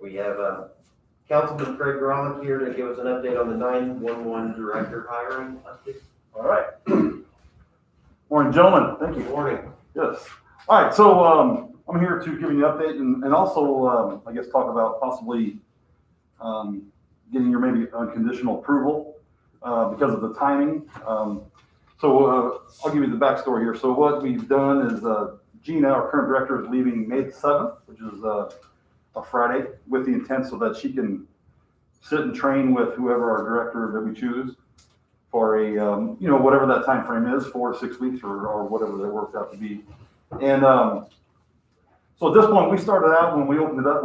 We have Councilman Craig Grolick here to give us an update on the 911 director hiring update. All right. Morning, gentlemen. Thank you. Good morning. Yes. All right. So I'm here to give you an update and also, I guess, talk about possibly getting your maybe unconditional approval because of the timing. So I'll give you the backstory here. So what we've done is Gina, our current director, is leaving May the 7th, which is a Friday, with the intent so that she can sit and train with whoever our director that we choose for a, whatever that time frame is, 4 to 6 weeks or whatever that works out to be. And so at this point, we started out when we opened it up,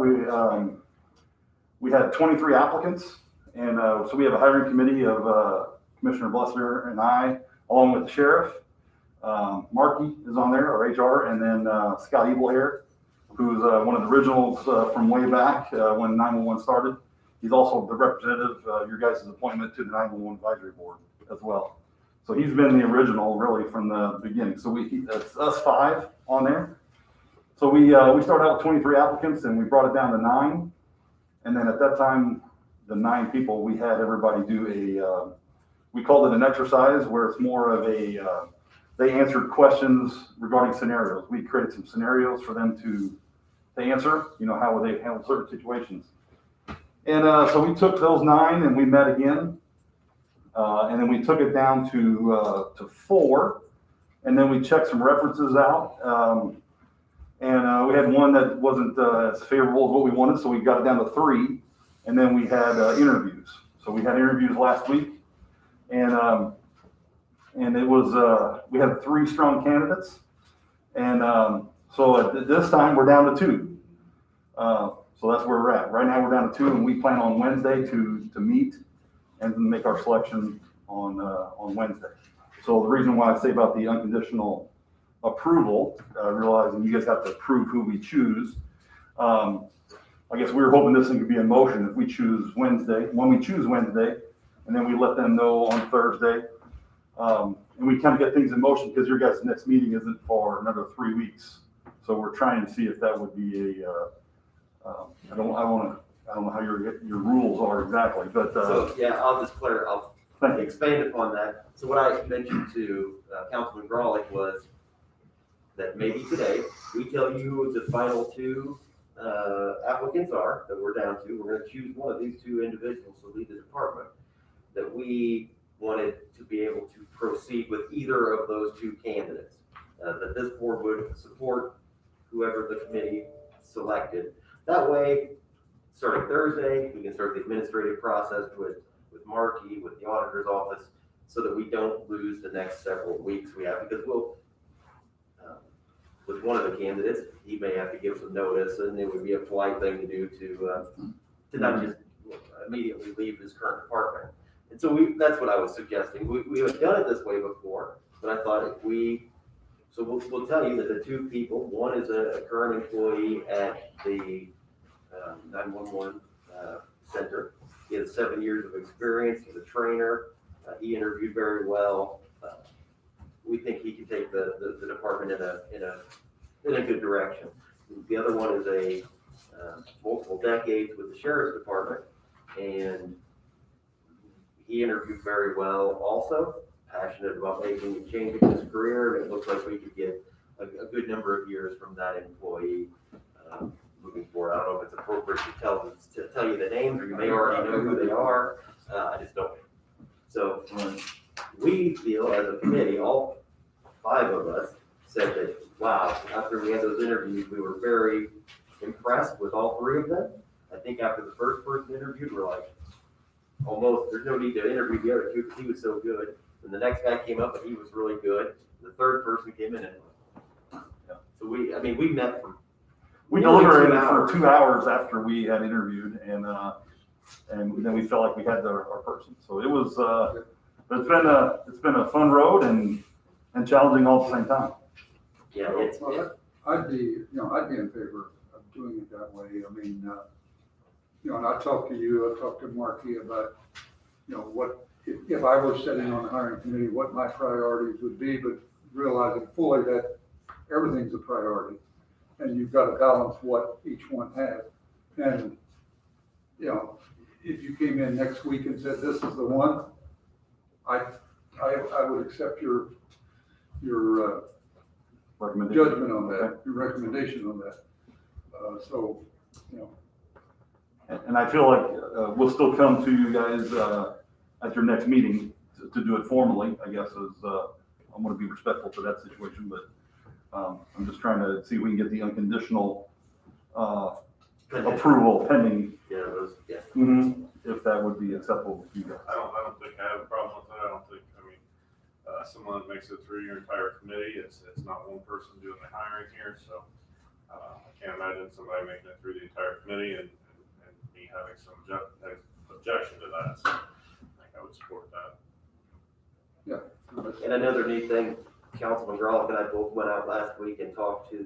we had 23 applicants. And so we have a hiring committee of Commissioner Blesser and I, along with the sheriff. Marky is on there, our HR, and then Scott Ebelhair, who's one of the originals from way back when 911 started. He's also the representative, your guys' appointment to the 911 advisory board as well. So he's been the original really from the beginning. So it's us 5 on there. So we started out with 23 applicants and we brought it down to 9. And then at that time, the 9 people, we had everybody do we called it an exercise where it's more of they answered questions regarding scenarios. We created some scenarios for them to answer, how would they handle certain situations. And so we took those 9 and we met again. And then we took it down to 4. And then we checked some references out. And we had one that wasn't as favorable as what we wanted, so we got it down to 3. And then we had interviews. So we had interviews last week. And it was, we had 3 strong candidates. And so at this time, we're down to 2. So that's where we're at. Right now, we're down to 2, and we plan on Wednesday to meet and make our selection on Wednesday. So the reason why I say about the unconditional approval, realizing you guys have to approve who we choose. I guess we were hoping this thing could be in motion if we choose Wednesday, when we choose Wednesday, and then we let them know on Thursday. And we kind of get things in motion because your guys' next meeting isn't for another 3 weeks. So we're trying to see if that would be I don't know how your rules are exactly, but. So, yeah, I'll just I'll expand upon that. So what I mentioned to Councilman Grolick was that maybe today, we tell you who the final 2 applicants are that we're down to. We're gonna choose one of these 2 individuals to lead the department, that we wanted to be able to proceed with either of those 2 candidates, that this board would support whoever the committee selected. That way, starting Thursday, we can start the administrative process with Markey, with the auditor's office, so that we don't lose the next several weeks we have, because we'll, with one of the candidates, he may have to give some notice, and it would be a polite thing to do to not just immediately leave his current department. And so that's what I was suggesting. We have done it this way before, but I thought if we'll tell you that the 2 people, one is a current employee at the 911 center. He has 7 years of experience. He's a trainer. He interviewed very well. We think he can take the department in a good direction. The other one is a multiple decades with the sheriff's department, and he interviewed very well also. Passionate about making a change in his career, and it looks like we could get a good number of years from that employee moving forward. I don't know if it's appropriate to tell you the names, or you may already know who they are. I just don't. So we feel as a committee, all 5 of us said that, wow, after we had those interviews, we were very impressed with all 3 of them. I think after the first person interviewed, we're like, almost, there's no need to interview the other 2 because he was so good. And the next guy came up and he was really good. The third person came in, and so we met for. We deliberated for 2 hours after we had interviewed, and then we felt like we had our person. So it was, it's been a fun road and challenging all at the same time. Yeah, I'd be in favor of doing it that way. I mean, and I talked to you, I talked to Markey about, what, if I were sitting on the hiring committee, what my priorities would be, but realizing fully that everything's a priority. And you've got to balance what each one has. And, if you came in next week and said, this is the one, I would accept your judgment on that, your recommendation on that. And I feel like we'll still come to you guys at your next meeting to do it formally, I guess, as I'm going to be respectful to that situation, but I'm just trying to see if we can get the unconditional approval pending. Yeah, if that would be acceptable with you guys. I don't think I have a problem with that. I don't think, someone that makes it through your entire committee, it's not one person doing the hiring here, so I can't imagine somebody making it through the entire committee and me having some objection to that, so I think I would support that. Yeah. And another neat thing, Councilman Grolick and I both went out last week and talked to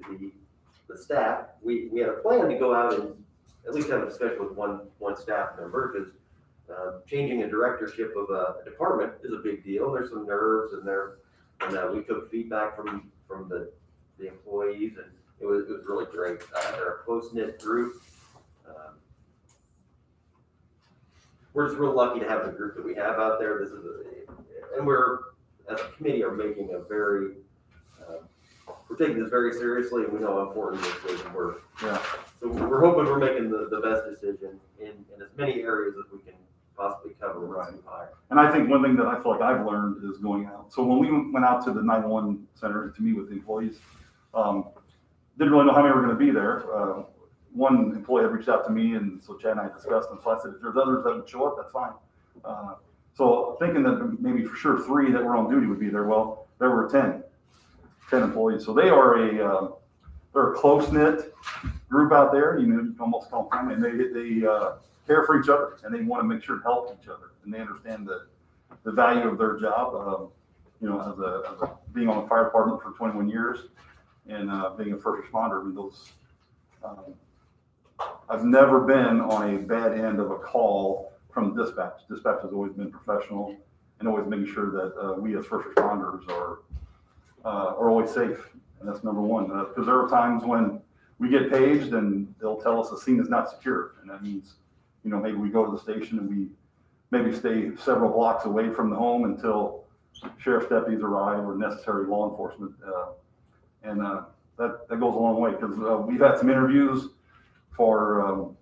the staff. We had a plan to go out and at least have a discussion with one staff member, because changing a directorship of a department is a big deal. There's some nerves and we took feedback from the employees, and it was really great. They're a close-knit group. We're just real lucky to have the group that we have out there. And we're, as a committee, are making we're taking this very seriously, and we know how important this is, and So we're hoping we're making the best decision in as many areas as we can possibly cover with this new hire. And I think one thing that I feel like I've learned is going out. So when we went out to the 911 center to meet with the employees, didn't really know how many were going to be there. One employee had reached out to me, and so Chad and I discussed them. So I said, if there's others that would show up, that's fine. So thinking that maybe for sure 3 that were on duty would be there. Well, there were 10 employees. So they are they're a close-knit group out there. You know, you can almost call them family. And they care for each other, and they want to make sure to help each other. And they understand the value of their job. You know, as a being on the fire department for 21 years and being a first responder, I mean, those, I've never been on a bad end of a call from dispatch. Dispatch has always been professional and always making sure that we as first responders are always safe. And that's number one. Because there are times when we get paged and they'll tell us the scene is not secure. And that means, you know, maybe we go to the station and we maybe stay several blocks away from the home until sheriff's deputies arrive or necessary law enforcement. That goes a long way, because we've had some interviews for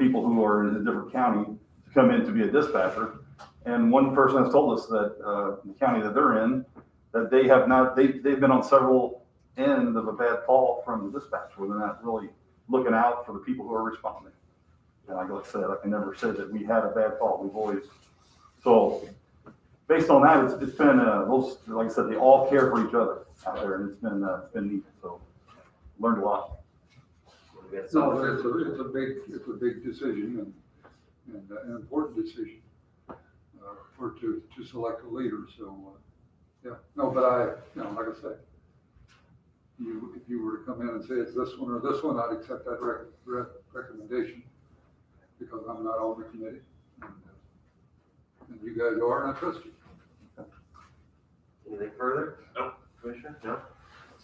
people who are in a different county to come in to be a dispatcher. And one person has told us that the county that they're in, that they've been on several ends of a bad call from the dispatch where they're not really looking out for the people who are responding. And like I said, I can never say that we had a bad call. We've always, so based on that, it's been those, like I said, they all care for each other out there, and it's been neat. So learned a lot. No, it's a big decision and an important decision to select a leader. So yeah, no, but like I said, if you were to come in and say it's this one or this one, I'd accept that recommendation, because I'm not on the committee, and you guys are, and I trust you. Anything further? No. Commissioner? No?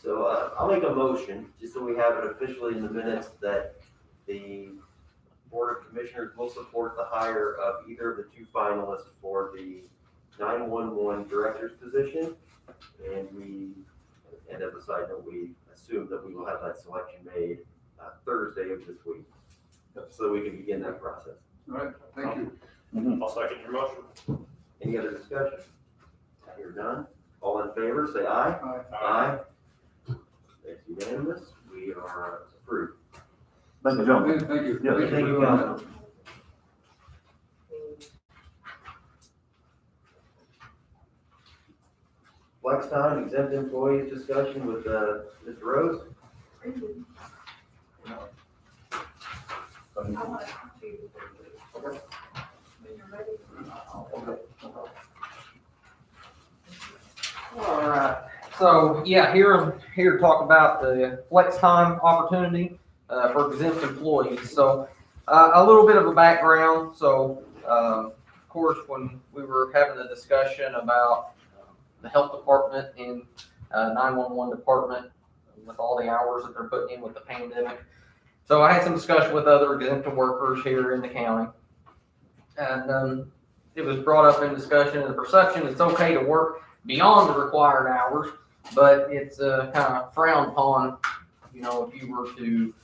So I'll make a motion, just so we have it officially in the minutes, that the Board of Commissioners will support the hire of either of the 2 finalists for the 911 director's position. And as a side note, we assume that we will have that selection made Thursday of this week, so we can begin that process. All right, thank you. I'll second your motion. Any other discussion? Hear none. All in favor, say aye. Aye. It's unanimous. We are approved. Thank you, gentlemen. Thank you. Yes. Thank you, Council. Flex time, exempt employees discussion with Mr. Rose. All right, so yeah, here to talk about the flex time opportunity for exempt employees. So a little bit of a background. So of course, when we were having a discussion about the health department and 911 department with all the hours that they're putting in with the pandemic. So I had some discussion with other exempt workers here in the county. And it was brought up in discussion and the perception it's okay to work beyond the required hours, but it's kind of frowned upon, you know, if you were to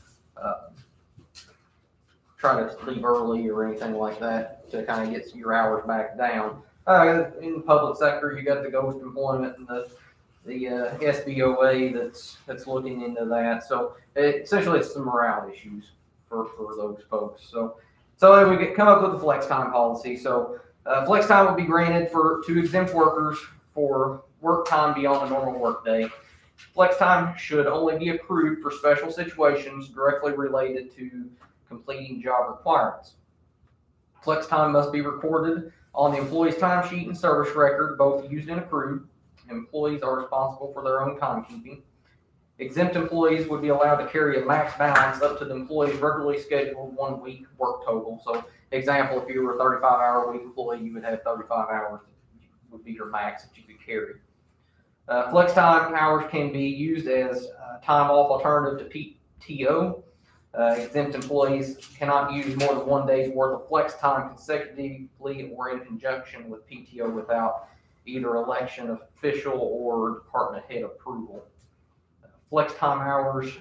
try to leave early or anything like that to kind of get your hours back down. In the public sector, you got the ghost employment and the SBOA that's looking into that. So essentially, it's some morale issues for those folks. So we come up with the flex time policy. So flex time will be granted to exempt workers for work time beyond the normal work day. Flex time should only be accrued for special situations directly related to completing job requirements. Flex time must be recorded on the employee's timesheet and service record, both used and accrued. Employees are responsible for their own timekeeping. Exempt employees would be allowed to carry a max balance up to the employee's regularly scheduled 1 week work total. So, example, if you were a 35-hour-a-week employee, you would have 35 hours would be your max that you could carry. Flex time hours can be used as time off alternative to PTO. Exempt employees cannot use more than 1 day's worth of flex time consecutively or in conjunction with PTO without either election official or department head approval. Flex time hours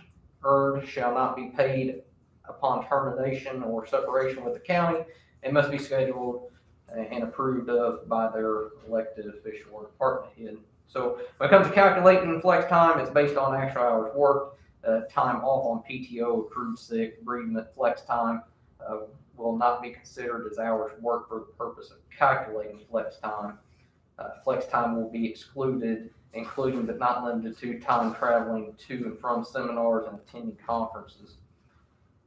earned shall not be paid upon termination or separation with the county, it must be scheduled and approved of by their elected official or department head. So when it comes to calculating flex time, it's based on actual hours worked, time off on PTO, accrued sick, bereavement, flex time will not be considered as hours worked for the purpose of calculating flex time. Flex time will be excluded, including but not limited to time traveling to and from seminars and attending conferences.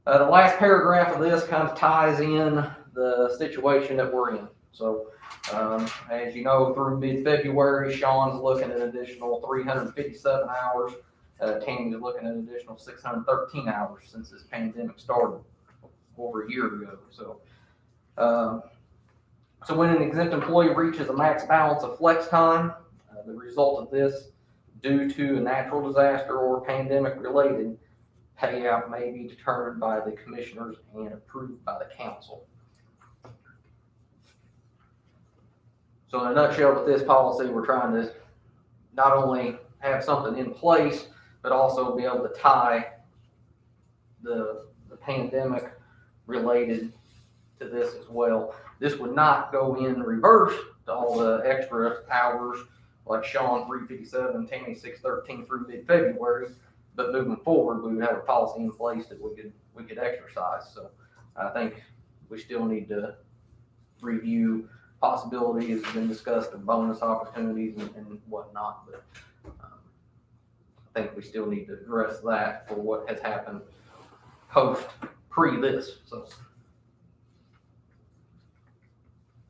The last paragraph of this kind of ties in the situation that we're in. So, as you know, through mid-February, Sean's looking at an additional 357 hours. Tammy's looking at an additional 613 hours since this pandemic started over a year ago. So, so when an exempt employee reaches a max balance of flex time, the result of this, due to a natural disaster or pandemic related, payout may be determined by the commissioners and approved by the council. So in a nutshell, with this policy, we're trying to not only have something in place, but also be able to tie the pandemic related to this as well. This would not go in reverse to all the extra hours like Sean 357 and Tammy 613 through mid-February, but moving forward, we would have a policy in place that we could exercise. So I think we still need to review possibilities has been discussed of bonus opportunities and whatnot, but I think we still need to address that for what has happened pre this.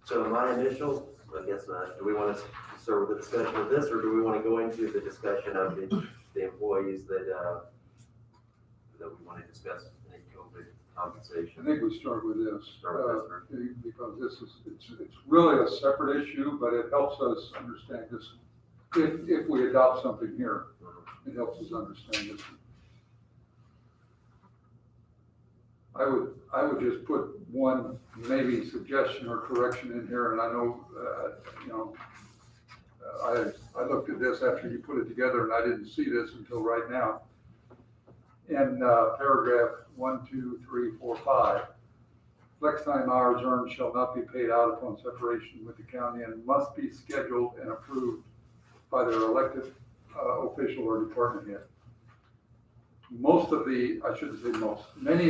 So my initial, I guess, do we want to start with the discussion of this, or do we want to go into the discussion of the employees that we want to discuss in COVID compensation? I think we start with this, Start with this, because it's really a separate issue, but it helps us understand this. If we adopt something here, it helps us understand this. I would just put one maybe suggestion or correction in here, and I know, I looked at this after you put it together, and I didn't see this until right now. In paragraph 1, 2, 3, 4, 5, flex time hours earned shall not be paid out upon separation with the county and must be scheduled and approved by their elected official or department head. Many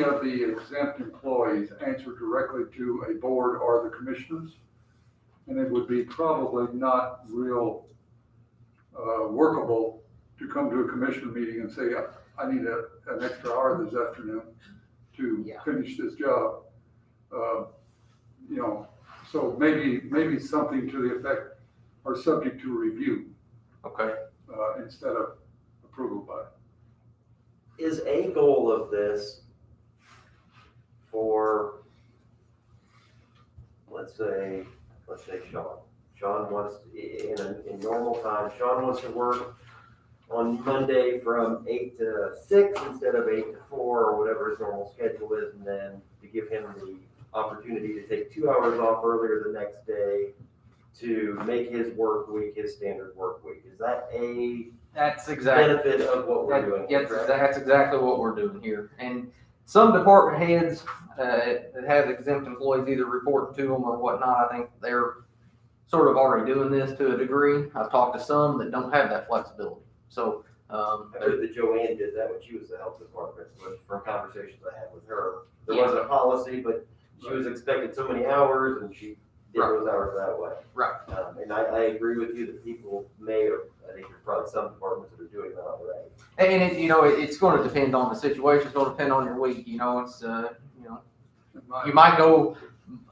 of the exempt employees answer directly to a board or the commissioners, and it would be probably not real workable to come to a commissioner meeting and say, I need an extra hour this afternoon to finish this job. So maybe something to the effect are subject to review. Okay. Instead of approval by. Is a goal of this for, let's say Sean. Sean wants, in normal time, Sean wants to work on Monday from 8 to 6 instead of 8 to 4 or whatever his normal schedule is, and then to give him the opportunity to take 2 hours off earlier the next day to make his work week his standard work week. Is that That's exactly benefit of what we're doing? Yes, that's exactly what we're doing here. And some department heads that have exempt employees either reporting to them or whatnot, I think they're sort of already doing this to a degree. I've talked to some that don't have that flexibility. So I heard that Joanne did that when she was the health department, but from conversations I had with her. There wasn't a policy, but she was expected so many hours and she did those hours that way. Right. And I agree with you that people may, or I think there's probably some departments that are doing that already. And it's going to depend on the situation. It's going to depend on your week. It's you might go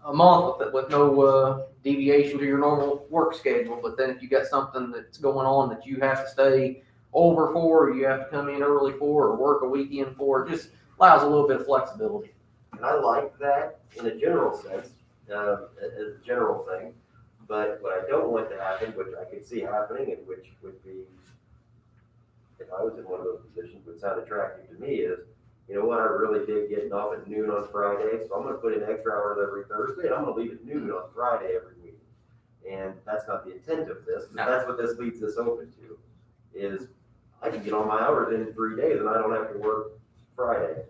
a month with no deviation to your normal work schedule, but then if you got something that's going on that you have to stay over for, or you have to come in early for, or work a weekend for, it just allows a little bit of flexibility. And I like that in a general sense, as a general thing. But what I don't want to happen, which I could see happening, and which would be, if I was in one of those positions, would sound attractive to me, is, you know what, I really dig getting off at noon on Friday, so I'm going to put in extra hours every Thursday, and I'm going to leave at noon on Friday every week. And that's not the intent of this, but that's what this leaves us open to, is I can get all my hours in 3 days, and I don't have to work Friday.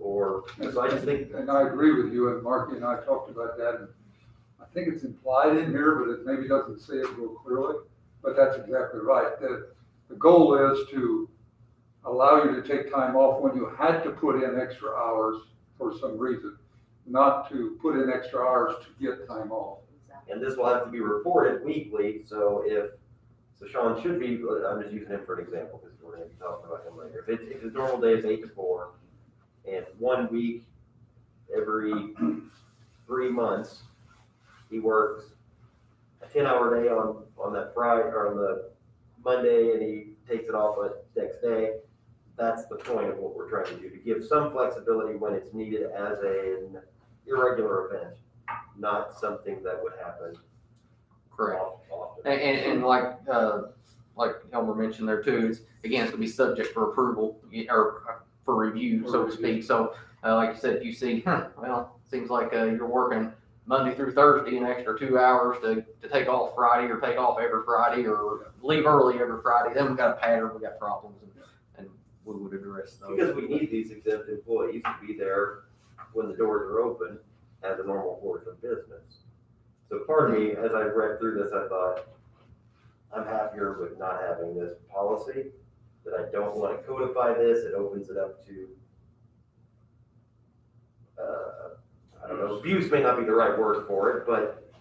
or, so I just think, And I agree with you, and Marky and I talked about that, and I think it's implied in here, but it maybe doesn't say it real clearly, but that's exactly right. The goal is to allow you to take time off when you had to put in extra hours for some reason, not to put in extra hours to get time off. and this will have to be reported weekly, so Sean should be, I'm just using him for an example, because we're gonna be talking about him later. If his normal day is 8 to 4, and 1 week every 3 months, he works a 10-hour day on that Friday, or on the Monday, and he takes it off the next day, that's the point of what we're trying to do, to give some flexibility when it's needed as an irregular event, not something that would happen Correct. often. And like Elmer mentioned there too, it's gonna be subject for approval, or for review, so to speak. So, like you said, if you see, well, seems like, you're working Monday through Thursday, an extra 2 hours to take off Friday, or take off every Friday, or leave early every Friday, then we got a pattern, we got problems, and we would address those. Because we need these exempt employees to be there when the doors are open as a normal course of business. So part of me, as I read through this, I thought, I'm happier with not having this policy, that I don't want to codify this. It opens it up to, I don't know, abuse may not be the right word for it, but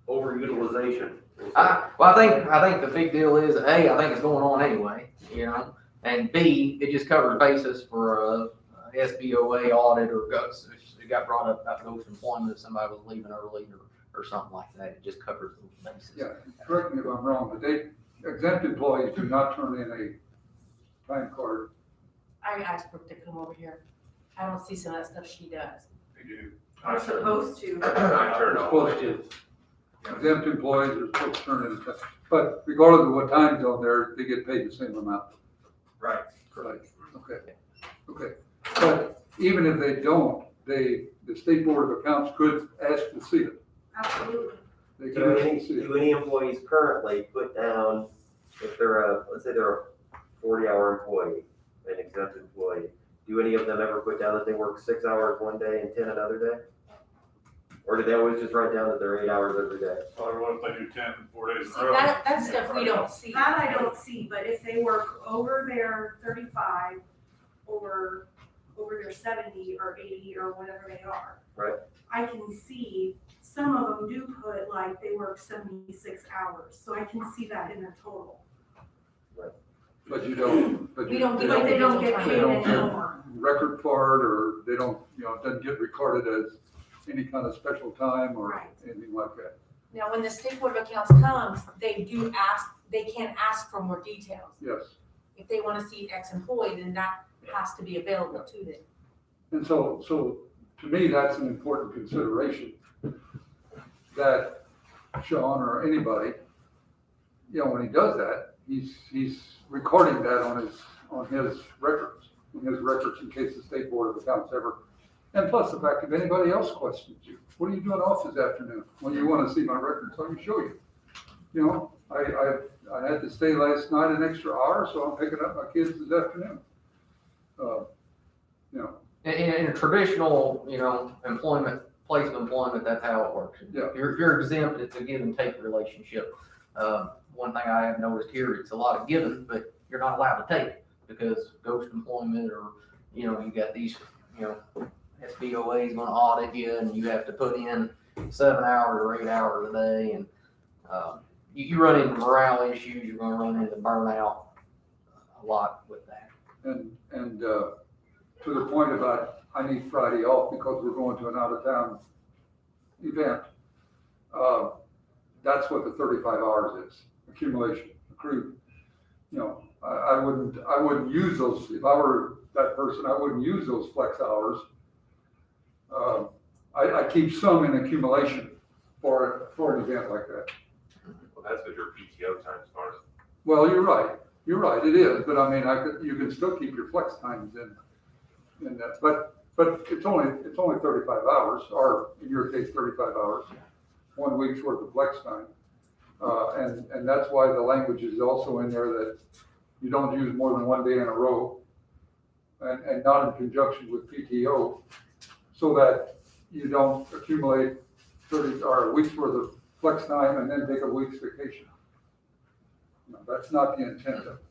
overutilization. Well, I think the big deal is, A, I think it's going on anyway, you know, and B, it just covers basis for a SBOA audit, or it got brought up about ghost employment if somebody was leaving early or something like that. It just covers those bases. Yeah, correct me if I'm wrong, but exempt employees do not turn in a time card. I asked Brooke to come over here. I don't see some of that stuff she does. They do. We're supposed to. I turn They're off. supposed to. Exempt employees are supposed to turn in a time, but regardless of what time zone they're, they get paid the same amount. Right. Right, okay. But even if they don't, the State Board of Accounts could ask to see it. Absolutely. They Do can any, see it. do any employees currently put down, if they're let's say they're a 40-hour employee, an exempt employee, do any of them ever put down that they work 6 hours one day and 10 another day? Or do they always just write down that they're 8 hours every day? Probably what if they do 10 and 4 days in See, a row? that's stuff we don't see. That I don't see, but if they work over their 35 or over their 70 or 80 or whatever they are. Right. I can see some of them do put like they work 76 hours, so I can see that in their total. But you don't, We don't get But they don't get They paid don't get- anymore. record for it, or they don't, it doesn't get recorded as any kind of special time or Right. anything like that. Now, when the State Board of Accounts comes, they can ask for more details. Yes. If they want to see ex-employee, then that has to be available to them. And so to me, that's an important consideration, that Sean or anybody, when he does that, he's recording that on his records in case the State Board of Accounts ever. And plus the fact, if anybody else questions you, what are you doing off this afternoon? Well, you want to see my records, I can show you. I had to stay last night an extra hour, so I'm picking up my kids this afternoon. In a traditional, place of employment, that's how it works. Yeah. If you're exempt, it's a give and take relationship. One thing I have noticed here, it's a lot of giving, but you're not allowed to take, because ghost employment, or, you got these, SBOA is gonna audit you, and you have to put in 7 hours or 8 hours a day, and, you run into morale issues, you're gonna run into burnout a lot with that. And to the point about, I need Friday off because we're going to an out-of-town event. That's what the 35 hours is, accumulation, accrued. I wouldn't use those, if I were that person, I wouldn't use those flex hours. I keep some in accumulation for an event like that. Well, that's what your PTO time starts. Well, you're right, it is, but I mean, you can still keep your flex times in that, but it's only 35 hours, or in your case, 35 hours, 1 week's worth of flex time. And that's why the language is also in there that you don't use more than 1 day in a row. and not in conjunction with PTO, so that you don't accumulate 30, or a week's worth of flex time and then take a week's vacation. No, that's not the intent of it.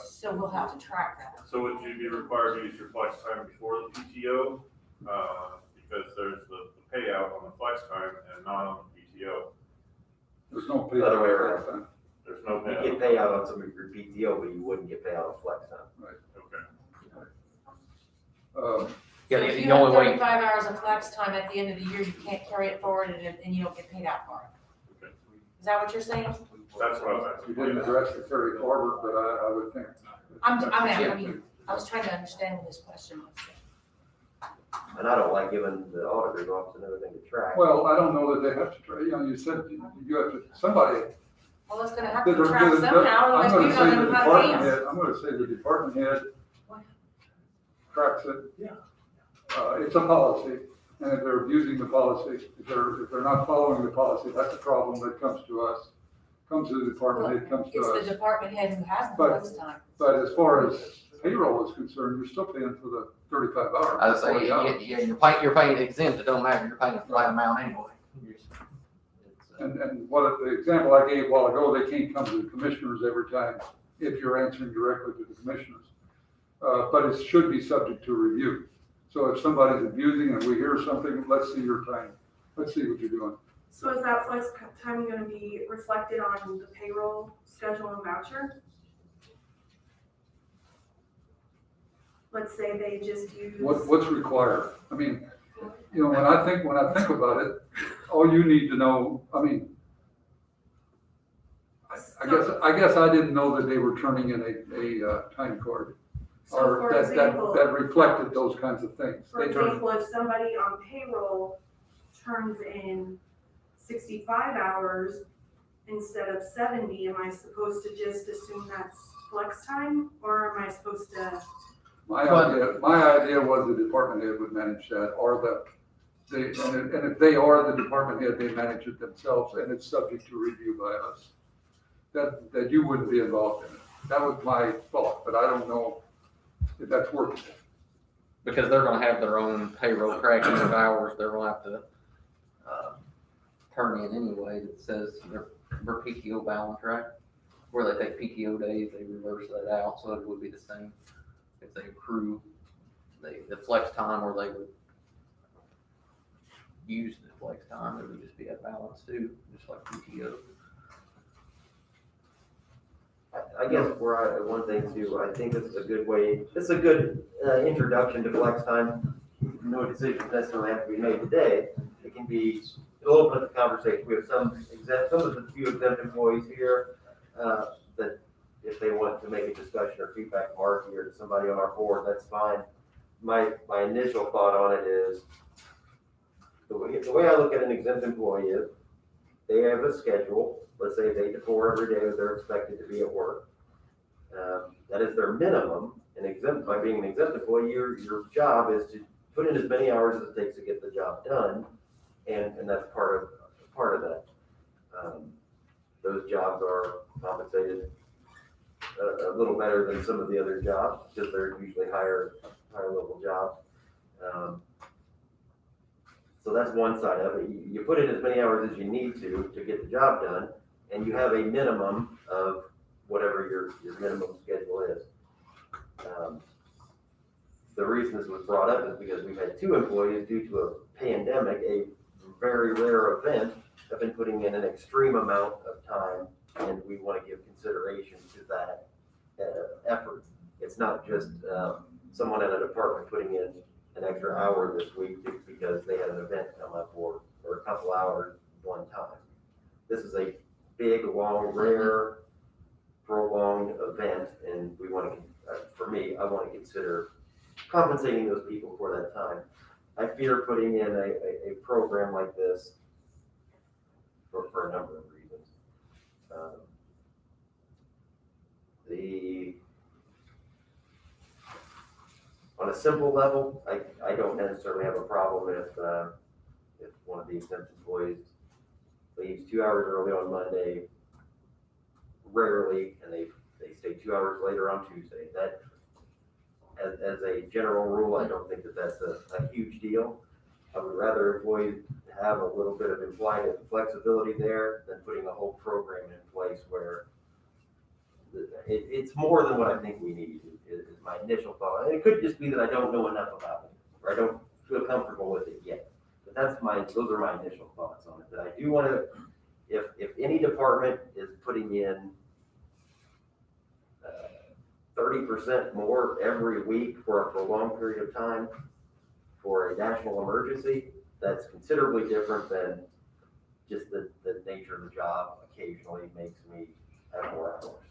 So we'll have to track that. So would you be required to use your flex time before the PTO? Because there's the payout on the flex time and not on the PTO. There's no The other way payout around. at that time. There's no You payout. get payout on some of your PTO, but you wouldn't get payout on flex time. Okay. Yeah, So if the you have only way, 35 hours of flex time at the end of the year, you can't carry it forward and you don't get paid out for it. Okay. Is that what you're saying? That's what I was You asking. didn't address the carry forward, but I would think. I was trying to understand what this question was. And I don't like giving the auditor's office another thing to track. Well, I don't know that they have to try, you said you have to, somebody. Well, it's gonna have that to are- track that- somehow, I'm otherwise gonna we say don't the know how to department dance. head, I'm gonna say the department head tracks it. Yeah. It's a policy, and if they're abusing the policy, if they're not following the policy, that's a problem that comes to us. Comes to the department head, comes to It's us. the department head who has the But- flex time. But as far as payroll is concerned, you're still paying for the 35 hours. I was saying, 40 hours. you're paying exempt, it don't matter, you're paying a flat amount anyway. And what the example I gave a while ago, they can't come to the commissioners every time if you're answering directly to the commissioners. But it should be subject to review. So if somebody's abusing and we hear something, let's see your time. Let's see what you're doing. So is that flex time gonna be reflected on the payroll schedule and voucher? Let's say they just use. What's required? I mean, when I think about it, all you need to know, I mean, I guess I didn't know that they were turning in a time card. So Or for example, that reflected those kinds of things. for They turn- example, if somebody on payroll turns in 65 hours instead of 70, am I supposed to just assume that's flex time? Or am I supposed to? My idea was the department head would manage that, or and if they are the department head, they manage it themselves, and it's subject to review by us. That you wouldn't be involved in it. That was my thought, but I don't know if that's working. Because they're gonna have their own payroll tracking of hours, they're gonna have to, turn in anyway that says their PTO balance, right? Where they take PTO days, they reverse that out, so it would be the same. If they accrue the flex time, or they would use the flex time, it would just be a balance too, just like PTO. I guess one thing too, I think this is a good way, this is a good introduction to flex time. No decisions necessarily have to be made today. It can be, it'll open up the conversation. We have some of the few exempt employees here that if they want to make a discussion or feedback from Marky or to somebody on our board, that's fine. My initial thought on it is, the way I look at an exempt employee is, they have a schedule, let's say it's 8 to 4 every day that they're expected to be at work. That is their minimum. By being an exempt employee, your job is to put in as many hours as it takes to get the job done, and that's part of that. Those jobs are compensated a little better than some of the other jobs because they're usually higher level jobs. So that's one side of it. You put in as many hours as you need to get the job done, and you have a minimum of whatever your minimum schedule is. The reason this was brought up is because we've had 2 employees due to a pandemic, a very rare event, have been putting in an extreme amount of time, and we want to give consideration to that effort. It's not just someone at a department putting in an extra hour this week because they had an event come up or a couple hours one time. This is a big, long, rare, prolonged event, and we want to, for me, I want to consider compensating those people for that time. I fear putting in a program like this for a number of reasons. On a simple level, I don't necessarily have a problem if one of the exempt employees leaves 2 hours early on Monday, rarely, and they stay 2 hours later on Tuesday. as a general rule, I don't think that that's a huge deal. I would rather employees have a little bit of implied flexibility there than putting a whole program in place where it's more than what I think we need, is my initial thought. And it could just be that I don't know enough about it, or I don't feel comfortable with it yet. But those are my initial thoughts on it, that I do want to, if any department is putting in 30% more every week for a prolonged period of time for a national emergency, that's considerably different than just the nature of the job occasionally makes me have more hours.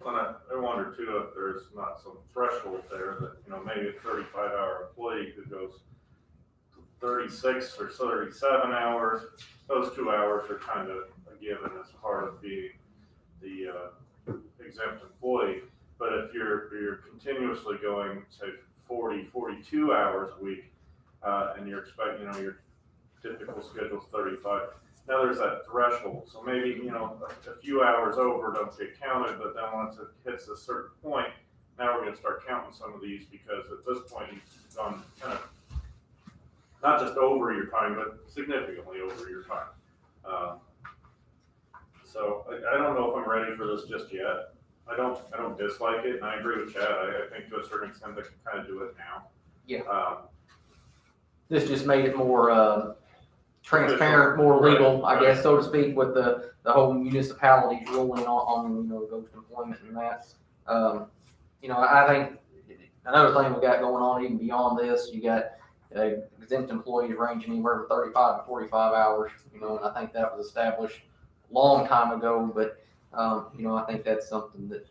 Well, I wonder too if there's not some threshold there that, maybe a 35-hour employee who goes to 36 or 37 hours, those 2 hours are kind of a given as part of being the exempt employee. But if you're continuously going, say, 40, 42 hours a week, and you're expecting, your typical schedule is 35. Now there's that threshold. So maybe, a few hours over don't get counted, but then once it hits a certain point, now we're gonna start counting some of these, because at this point, you've gone kind of, not just over your time, but significantly over your time. So I don't know if I'm ready for this just yet. I don't dislike it, and I agree with Chad. I think to a certain extent they can kind of do it now. Yeah. This just made it more transparent, more legal, I guess, so to speak, with the whole municipalities ruling on ghost employment and that. I think another thing we got going on even beyond this, you got exempt employees ranging anywhere from 35 to 45 hours, and I think that was established a long time ago, but I think that's something that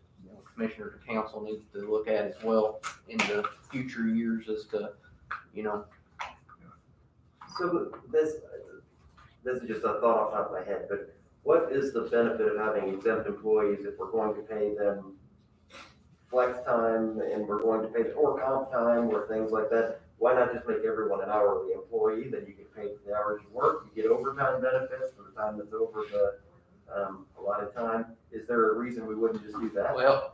commissioners or council needs to look at as well in the future years as to, So this is just a thought off the top of my head, but what is the benefit of having exempt employees if we're going to pay them flex time and we're going to pay them or comp time or things like that? Why not just make everyone an hourly employee? Then you get paid for the hours you work, you get overtime benefits for the time that's over the allotted time. Is there a reason we wouldn't just do that? well,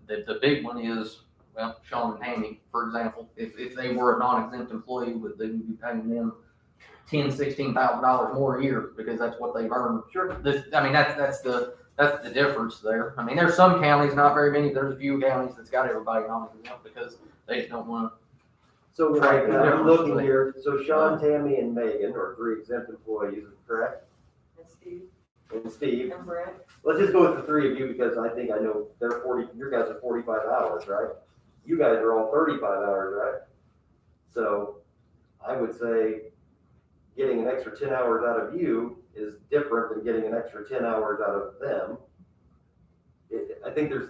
the big one is, Sean and Tammy, for example, if they were a non-exempt employee, they would be paying them $16,000 more a year because that's what they've earned. Sure. That's the difference there. There's some counties, not very many, there's a few counties that's got everybody non-exempt because they just don't want to. So Right, like, I'm looking here, so Sean, Tammy, and Megan are 3 exempt employees, correct? And Steve. And Brett. Let's just go with the 3 of you because I think I know your guys are 45 hours, right? You guys are all 35 hours, right? So I would say getting an extra 10 hours out of you is different than getting an extra 10 hours out of them. I think there's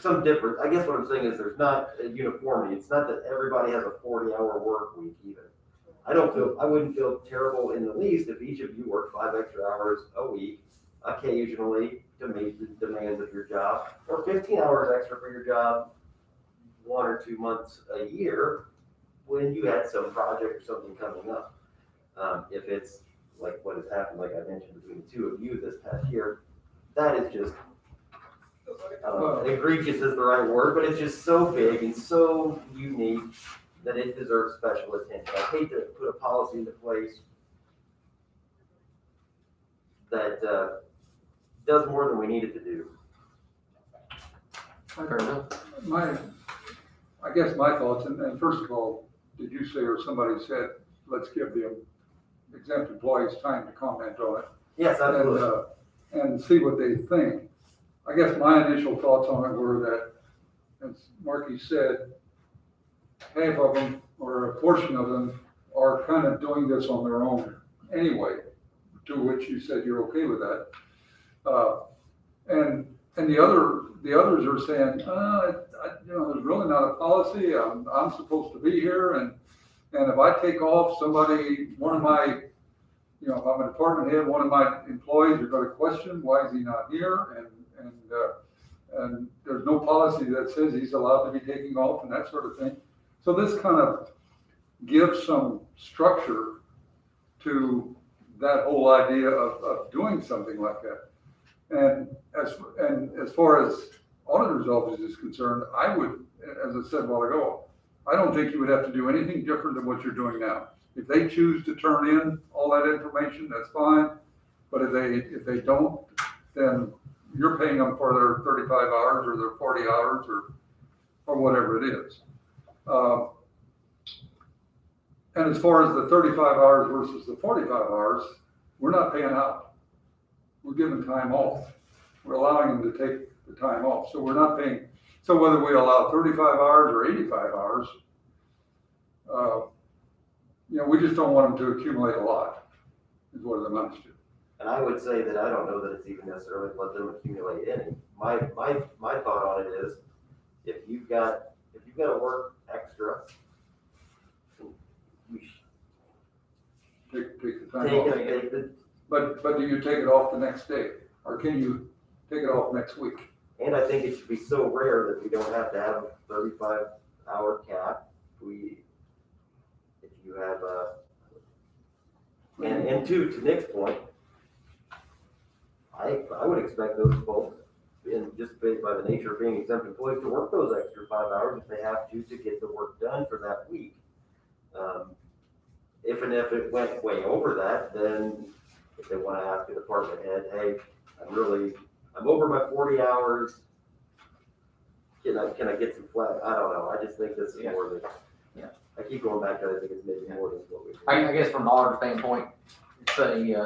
some difference. I guess what I'm saying is there's not a uniformity. It's not that everybody has a 40-hour work week either. I wouldn't feel terrible in the least if each of you worked 5 extra hours a week occasionally to meet the demands of your job, or 15 hours extra for your job 1 or 2 months a year when you had some project or something coming up. If it's like what has happened, like I mentioned, between the 2 of you this past year, that is just egregious is the right word, but it's just so big and so unique that it deserves special attention. I hate to put a policy into place that does more than we need it to do. I guess my thoughts, and first of all, did you say, or somebody said, let's give the exempt employees time to comment on it? Yes, absolutely. And see what they think. I guess my initial thoughts on it were that, as Marky said, half of them, or a portion of them, are kind of doing this on their own anyway, to which you said you're okay with that. And the others are saying, there's really not a policy. I'm supposed to be here, and if I take off, one of my, if I'm a department head, one of my employees are going to question why is he not here, and there's no policy that says he's allowed to be taking off and that sort of thing. So this kind of gives some structure to that whole idea of doing something like that. And as far as auditor's office is concerned, I would, as I said a while ago, I don't think you would have to do anything different than what you're doing now. If they choose to turn in all that information, that's fine. But if they don't, then you're paying them for their 35 hours or their 40 hours or whatever it is. And as far as the 35 hours versus the 45 hours, we're not paying out. We're giving time off. We're allowing them to take the time off. So we're not paying. So whether we allow 35 hours or 85 hours, we just don't want them to accumulate a lot, is what it amounts to. And I would say that I don't know that it's even necessarily let them accumulate any. My thought on it is, if you've got to work extra, you Take the time off. But do you take it off the next day, or can you take it off next week? And I think it should be so rare that we don't have to have a 35-hour cap. If you have and to Nick's point, I would expect those folks, and just based by the nature of being exempt employees, to work those extra 5 hours if they have to get the work done for that week. If it went way over that, then if they want to ask the department head, hey, I'm over my 40 hours. Can I get some flat? I don't know. I just think this is more than. Yeah. I keep going back to it. I think it's maybe more than what we. I guess from an auditor standpoint, say, you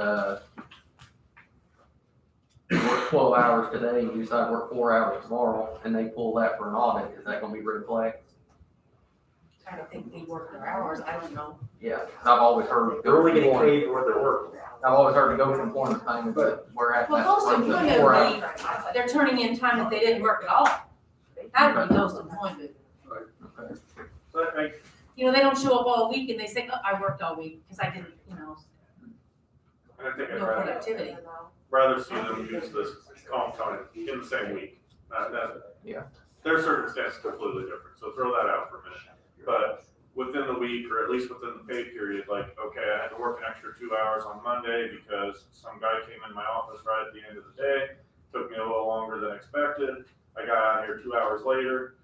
work 12 hours today, you decide to work 4 hours tomorrow, and they pull that for an audit, is that gonna be red flag? I don't think they work their hours, I don't know. Yeah, I've always heard. They're only getting paid for what they're working. I've always heard to go to employment time, but we're at. Well, most employment leave, they're turning in time that they didn't work at all. That would be most employment. They don't show up all week and they say, oh, I worked all week, because I didn't, And I think I'd no productivity. rather see them use this comp time in the same week. Yeah. Their circumstances completely different, so throw that out for a minute. But within the week, or at least within the pay period, like, okay, I had to work an extra 2 hours on Monday because some guy came in my office right at the end of the day, took me a little longer than expected. I got out here 2 hours later.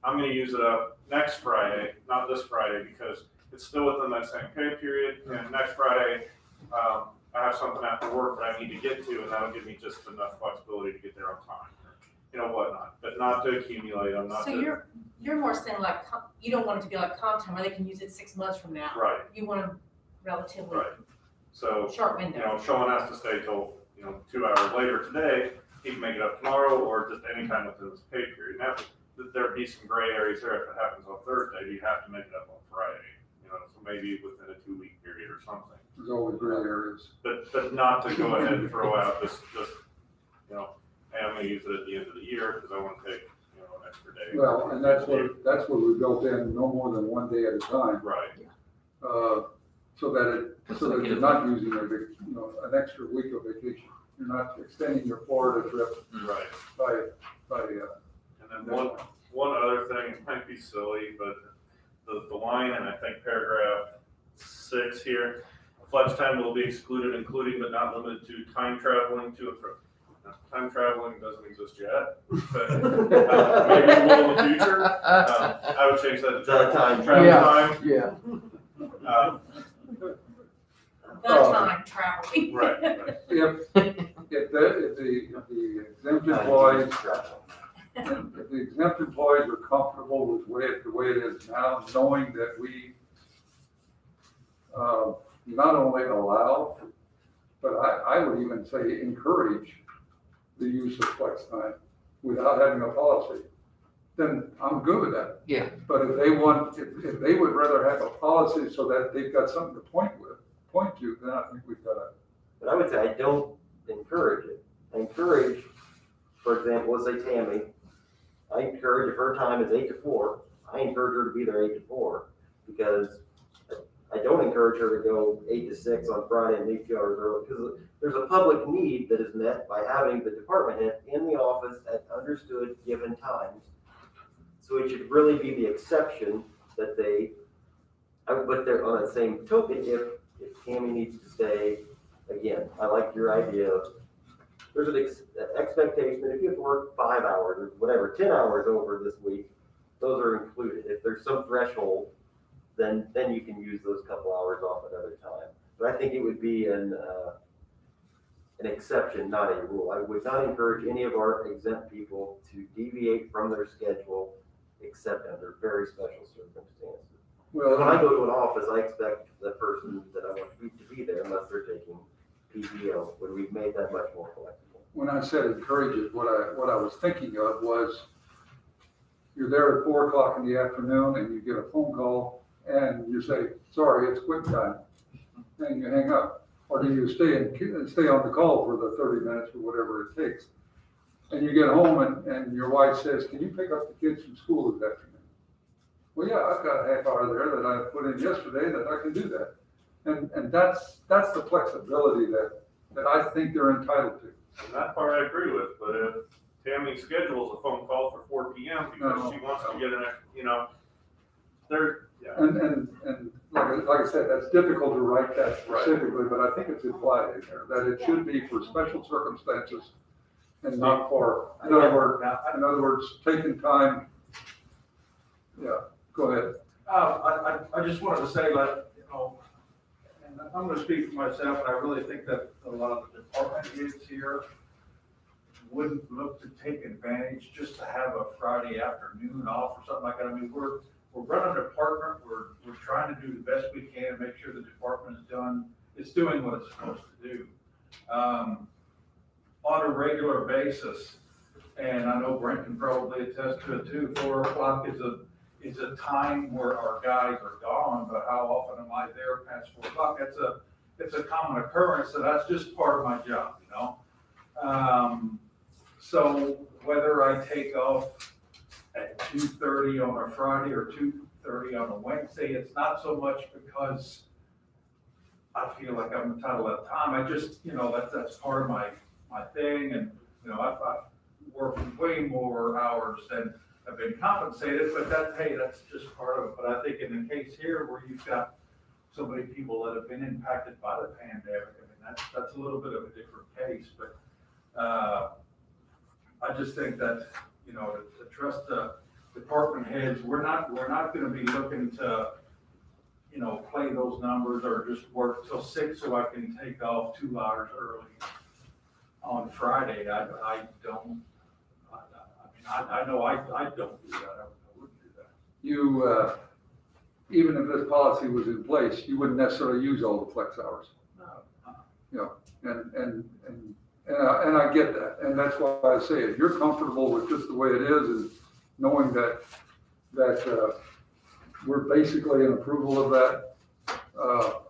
I'm gonna use it up next Friday, not this Friday, because it's still within that same pay period. And next Friday, I have something after work that I need to get to, and that'll give me just enough flexibility to get there on time, whatnot, but not to accumulate them, not So to. you're more saying like, you don't want it to be like comp time where they can use it 6 months from now. Right. You want them relatively Right. So, short window. if Sean has to stay till, 2 hours later today, he can make it up tomorrow or just any time within this pay period. Now, there'd be some gray areas there. If it happens on Thursday, you have to make it up on Friday, so maybe within a 2-week period or something. There's always gray areas. But not to go ahead and throw out this, hey, I'm gonna use it at the end of the year because I want to take, an extra day. Well, and that's what we built in, no more than 1 day at a time. Right. So that you're not using an extra week of vacation. You're not extending your Florida trip. Right. By And then one other thing, it might be silly, but the line, and I think paragraph 6 here, flex time will be excluded, including but not limited to time traveling to and from. Now, time traveling doesn't exist yet, but maybe it will in the future. I would change that to travel time. Yeah. Time traveling. Right. If the exempt employees, if the exempt employees are comfortable with the way it is now, knowing that we not only allow, but I would even say encourage the use of flex time without having a policy, then I'm good with that. Yeah. But if they would rather have a policy so that they've got something to point to, then I think we've got to. But I would say I don't encourage it. I encourage, for example, let's say Tammy, I encourage if her time is 8 to 4, I encourage her to be there 8 to 4 because I don't encourage her to go 8 to 6 on Friday and leave 2 hours early because there's a public need that is met by having the department head in the office at understood given times. So it should really be the exception that but they're on the same token, if Tammy needs to stay, again, I like your idea of there's an expectation that if you have to work 5 hours or whatever, 10 hours over this week, those are included. If there's some threshold, then you can use those couple hours off another time. But I think it would be an exception, not a rule. I would not encourage any of our exempt people to deviate from their schedule except under very special circumstances. Well, When I go to an office, I expect the person that I want to be there unless they're taking PTO, when we've made that much more flexible. when I said encourage it, what I was thinking of was you're there at 4 o'clock in the afternoon and you get a phone call and you say, sorry, it's quit time, and you hang up. Or do you stay on the call for the 30 minutes or whatever it takes? And you get home and your wife says, can you pick up the kids from school this afternoon? Well, yeah, I've got a half hour there that I put in yesterday that I can do that. And that's the flexibility that I think they're entitled to. And that part I agree with, but if Tammy schedules a phone call for 4 PM because she wants to get an, yeah. And like I said, that's difficult to write that specifically, but I think it's implied in there, that it should be for special circumstances and not for, in other words, taking time. Yeah, go ahead. I just wanted to say that, and I'm gonna speak for myself, and I really think that a lot of the department heads here wouldn't look to take advantage just to have a Friday afternoon off or something like that. I mean, we're running a department, we're trying to do the best we can, make sure the department is doing what it's supposed to do. On a regular basis, and I know Brent can probably attest to it too, 4 o'clock is a time where our guys are gone, but how often am I there past 4 o'clock? It's a common occurrence, so that's just part of my job, So whether I take off at 2:30 on a Friday or 2:30 on a Wednesday, it's not so much because I feel like I'm entitled to that time. I just, that's part of my thing, and, I've worked way more hours than have been compensated, but that's just part of it. But I think in the case here where you've got so many people that have been impacted by the pandemic, I mean, that's a little bit of a different case, but, I just think that, to trust the department heads, we're not gonna be looking to, play those numbers or just work till 6 so I can take off 2 hours early on Friday. I know I don't do that. I wouldn't do that. You, even if this policy was in place, you wouldn't necessarily use all the flex hours. And I get that, and that's why I say, if you're comfortable with just the way it is, and knowing that we're basically in approval of that,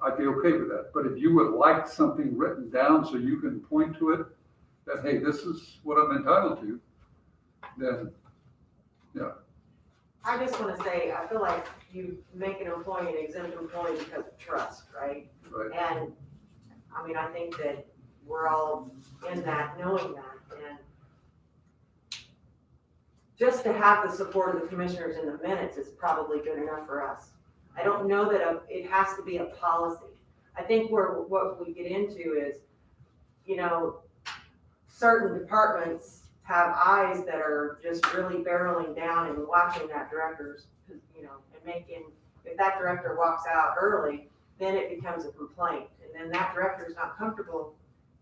I'd be okay with that. But if you would like something written down so you can point to it, that, hey, this is what I'm entitled to, then, yeah. I just want to say, I feel like you make an employee an exempt employee because of trust, right? Right. And, I mean, I think that we're all in that, knowing that, and just to have the support of the commissioners in the minutes is probably good enough for us. I don't know that it has to be a policy. I think what we get into is, certain departments have eyes that are just really barreling down and watching that director's, and making, if that director walks out early, then it becomes a complaint. And then that director's not comfortable,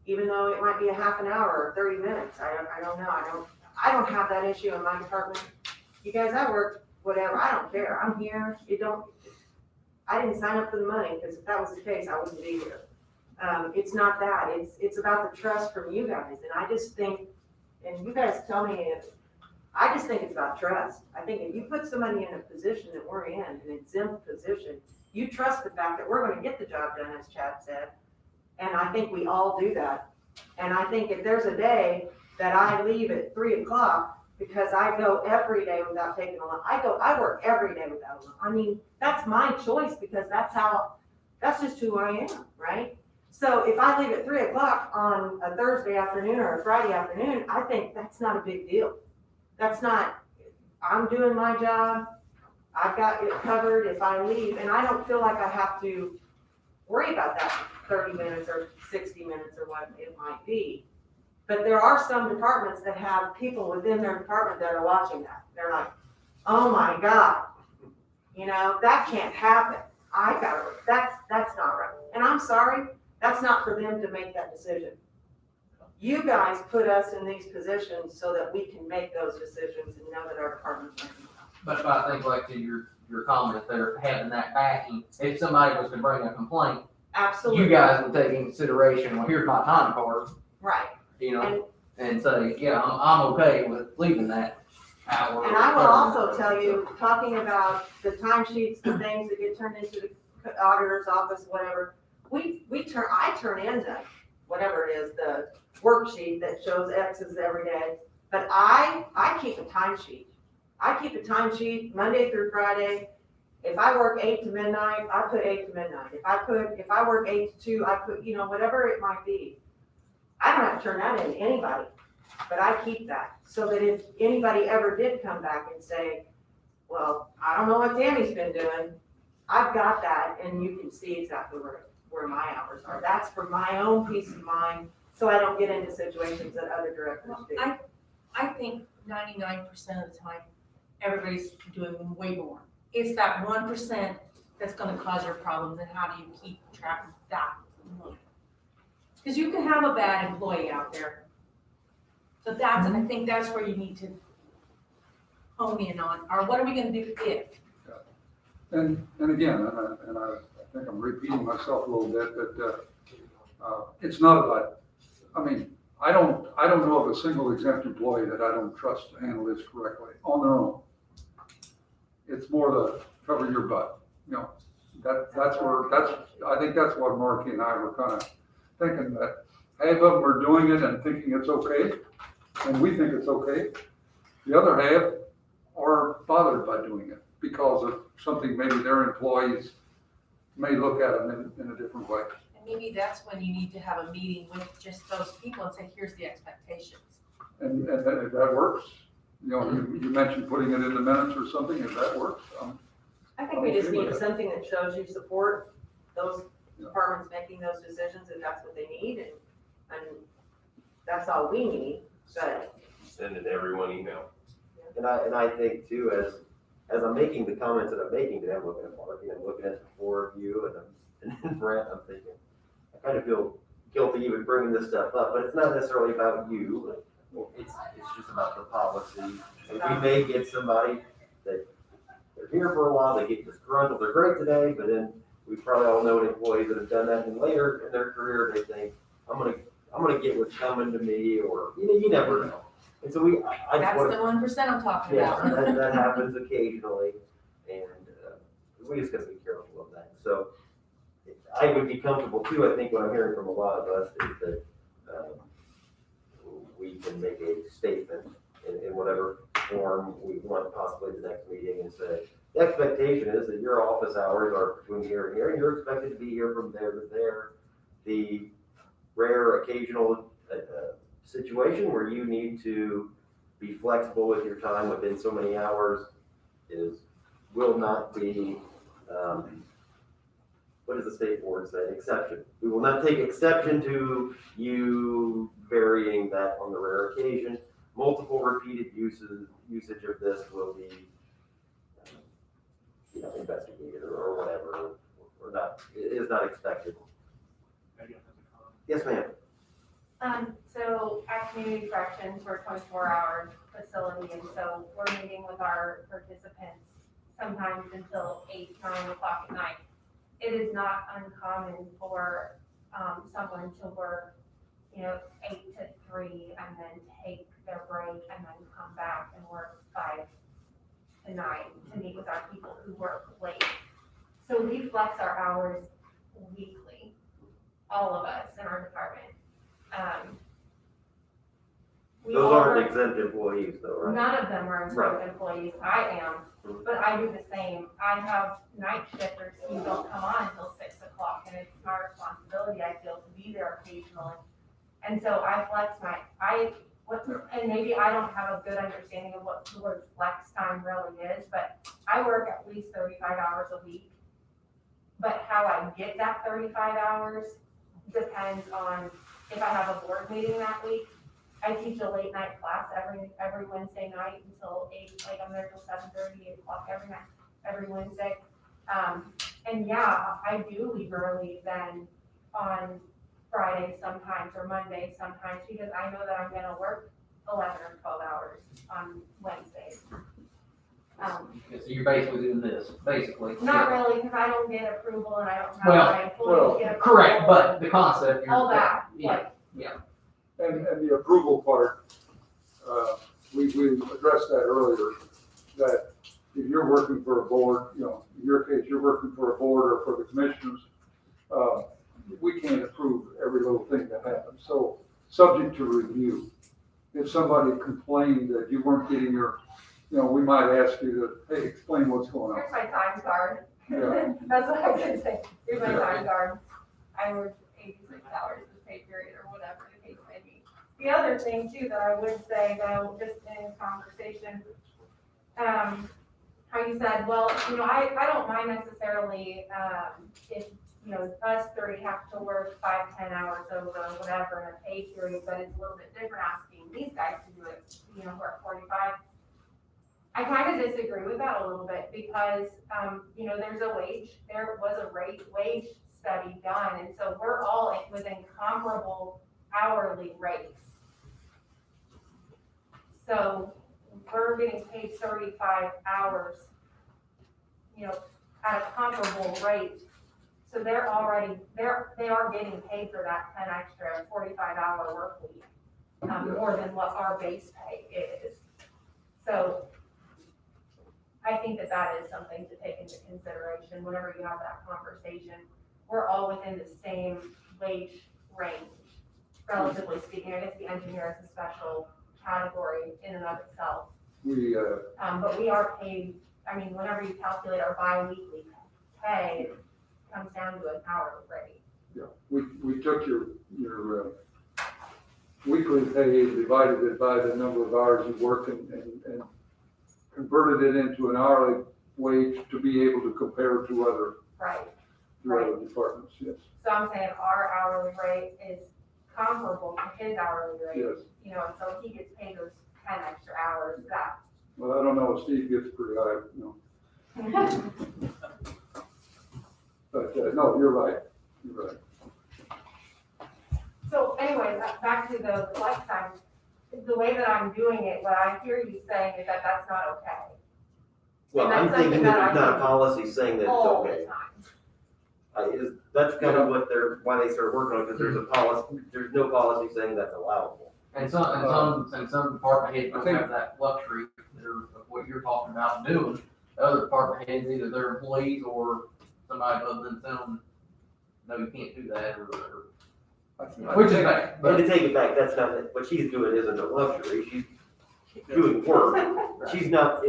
even though it might be a half an hour or 30 minutes. I don't know. I don't have that issue in my department. You guys, I work whatever. I don't care. I'm here. I didn't sign up for the money, because if that was the case, I wouldn't be here. It's not that. It's about the trust from you guys. And I just think, and you guys tell me I just think it's about trust. I think if you put somebody in a position that we're in, an exempt position, you trust the fact that we're going to get the job done, as Chad said. And I think we all do that. And I think if there's a day that I leave at 3 o'clock because I go every day without taking a lunch, I work every day without a lunch. I mean, that's my choice, because that's just who I am, right? So if I leave at 3 o'clock on a Thursday afternoon or a Friday afternoon, I think that's not a big deal. I'm doing my job. I've got it covered if I leave, and I don't feel like I have to worry about that 30 minutes or 60 minutes or what it might be. But there are some departments that have people within their department that are watching that. They're like, oh my God, that can't happen. That's not right. And I'm sorry, that's not for them to make that decision. You guys put us in these positions so that we can make those decisions and know that our department's making them. But I think like to your comment there, having that backing, if somebody was to bring a complaint, Absolutely. you guys would take in consideration, well, here's my time card, Right. and say, yeah, I'm okay with leaving that hour. And I will also tell you, talking about the timesheets, the things that get turned into the auditor's office, whatever, I turn in whatever it is, the worksheet that shows X's every day. But I keep a timesheet. I keep a timesheet Monday through Friday. If I work 8 to midnight, I put 8 to midnight. If I work 8 to 2, I put, whatever it might be. I don't have to turn that in to anybody, but I keep that so that if anybody ever did come back and say, well, I don't know what Tammy's been doing, I've got that and you can see exactly where my hours are. That's for my own peace of mind, so I don't get into situations that other directors do. I think 99% of the time, everybody's doing way more. It's that 1% that's gonna cause your problems, and how do you keep track of that? Because you can have a bad employee out there. So I think that's where you need to hone in on, or what are we gonna do if? And again, and I think I'm repeating myself a little bit, but it's not about, I don't know of a single exempt employee that I don't trust to handle this correctly on their own. It's more to cover your butt, I think that's what Marky and I were kind of thinking, that half of them are doing it and thinking it's okay, and we think it's okay. The other half are bothered by doing it because of something maybe their employees may look at them in a different way. And maybe that's when you need to have a meeting with just those people and say, here's the expectations. And if that works, you mentioned putting it in the minutes or something, if that works. I think we just need something that shows you support those departments making those decisions if that's what they need, and that's all we need, but. Send it to everyone email. And I think too, as I'm making the comments that I'm making today, I'm looking at Marky, I'm looking at the four of you, and Brent, I'm thinking, I kind of feel guilty even bringing this stuff up, but it's not necessarily about you. It's just about the policy. And we may get somebody that they're here for a while, they get disgruntled, they're great today, but then we probably all know employees that have done that, and later in their career, they think, I'm gonna get what's coming to me, or, you never know. And so That's the 1% I'm talking yeah, about. that happens occasionally, and we just gotta be careful of that. So I would be comfortable too, I think what I'm hearing from a lot of us is that we can make a statement in whatever form we want, possibly the next meeting, and say, the expectation is that your office hours are between here and here, and you're expected to be here from there to there. The rare occasional situation where you need to be flexible with your time within so many hours will not be, what does the state board say? Exception. We will not take exception to you varying that on the rare occasion. Multiple repeated usage of this will be, investigated or whatever, or not, it is not expected. Yes, ma'am. So at Community Corrections, we're a 24-hour facility, and so we're meeting with our participants sometimes until 8, 9 o'clock at night. It is not uncommon for someone to work, 8 to 3 and then take their break and then come back and work 5 to 9 to meet with our people who work late. So we flex our hours weekly, all of us in our department. Those aren't exempt employees though, right? None of them are exempt Right. employees. I am, but I do the same. I have night shifters who don't come on until 6 o'clock, and it's my responsibility, I feel, to be there occasionally. And so I flex and maybe I don't have a good understanding of what the word flex time really is, but I work at least 35 hours a week. But how I get that 35 hours depends on if I have a board meeting that week, I teach a late night class every Wednesday night until 8, like I'm there till 7:30, 8 o'clock every Wednesday. And yeah, I do leave early then on Friday sometimes or Monday sometimes because I know that I'm gonna work 11 or 12 hours on Wednesdays. So you're basically doing this, basically. Not really, because I don't get approval and I don't have Well, my employees get approval. correct, but the concept. you're- All that, Yeah, like, yeah. And the approval part, we addressed that earlier, that if you're working for a board, in your case, you're working for a board or for the commissioners, we can't approve every little thing that happens. So, subject to review. If somebody complained that you weren't getting your, we might ask you to, hey, explain what's going on. here's my time card. Yeah. That's what I can say. Here's my Yeah. time card. I worked 86 hours this pay period or whatever the case may be. The other thing too that I would say though, just in conversation, how you said, well, I don't mind necessarily, if, us three have to work 5-10 hours over whatever in a pay period, but it's a little bit different asking these guys to do it, who are 45. I kind of disagree with that a little bit because, there was a wage study done, and so we're all within comparable hourly rates. So we're getting paid 35 hours, at a comparable rate. So they are getting paid for that 10 extra 45-hour work week, more than what our base pay is. So I think that is something to take into consideration whenever you have that conversation. We're all within the same wage range, relatively speaking. I guess the engineer is a special category in and of itself. But we are paid, whenever you calculate our bi-weekly pay, it comes down to an hourly rate. Yeah, we took your weekly pay, divided it by the number of hours you work and converted it into an hourly wage to be able to compare to other departments, yes. So I'm saying our hourly rate is comparable to his hourly rate. Yes. And so he gets paid those 10 extra hours that. Well, I don't know, Steve gets pretty high, But, no, you're right. So anyways, back to the flex time, the way that I'm doing it, what I hear you saying is that that's not okay. Well, And I'm that's thinking something that that there's I not a policy saying that it's all the okay. time. That's kind of why they started working on it, because there's a policy, there's no policy saying that's allowable. And some department heads I don't think- have that luxury of what you're talking about doing. The other department heads, either their employees or somebody other than them, no, you can't do that, or which is bad. But to take it back, that's not, what she's doing isn't a luxury, she's doing work. She's not,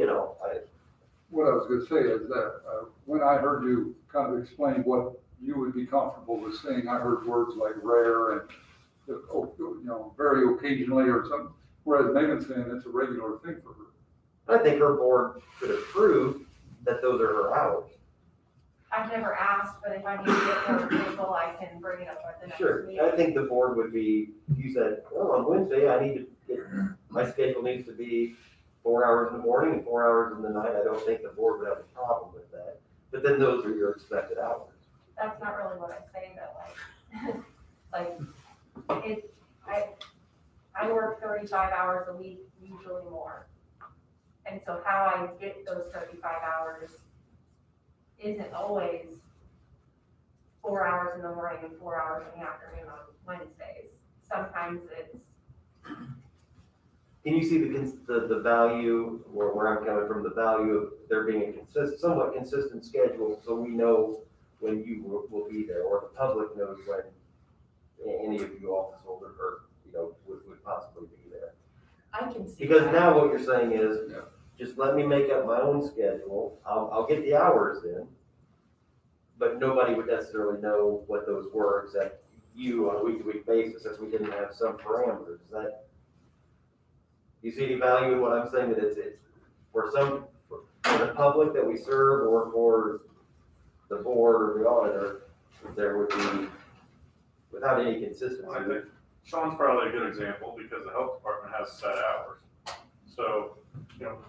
What I was gonna say is that, when I heard you kind of explain what you would be comfortable with saying, I heard words like rare and, very occasionally or something, whereas Megan's saying it's a regular thing for her. I think her board could approve that those are her hours. I've never asked, but if I need to get more approval, I can bring it up at the next Sure, meeting. I think the board would be, you said, well, on Wednesday, I need to get, my schedule needs to be 4 hours in the morning and 4 hours in the night. I don't think the board would have a problem with that. But then those are your expected hours. That's not really what I say though, I work 35 hours a week, usually more. And so how I get those 35 hours isn't always 4 hours in the morning and 4 hours in the afternoon on Wednesdays. Sometimes it's, Can you see the value, or where I'm coming from, the value of there being a somewhat consistent schedule, so we know when you will be there, or the public knows when any of you office holders would possibly be there? I can see Because that. now what you're saying is, just let me make up my own schedule, I'll get the hours in, but nobody would necessarily know what those were except you on a week-to-week basis, if we didn't have some parameters. Is that, you see any value in what I'm saying, that it's for the public that we serve, or for the board or the auditor, there would be, without any consistency, Sean's probably a good example because the health department has set hours. So,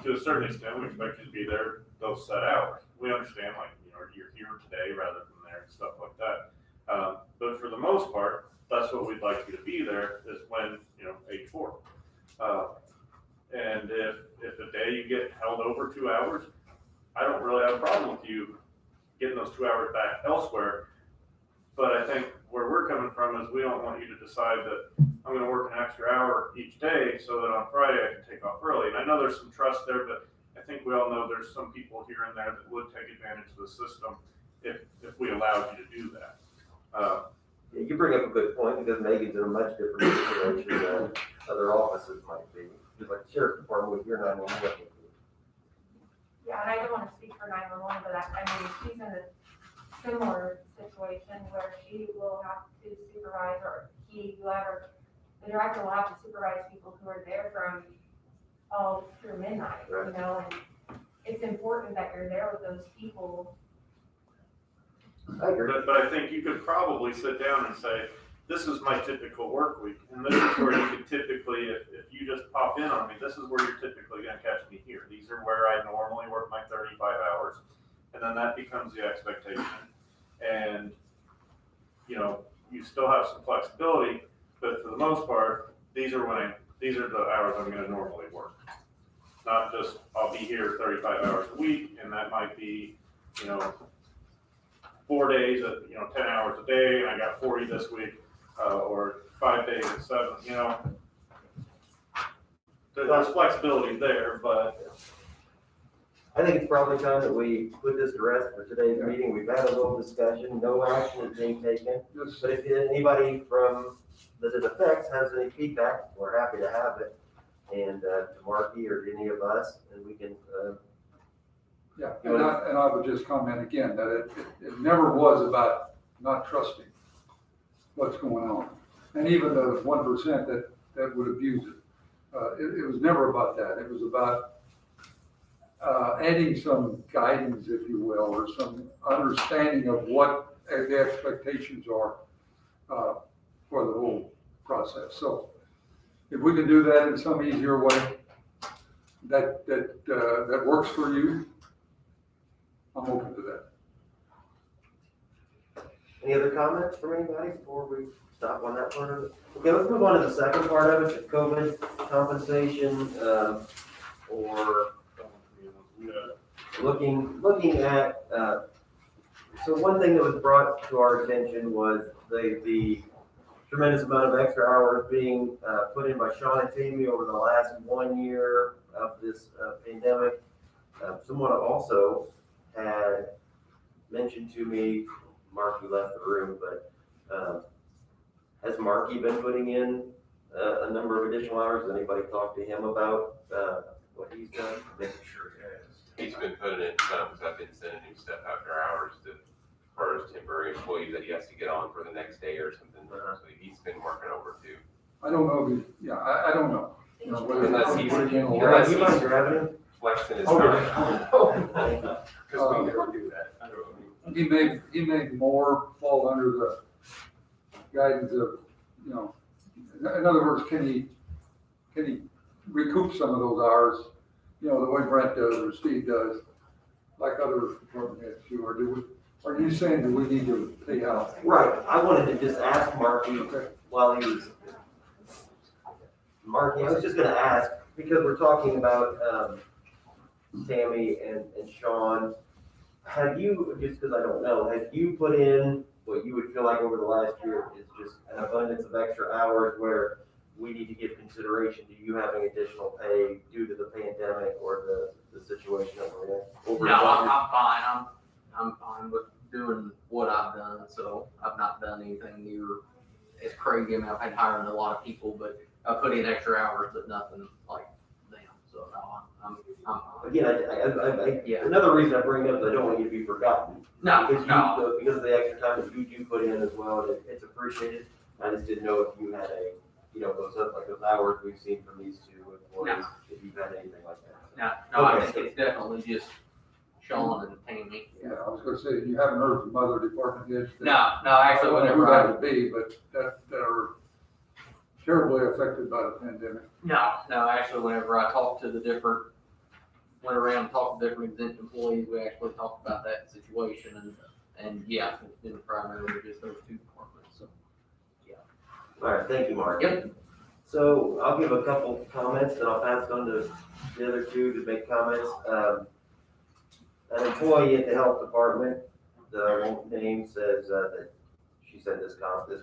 to a certain extent, we expect you to be there those set hours. We understand, like, you're here today rather than there and stuff like that. But for the most part, that's what we'd like you to be there is when, 8-4. And if a day you get held over 2 hours, I don't really have a problem with you getting those 2 hours back elsewhere. But I think where we're coming from is we don't want you to decide that I'm gonna work an extra hour each day so that on Friday I can take off early. And I know there's some trust there, but I think we all know there's some people here and there that would take advantage of the system if we allowed you to do that. Yeah, you bring up a good point because Megan's in a much different situation than other offices might be. Just like the sheriff's department with your 911. Yeah, and I don't wanna speak for 911, but she's in a similar situation where she will have to supervise, or whoever, the director will have to supervise people who are there from all through midnight, and it's important that you're there with those people. I agree. But I think you could probably sit down and say, this is my typical work week, and this is where you could typically, if you just pop in on me, this is where you're typically gonna catch me here. These are where I normally work my 35 hours, and then that becomes the expectation. And, you still have some flexibility, but for the most part, these are the hours I'm gonna normally work. Not just, I'll be here 35 hours a week, and that might be, 4 days at, 10 hours a day, and I got 40 this week, or 5 days at 7, There's flexibility there, but. I think it's probably time that we put this to rest for today's meeting. We've had a little discussion, no action is being taken. But if anybody from that it affects has any feedback, we're happy to have it. And to Marky or any of us, and we can. Yeah, and I would just comment again that it never was about not trusting what's going on. And even the 1% that would abuse it, it was never about that. It was about adding some guidance, if you will, or some understanding of what the expectations are for the whole process. So if we can do that in some easier way that works for you, I'm open to that. Any other comments from anybody before we stop on that part of it? Okay, let's move on to the second part of it, the COVID compensation, or looking at, so one thing that was brought to our attention was the tremendous amount of extra hours being put in by Sean and Tammy over the last 1 year of this pandemic. Someone also had mentioned to me, Marky left the room, but has Marky been putting in a number of additional hours? Has anybody talked to him about what he's done? Making sure he has. He's been putting in some, because I've been sending him stuff after hours to, as far as temporary employees that he has to get on for the next day or something. So he's been working over too. I don't know if he, I don't know. Whether Unless he's he's, putting in a lot. unless You mind he's grabbing him? flexing his Oh, time. yeah. Because we never do that. I don't know. He may more fall under the guidance of, in other words, can he recoup some of those hours, the way Brent does or Steve does, like other department heads do, or are you saying that we need to pay out? Right, I wanted to just ask Marky while he was, Marky, I was just gonna ask, because we're talking about Tammy and Sean, have you, just because I don't know, have you put in what you would feel like over the last year is just an abundance of extra hours where we need to give consideration to you having additional pay due to the pandemic or the situation that we're in? Over No, I'm budget? fine. I'm fine with doing what I've done, so I've not done anything near as crazy. I mean, I've had hired a lot of people, but I put in extra hours, but nothing like them. So no, I'm fine. Again, Yeah. another reason I bring it up is I don't want you to be forgotten. No, Because no. because of the extra time that you do put in as well, and it's appreciated. I just didn't know if you had those hours we've seen from these two employees, if you've had anything like that. No, I Okay, think it's definitely just Sean and Tammy. Yeah, I was gonna say, you haven't heard from other department heads? No, actually, I don't know whenever who that would be, but that are terribly affected by the pandemic. No, actually, whenever I talked to went around and talked to different exempt employees, we actually talked about that situation, and yeah, it's been primarily just those two departments, so. All right, thank you, Mark. Yep. So I'll give a couple comments, then I'll pass it on to the other two to make comments. An employee at the health department that I won't name says that she said this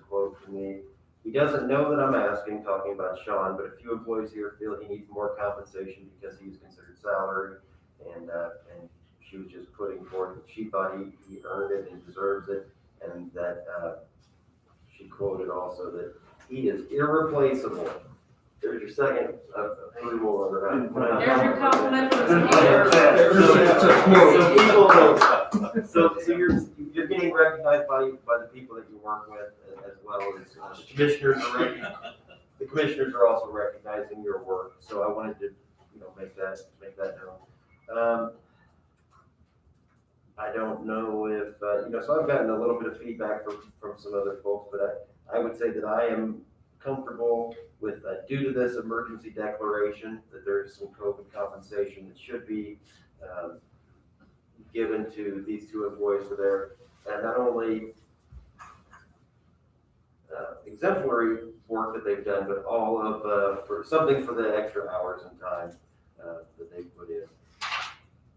quote to me. He doesn't know that I'm asking, talking about Sean, but a few employees here feel he needs more compensation because he's considered salary, and she was just putting forth that she thought he earned it and deserves it, and that she quoted also that he is irreplaceable. There's your second approval of it. There's your compliment from the mayor. So you're getting recognized by the people that you work with, as well as the commissioners are the commissioners are also recognizing your work. So I wanted to, make that known. I don't know if, so I've gotten a little bit of feedback from some other folks, but I would say that I am comfortable with, due to this emergency declaration, that there's some COVID compensation that should be given to these two employees for their, not only exemplary work that they've done, but all of, for something for the extra hours and time that they put in.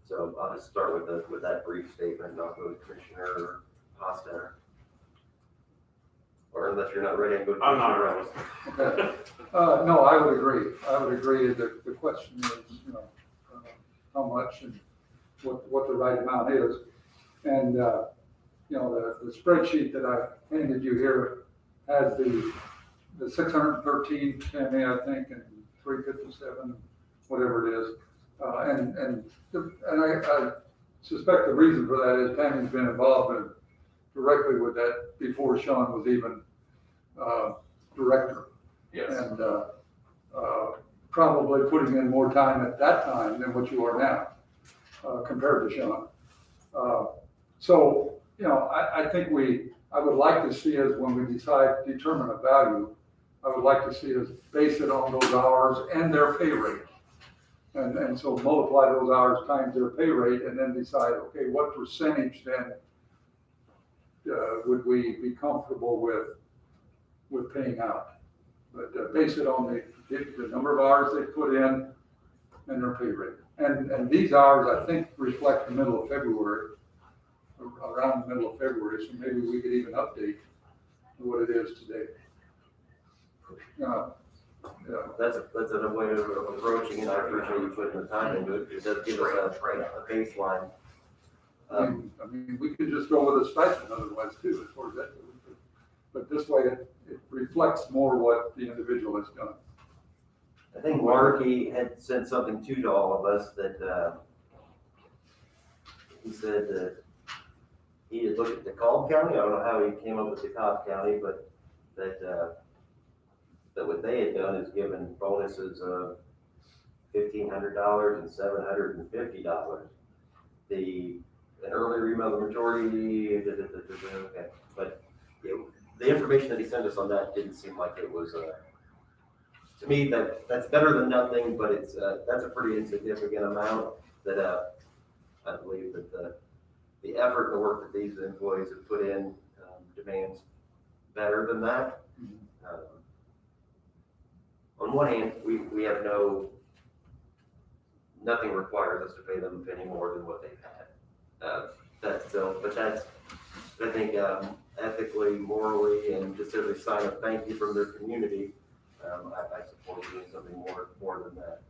So I'll just start with that brief statement, and I'll go to Commissioner Hostetter. Or unless you're not ready, I'll go to I'm not Commissioner ready. Okay. No, I would agree. that the question is, how much and what the right amount is. And, the spreadsheet that I handed you here has the 613 MA, I think, and 357, whatever it is. And I suspect the reason for that is Tammy's been involved directly with that before Sean was even director. Yes. And probably putting in more time at that time than what you are now, compared to Sean. So, I think I would like to see us, when we determine a value, I would like to see us base it on those hours and their pay rate. And so multiply those hours times their pay rate, and then decide, okay, what percentage then would we be comfortable with paying out? But base it on the number of hours they put in and their pay rate. And these hours, I think, reflect the middle of February, around the middle of February, so maybe we could even update what it is today. That's a way of approaching it. I appreciate you putting the time into it. It does give us a baseline. I mean, we could just go with a stipend otherwise too, as far as that goes. But this way, it reflects more what the individual has done. I think Marky had sent something to all of us that he said that he had looked at DeKalb County. I don't know how he came up with DeKalb County, but that what they had done is given bonuses of $1,500 and $750. An early remodel majority, okay, but the information that he sent us on that didn't seem like it was, to me, that's better than nothing, but that's a pretty insignificant amount that I believe that the effort and the work that these employees have put in demands better than that. On one hand, we have nothing requires us to pay them a penny more than what they've had. But that's, I think, ethically, morally, and just as a sign of thank you from their community, I support doing something more than that.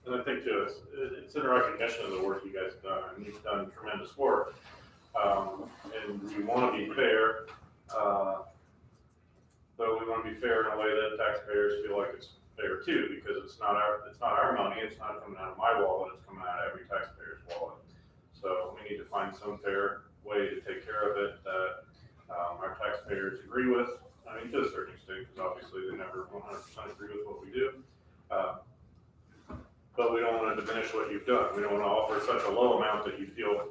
And I think too, it's in recognition of the work you guys have done, and you've done tremendous work. And we want to be fair, but we want to be fair in a way that taxpayers feel like it's fair too, because it's not our money, it's not coming out of my wallet, it's coming out of every taxpayer's wallet. So we need to find some fair way to take care of it that our taxpayers agree with. I mean, to a certain extent, because obviously they never 100% agree with what we do. But we don't want to diminish what you've done. We don't want to offer such a low amount that you feel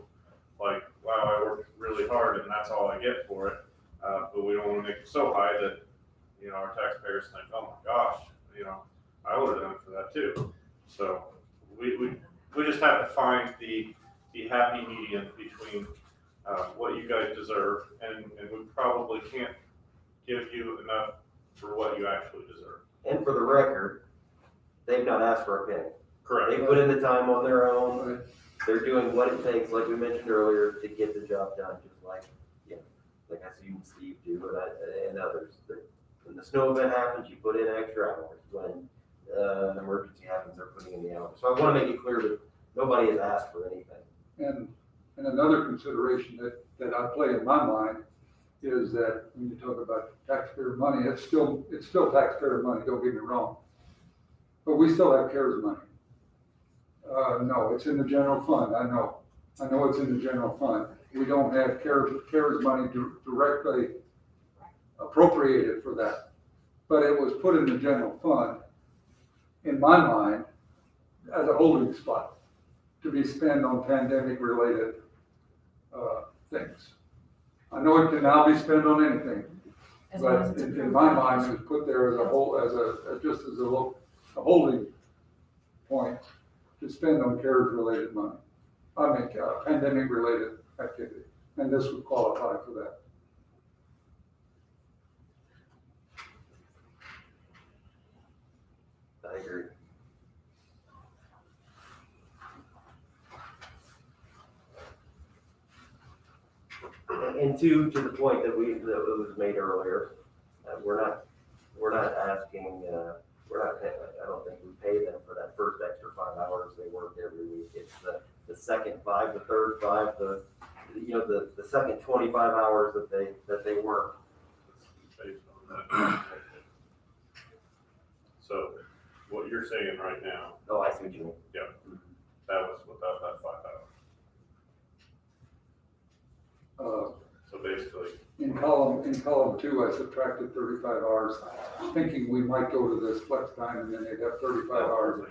like, wow, I worked really hard and that's all I get for it. But we don't want to make it so high that, you know, our taxpayers think, oh my gosh, you know, I would have done it for that too. So we just have to find the happy medium between what you guys deserve, and we probably can't give you enough for what you actually deserve. And for the record, they've not asked for a penny. Correct. They put in the time on their own. They're doing what it takes, like we mentioned earlier, to get the job done, just like, you know, like I see Steve do, and others. When the snow event happens, you put in extra hours. When an emergency happens, they're putting in the hours. So I want to make it clear that nobody has asked for anything. And another consideration that I play in my mind is that when you talk about taxpayer money, it's still taxpayer money, don't get me wrong. But we still have CARES money. No, it's in the general fund, I know it's in the general fund. We don't have CARES money directly appropriated for that. But it was put in the general fund, in my mind, as a holding spot to be spent on pandemic-related things. I know it can now be spent on anything, but in my mind, it was put there as a whole, just as a holding point to spend on CARES-related money. I mean, pandemic-related activity, and this would qualify for that. I agree. And to the point that was made earlier, we're not asking, I don't think we pay them for that first extra 5 hours they work every week. It's the second 5, the third 5, the second 25 hours that they work. So what you're saying right now. Oh, I see what you mean. Yeah, that was without that 5 hours. So basically. In column 2, I subtracted 35 hours, thinking we might go to this flex time, and then they'd have 35 hours.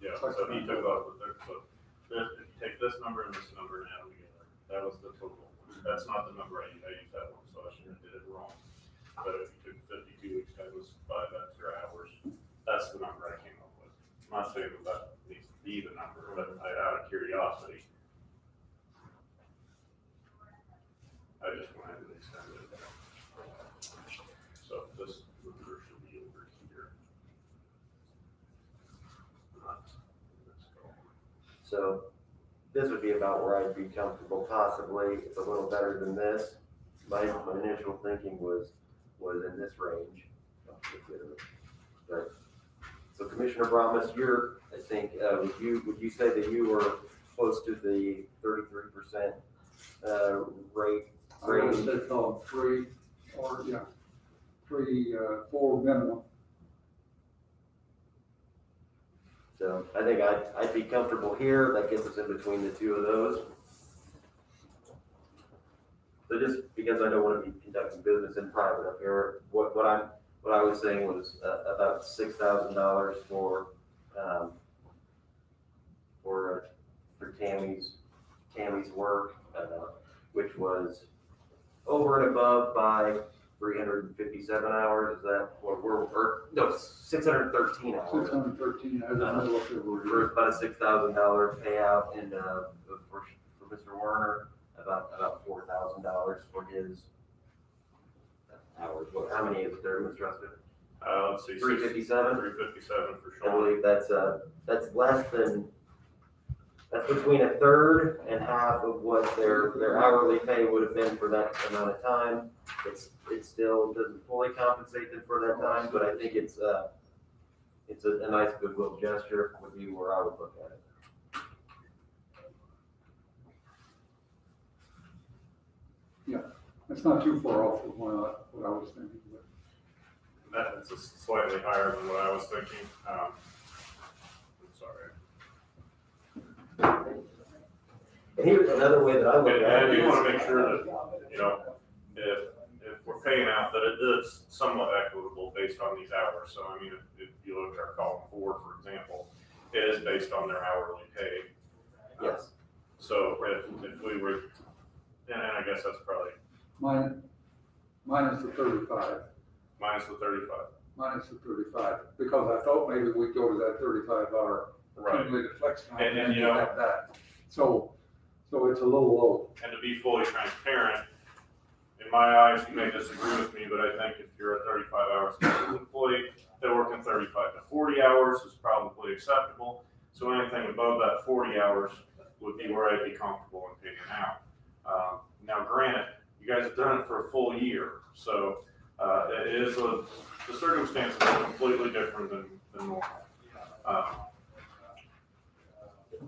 Yeah, so he took off with it, so if you take this number and this number and add them together, that was the total. That's not the number I used that one, so I shouldn't have did it wrong. But if you took 52 weeks times 5 extra hours, that's the number I came up with. I'm not saying that needs to be the number, but out of curiosity, I just wanted to extend it. So this number should be over here. Not this column. So this would be about where I'd be comfortable, possibly. It's a little better than this. My initial thinking was in this range. But, so Commissioner Bromas, I think, would you say that you were close to the 33% rate? I would say column 3, or 4 minimum. So I think I'd be comfortable here. That gets us in between the two of those. So just because I don't want to be conducting business in private up here, what I was saying was about $6,000 for Tammy's work, which was over and above by 357 hours. Is that what no, 613 hours. 613 as of middle of February. For about a $6,000 payout, and for Mr. Werner, about $4,000 for his hours. How many is there, Mr. Rustin? Let's see. 357? 357 for I sure. believe that's less than, that's between a third and half of what their hourly pay would have been for that amount of time. It still doesn't fully compensate them for that time, but I think it's a nice goodwill gesture, would be where I would look at it. Yeah, that's not too far off of what I was thinking. That's just slightly higher than what I was thinking. I'm sorry. And here's another way that I look And at I it. do want to make sure that, you know, if we're paying out, that it is somewhat equitable based on these hours. So, I mean, if you look at our column 4, for example, it is based on their hourly pay. Yes. So if we were, and I guess that's probably. Minus the 35. Minus the 35. minus the 35, because I thought maybe we'd go to that 35-hour Right. accumulated flex time. And then you know- have that. So it's a little low. And to be fully transparent, in my eyes, you may disagree with me, but I think if you're a 35-hour scheduled employee, they're working 35 to 40 hours is probably acceptable. So anything above that 40 hours would be where I'd be comfortable in paying out. Now granted, you guys have done it for a full year, so the circumstances are completely different than normal.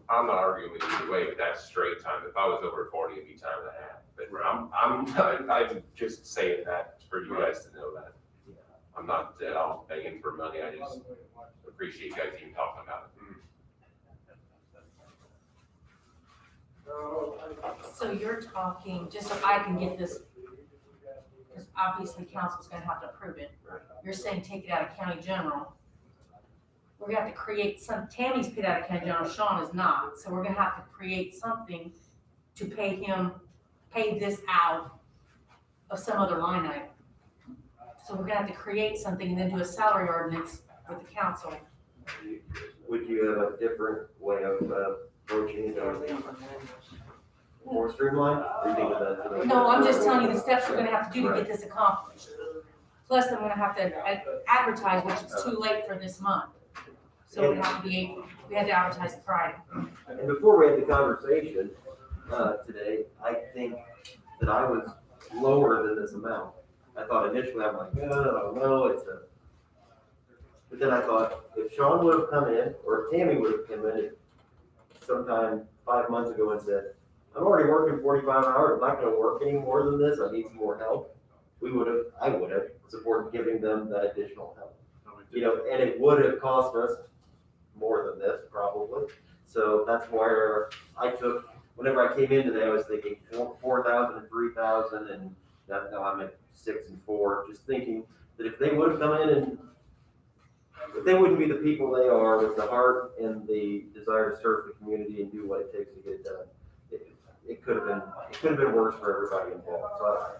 I'm not arguing with you either way, but that's straight time. If I was over 40, it'd be time and a half. But I'm just saying that for you guys to know that. I'm not at all begging for money. I just appreciate you guys even talking about it. So you're talking, just so I can get this, because obviously council's gonna have to approve it. You're saying take it out of county general. We're gonna have to create Tammy's paid out of county general, Sean is not, so we're gonna have to create something to pay this out of some other line item. So we're gonna have to create something and then do a salary ordinance with the council. Would you have a different way of approaching it, or more streamlined? Or you think that? No, I'm just telling you the steps we're gonna have to do to get this accomplished. Plus, I'm gonna have to advertise, which is too late for this month. So we had to advertise Friday. And before we had the conversation, today, I think that I was lower than this amount. I thought initially, I'm like, no, but then I thought, if Sean would have come in, or if Tammy would have come in sometime 5 months ago and said, I'm already working 45 hours, I'm not gonna work any more than this, I need some more help, I would have supported giving them that additional help. You know, and it would have cost us more than this, probably. So that's where I took, whenever I came in today, I was thinking 4,000 and 3,000, and now I'm at 6 and 4, just thinking that if they would have come in and if they wouldn't be the people they are with the heart and the desire to serve the community and do what it takes to get it done, it could have been worse for everybody involved. So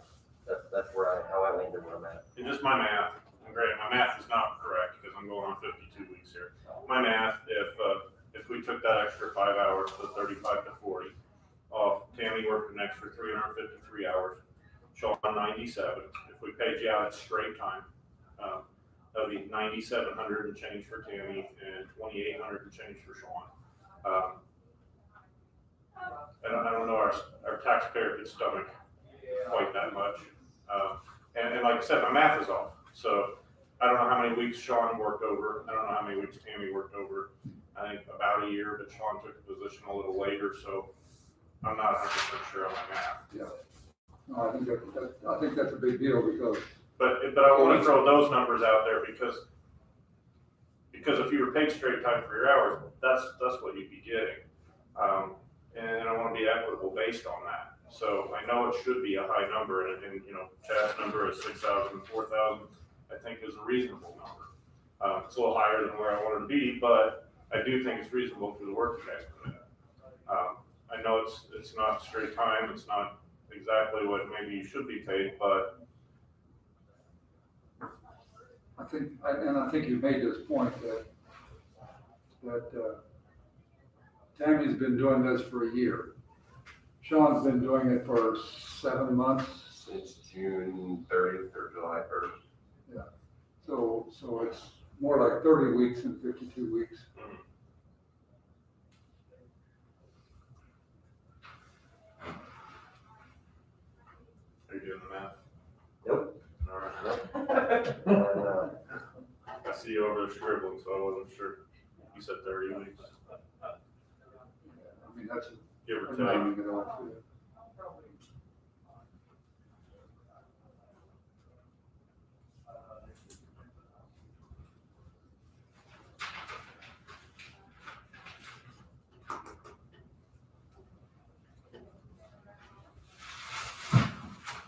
that's how I landed where I'm at. And just my math, and granted, my math is not correct because I'm going on 52 weeks here. My math, if we took that extra 5 hours, the 35 to 40, off, Tammy worked an extra 353 hours, Sean 97. If we paid you out at straight time, that would be 9,700 and change for Tammy and 2,800 and change for Sean. I don't know, our taxpayer could stomach quite that much. And like I said, my math is off. So I don't know how many weeks Sean worked over. I don't know how many weeks Tammy worked over. I think about a year, but Sean took the position a little later, so I'm not 100% sure on my math. Yeah. No, I think that's a big deal because. But I want to throw those numbers out there because if you were paid straight time for your hours, that's what you'd be getting. And I want to be equitable based on that. So I know it should be a high number, and you know, Chad's number is 6,000 and 4,000, I think is a reasonable number. It's a little higher than where I wanted to be, but I do think it's reasonable for the work you guys put in. I know it's not straight time, it's not exactly what maybe you should be paid, but I think you made this point that Tammy's been doing this for a year. Sean's been doing it for 7 months. Since June 30th or July 1st. Yeah. So it's more like 30 weeks than 52 weeks. are you doing the math? Nope. All right. I see you over there scribbling, so I wasn't sure. You said 30 weeks. I mean, that's Give or a take. rounding it off to.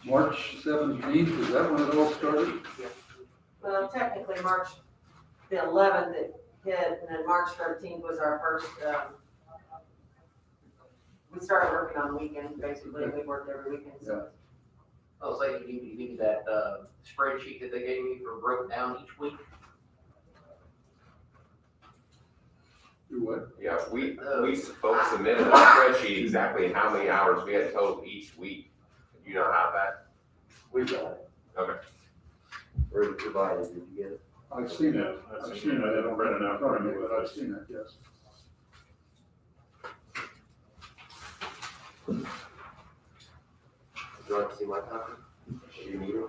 March 17th, is that when it all started? Well, technically, March the 11th it hit, and then March 13th was our first, we started working on weekends, basically, we worked every weekend. Yeah. I'll say, you need that, spreadsheet that they gave me for broke down each week. Do what? Yeah, we both submitted a spreadsheet exactly how many hours we had total each week. You don't have that? We've got it. Okay. Or it's provided, did you get it? I've seen Yeah, it. I've seen it. I haven't read it out Front of for me, me, but I've seen it, yes. Would you like to see my copy? Do you need it?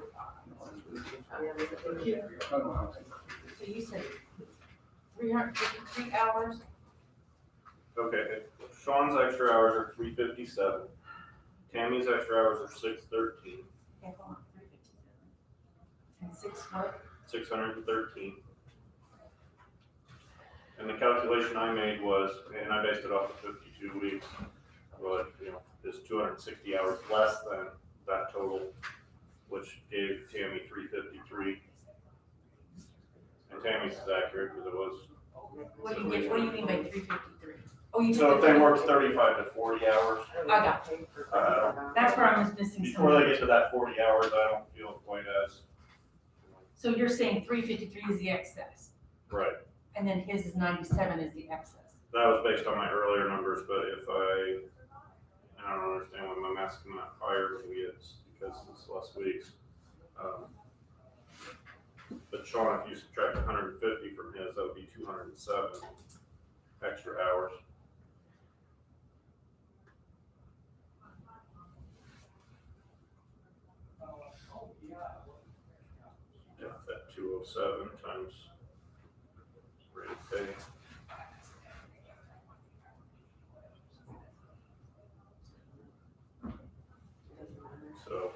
I don't have to. So you said 353 hours? Okay, Sean's extra hours are 357. Tammy's extra hours are 613, Okay, hold on, 357. And 6 what? 613. And the calculation I made was, and I based it off of 52 weeks, but, is 260 hours less than that total, which gave Tammy 353. And Tammy's is accurate because it was. What do you mean by 353? Oh, you So took if the they work 35 to 40 hours, I got you. That's where I was missing some. before they get to that 40 hours, I don't feel quite as. So you're saying 353 is the excess, Right. and then his is 97 is the excess. That was based on my earlier numbers, but if I don't understand why my math's coming out higher than it's because it's less weeks. But Sean, if you subtract 150 from his, that would be 207 extra hours. Yeah, that 207 times rate of pay. So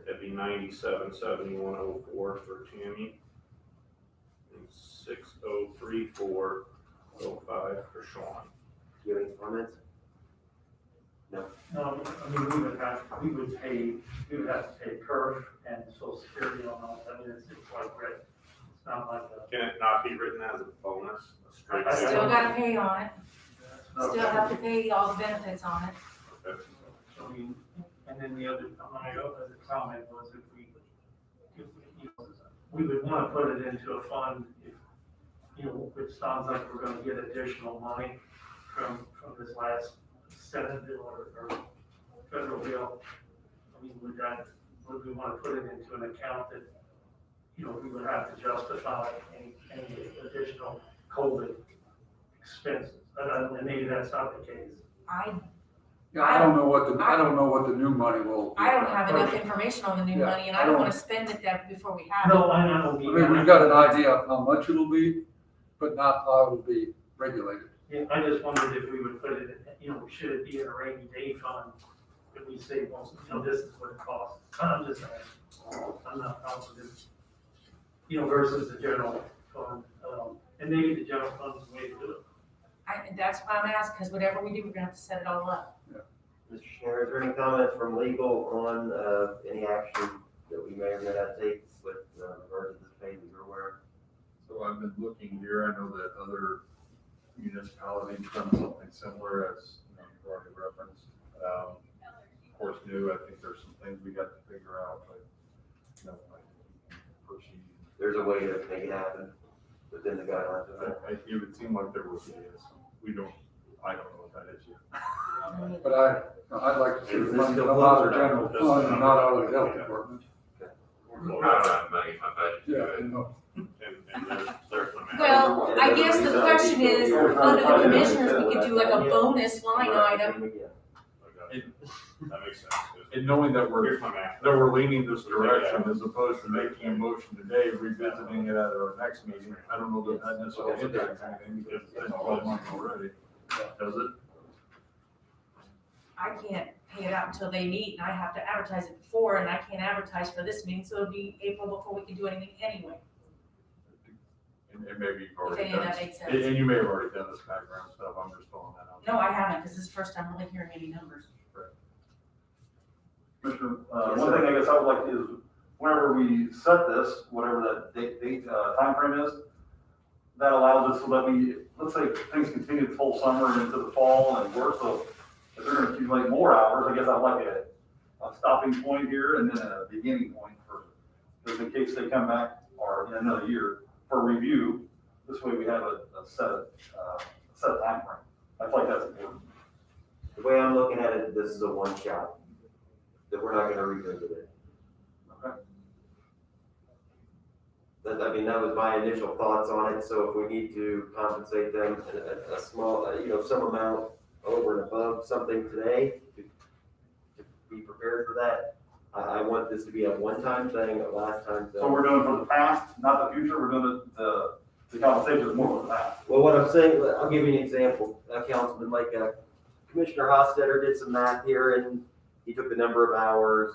that'd be 97,7104 for Tammy. And 6,034,05 for Sean. Do you have any comments? No. I mean, we would have to pay PERF and Social Security on all, I mean, it's like, right, it's not like a. Can it not be written as a bonus? A straight Still pay? gotta pay on it, No. still have to pay all the benefits on it. Okay. I mean, and then my other comment was if we would want to put it into a fund if, it sounds like we're gonna get additional money from this last Senate bill or federal bill. I mean, would we want to put it into an account that, we would have to justify any additional COVID expenses? And maybe that's not the case. Yeah, I don't know what the new money will. I don't have enough information on the new Yeah, money, and I I don't don't- wanna spend it there before we have it. No, I know. I mean, we've got an idea of how much it'll be, but not how it'll be regulated. Yeah, I just wondered if we would put it, should it be in a rainy day fund? If we say, well, this is what it costs. I'm just asking. I'm not positive. Versus the general fund. And maybe the general fund's the way to do it. That's why I'm asking, because whatever we do, we're gonna have to set it all up. Mr. Schneider, is there any comments from legal on, any action that we may or may not take with, regard to this pay that you're aware of? So I've been looking here, I know that other municipalities done something similar as you've already referenced. Of course, new, I think there's some things we got to figure out, but, proceed. There's a way to make it happen within the guidelines of it. It would seem like there would be, I don't know what that is yet. But I'd like to see the money come out of the general fund and not out of the health department. I don't have money in my budget. Yeah, I know. And there's the math. Well, I guess the question is, under the commissioners, we could do like a bonus line item. That makes sense. And knowing that Here's my math. we're leaning this direction as opposed to making a motion today, revisiting it at our next meeting, I don't know that that necessarily impacts anything because it's been 12 months already. Does it? I can't pay it out until they meet, and I have to advertise it before, and I can't advertise for this meeting, so it'll be April before we can do anything anyway. And maybe you've already any of done, that makes sense. and you may have already done this background stuff, I'm just throwing that out. No, I haven't, because this is the first time really hearing any numbers. Commissioner, one thing I guess I would like is, whenever we set this, whatever that timeframe is, that allows us so that we, let's say things continue the whole summer and into the fall and work, so if they're gonna accumulate more hours, I guess I'd like a stopping point here and then a beginning point for, just in case they come back or in another year for review. This way we have a set time frame. I feel like that's important. The way I'm looking at it, this is a one shot, that we're not gonna revisit it. Okay. I mean, that was my initial thoughts on it, so if we need to compensate them a small, some amount over and above something today, to be prepared for that, I want this to be a one-time thing, a last-time thing. So we're doing for the past, not the future, we're doing the compensation is more for the past. Well, what I'm saying, I'll give you an example, Councilman, Commissioner Hostetter did some math here, and he took the number of hours,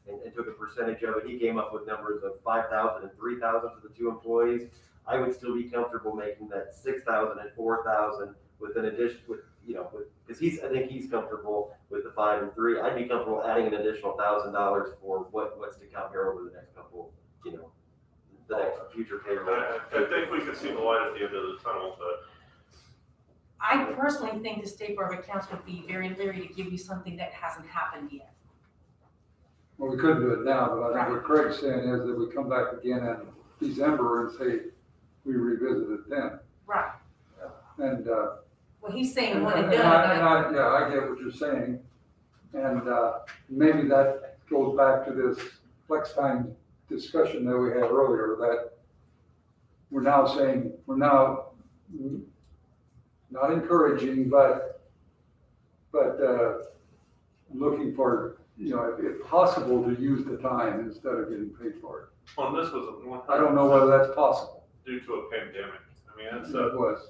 and took a percentage of it. He came up with numbers of 5,000 and 3,000 for the two employees. I would still be comfortable making that 6,000 and 4,000 with an addition, because I think he's comfortable with the 5 and 3. I'd be comfortable adding an additional $1,000 for what's to come here over the next couple, the next future payroll. I think we could see the light at the end of the tunnel, but I personally think the State Board of Accounts would be very leery to give you something that hasn't happened yet. Well, we couldn't do it now, but I think what Craig's saying is that we come back again in December and say, we revisit it then. Right. And, Well, he's saying one and and done. I get what you're saying. And, maybe that goes back to this flex time discussion that we had earlier, that we're now saying, we're now not encouraging, but looking for, if possible, to use the time instead of getting paid for it. well, this was one. I don't know whether that's possible. Due to a pandemic. I mean, it's It was.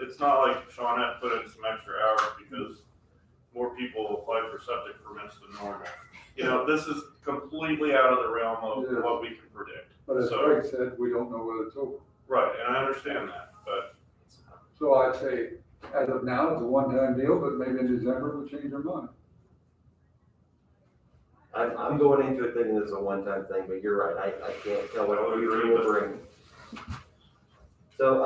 it's not like Shawnette put in some extra hours because more people applied for septic permits than normal. This is completely out of the realm of Yeah. what we can predict. But as So- Craig said, we don't know whether it's over. Right, and I understand that, but So I'd say, as of now, it's a one-time deal, but maybe in December we'll change our mind. I'm going into it thinking this is a one-time thing, but you're right, I can't tell what the future will bring. So,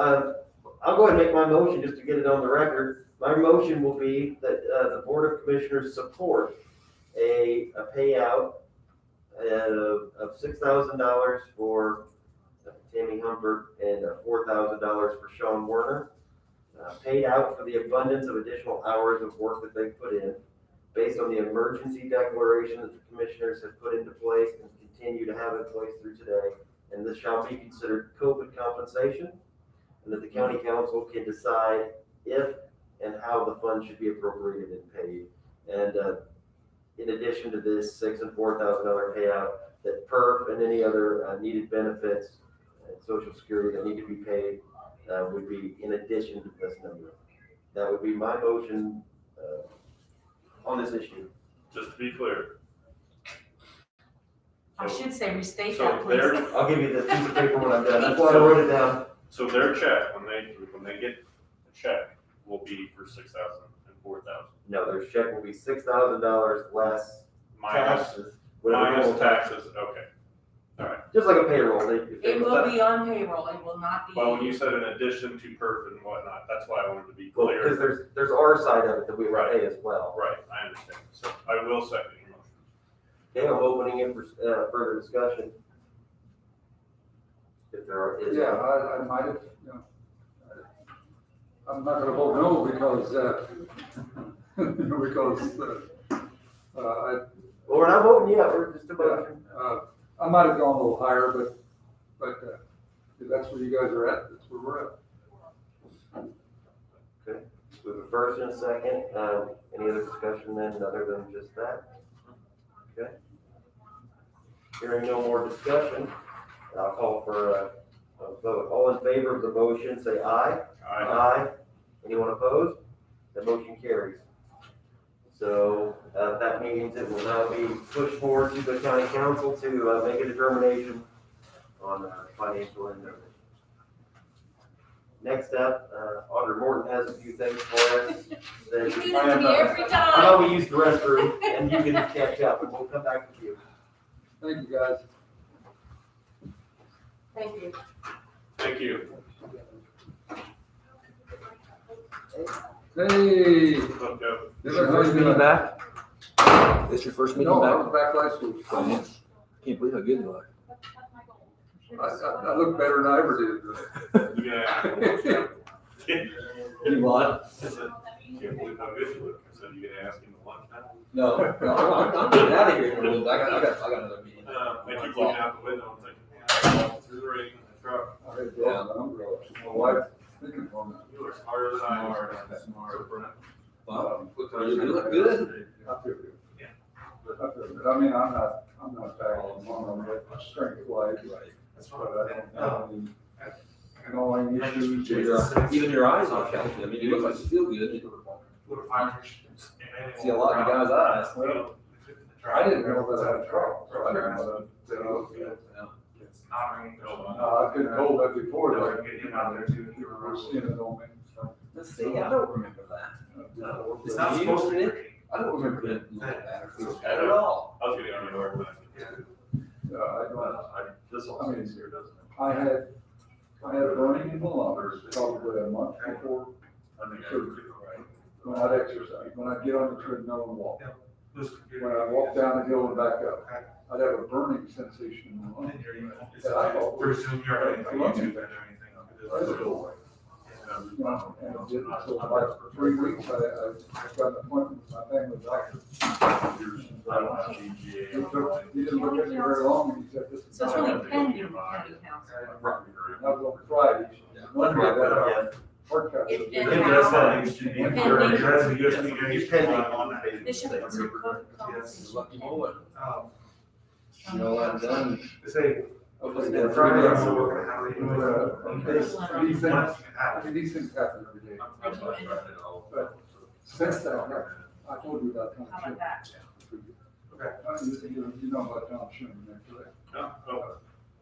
I'll go ahead and make my motion just to get it on the record. My motion will be that, the Board of Commissioners support a payout of $6,000 for Tammy Humpert and $4,000 for Sean Werner, paid out for the abundance of additional hours of work that they've put in, based on the emergency declaration that the commissioners have put into place and continue to have in place through today. And this shall be considered COVID compensation, and that the county council can decide if and how the fund should be appropriated and paid. And in addition to this $6,000 and $4,000 payout, that PERF and any other needed benefits and Social Security that need to be paid would be in addition to this number. That would be my motion on this issue. just to be clear. I should say restate So that, please. I'll give you the piece of paper when I'm done. That's why I wrote it down. So their check, when they get a check, will be for 6,000 and 4,000. No, their check will be $6,000 less Minus, taxes. minus taxes, okay. All right. Just like a payroll. It will be on payroll, it will not be. Well, when you said in addition to perf and whatnot, that's why I wanted to be Well, clear. because there's our side of it that we will pay as well. Right, I understand. So I will second your motion. Okay, I'm opening it for further discussion. If there is. Yeah, I might have, I'm not gonna vote no because, Well, we're not voting yet, we're just about. I might have gone a little higher, but if that's where you guys are at, that's where we're at. Okay, we have a first and a second. Any other discussion then, other than just that? Okay. Hearing no more discussion, I'll call for a vote. All in favor of the motion, say aye. Aye. Anyone opposed? The motion carries. So, that means it will now be pushed forward to the county council to, make a determination on, financial and everything. Next up, Auditor Morton has a few things for us. You do that to me every time. I know we used the restroom, and you can catch up, and we'll come back with you. Thank you, guys. Thank you. Thank you. Hey. Okay. This is nice to be back. This your first No, I was back last week. Can't believe how good you are. I look better than I ever did. Yeah. You what? Can't believe how good you look. I said, you gonna ask him to lunch now? No, I'm getting out of here in a little bit. I got another meeting. I keep looking out the window and thinking, yeah, through the rain in the truck. I had brought my umbrella. My wife thinking for me. You look smarter than I am. Smart. Wow, you look good. I feel good. Yeah. I feel good. I mean, I'm not back on my strength wise. But I don't have any annoying issues. Even your eyes aren't healthy. I mean, you look like you feel good. See a lot in the guy's eyes. Well, I didn't know that I had trouble, so I didn't know that I was good. I couldn't hold that before, though. You were seeing it on me, so. Let's see, I don't remember that. It's not supposed to be? I don't remember that. Not at all. I was getting on your door. I had a burning in the lungs probably a month before surgery. When I'd exercise, when I'd get on the treadmill and walk. When I walk down the hill and back up, I'd have a burning sensation in the lungs. That I thought was a lung infection. And it did, so like 3 weeks, I got an appointment with my family doctor. He didn't look at me very long, and he said, this is. So it's really pending county council. That was on Friday. Monday, I got a heart cath. If It in does house, pending. Bishop, what's your code policy? Lucky boy. You know what I've done? Okay, Friday, these things happen every day. But since that happened, I told you about Tom How Sherman. about that? You know about Tom Sherman, correct? No,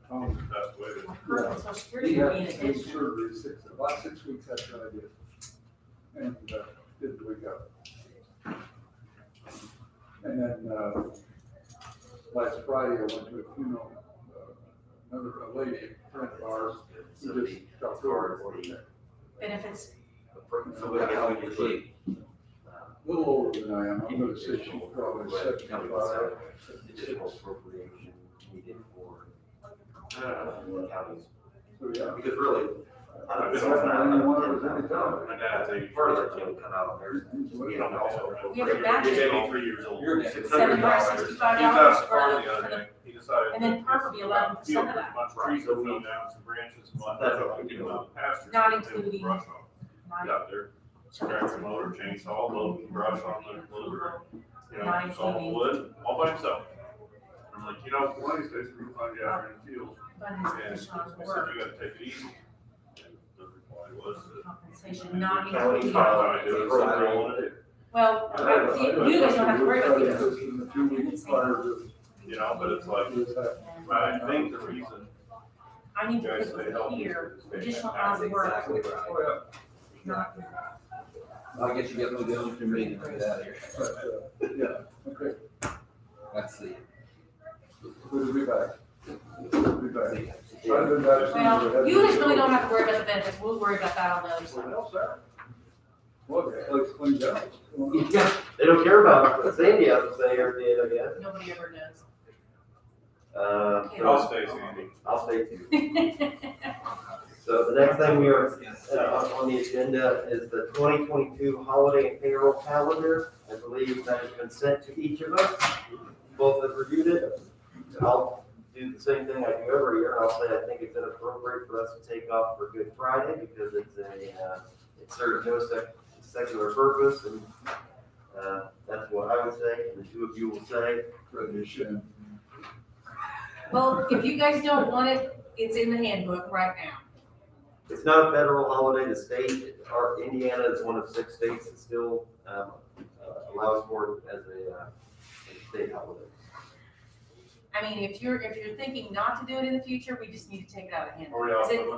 Tom, that's the way to. Perfect, so security he would had be an his addition. surgery about 6 weeks after I did. And, didn't wake up. And then, last Friday, I went to a funeral, a lady, a friend of ours, who just got COVID. Benefits. A little older than I am, I'm gonna say she's probably 75. Additional appropriation needed for counties. So, yeah. Because really, I've been my dad's 80. part of that can come out of there. You know, also. You have a batch. He's 83 years old. You're He's $765 out for farm the, the other for the, day. He decided. and then PERF will be 11% of Field, that. a bunch of trees that fell down, some branches, and whatnot. Get them out of the pasture. Not so they would including- brush off. Get out there, tractor motor, chainsaw, load and brush on the loader, Not saw including- wood, all by himself. I'm like, one of these days we're gonna find you out here in the field. But his And I additional said, work, you gotta take it easy. And the reply was that. compensation, not County including. file. I do it, so I wanted it. Well, you guys don't have to worry about it. In the 2 weeks prior to But it's like, this happening. I think the reason I need you to guys put stay healthy here, is stay additional happy. hours of work, Oh, not. I guess you got to go to me to get out of here. But, yeah, okay, Let's see. good to be back. Good to be back. I've been back since Well, you guys really don't have to worry about the benefits, we'll worry about that on the other side. Well, the place cleaned out. Yeah, they don't care about what Sandy has to say or did, I guess. Nobody ever knows. I'll stay, Sandy. I'll stay too. So the next thing we are, on the agenda is the 2022 holiday and payroll calendar. I believe that has been sent to each of us. Both have reviewed it. I'll do the same thing I do every year. I'll say I think it's inappropriate for us to take off for Good Friday because it serves no secular purpose, and that's what I would say, and the two of you will say. Tradition. Well, if you guys don't want it, it's in the handbook right now. It's not a federal holiday. The state, Indiana is one of 6 states that still allows for it as a state holiday. I mean, if you're thinking not to do it in the future, we just need to take it out of the handbook. Are we off Is it- of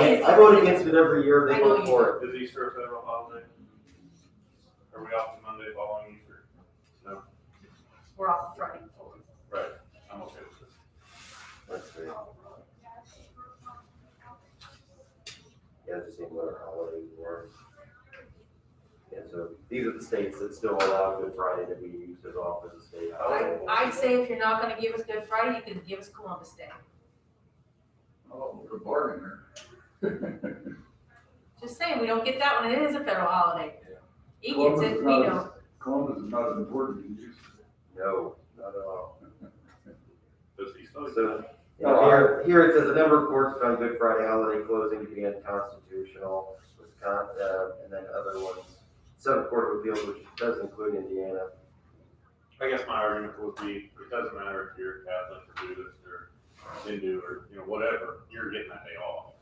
it? I vote against it every year. They I know vote you for it. Is Easter a federal holiday? Are we off the Monday following Easter? No. We're off the Friday. Right, I'm okay with this. Let's see. Yeah, just seeing what our holidays were. Yeah, so these are the states that still allow Good Friday to be used as off as a state holiday. I'd say if you're not gonna give us Good Friday, you can give us Columbus Day. Oh, good bargain there. Just saying, we don't get that one, it is a federal holiday. He gets it, we don't. Columbus is not as important as it used to be. No, not at all. Does he still? So, here it says, a number of courts found Good Friday holiday closing to be unconstitutional, and then other ones. Seventh Court of Appeals, which does include Indiana. I guess my argument would be, it doesn't matter if you're Catholic or Buddhist or Hindu or, whatever, you're getting that day off.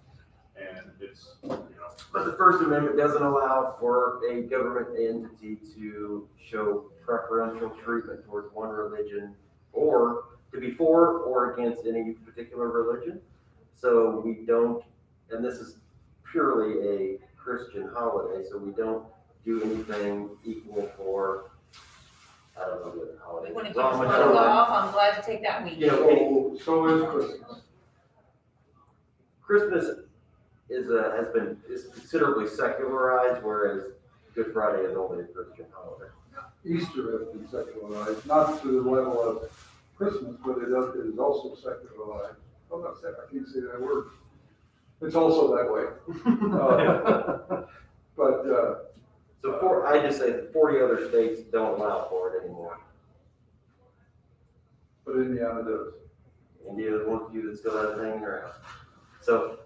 And it's, But the First Amendment doesn't allow for a government entity to show preferential treatment towards one religion or to be for or against any particular religion. So we don't, and this is purely a Christian holiday, so we don't do anything equal for, I don't know what holiday. You wanna give us one off, I'm glad to take that week. You know, So is Christmas. Christmas is considerably secularized, whereas Good Friday is only a Christian holiday. Easter has been secularized, not to the level of Christmas, but it is also secularized. Oh, not that, I can't say that word. It's also that way. So I just say that 40 other states don't allow for it anymore. But Indiana does. India is one few that still has it hanging around. So,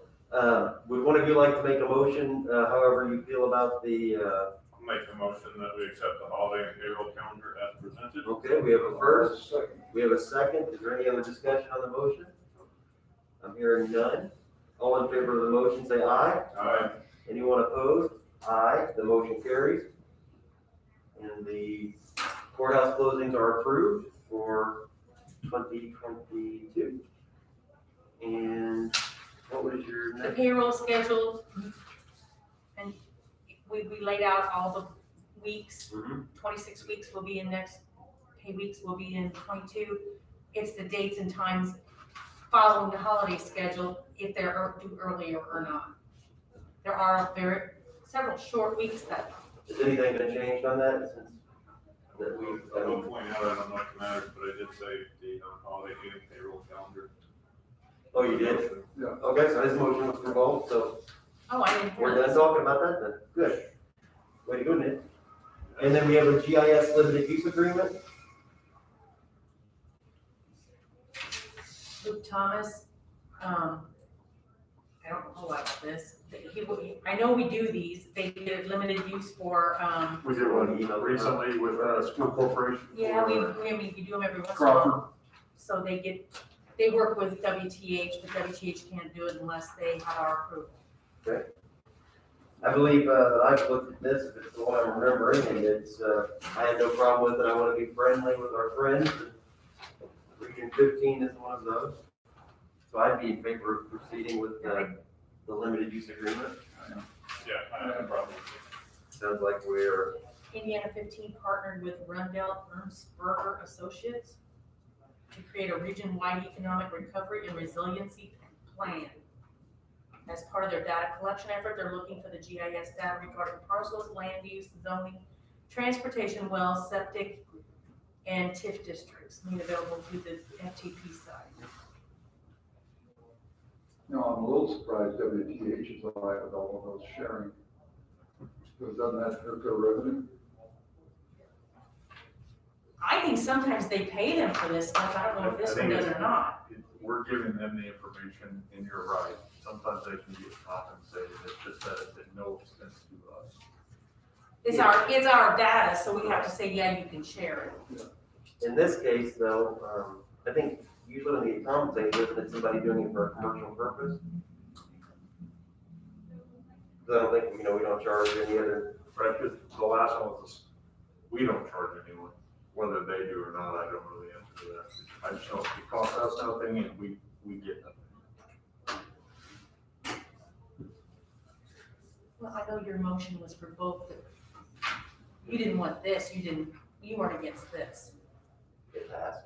would one of you like to make a motion, however you feel about the, I'll make a motion that we accept the holiday and payroll calendar as presented. okay, we have a first, we have a second. Is there any other discussion on the motion? I'm hearing none. All in favor of the motion, say aye. Aye. Anyone opposed? Aye, the motion carries. And the courthouse closings are approved for 2022. And what was your The next? payroll schedule, and we laid out all the weeks. 26 weeks will be in next, pay weeks will be in 22. It's the dates and times following the holiday schedule, if they're due earlier or not. There are several short weeks that. Is anything gonna change on that since that we, I will point out, I don't know if it matters, but I did say the holiday and payroll calendar. oh, you did? Yeah. Okay, so his motion was for both, so Oh, I didn't hear we're done this. talking about that then. Good. Way to go, Nick. And then we have a GIS limited use agreement. Luke Thomas, I don't know a lot about this. I know we do these, they get limited use for, We did one recently with School Corporation. yeah, we do them every once in a Crawford. while. So they work with WTH, but WTH can't do it unless they have our approval. Okay. I believe, I've looked at this, if it's the one I'm remembering, and it's, I had no problem with it, I wanna be friendly with our friends. Region 15 is one of those. So I'd be in favor of proceeding with the limited use agreement. Yeah, I have a problem. Sounds like we're, Indiana 15 partnered with Rundell Ernstberger Associates to create a region-wide economic recovery and resiliency plan. As part of their data collection effort, they're looking for the GIS data regarding parcels, land use, zoning, transportation, wells, septic, and TIF districts made available through the FTP site. No, I'm a little surprised WTH is all right with all of those sharing. Because doesn't that hurt their revenue? I think sometimes they pay them for this stuff. I don't know if this one does or not. We're giving them the information, and you're right. Sometimes they can get compensated. It's just that it's at no expense to us. It's our data, so we have to say, yeah, you can share it. in this case though, I think usually when you get compensated, isn't it somebody doing it for a commercial purpose? Because I don't think, we don't charge any other. Right, because the last one was, we don't charge anyone, whether they do or not, I don't really answer to that. I just know it costs us nothing and we get nothing. Well, I know your motion was for both. You didn't want this, you weren't against this. It passed.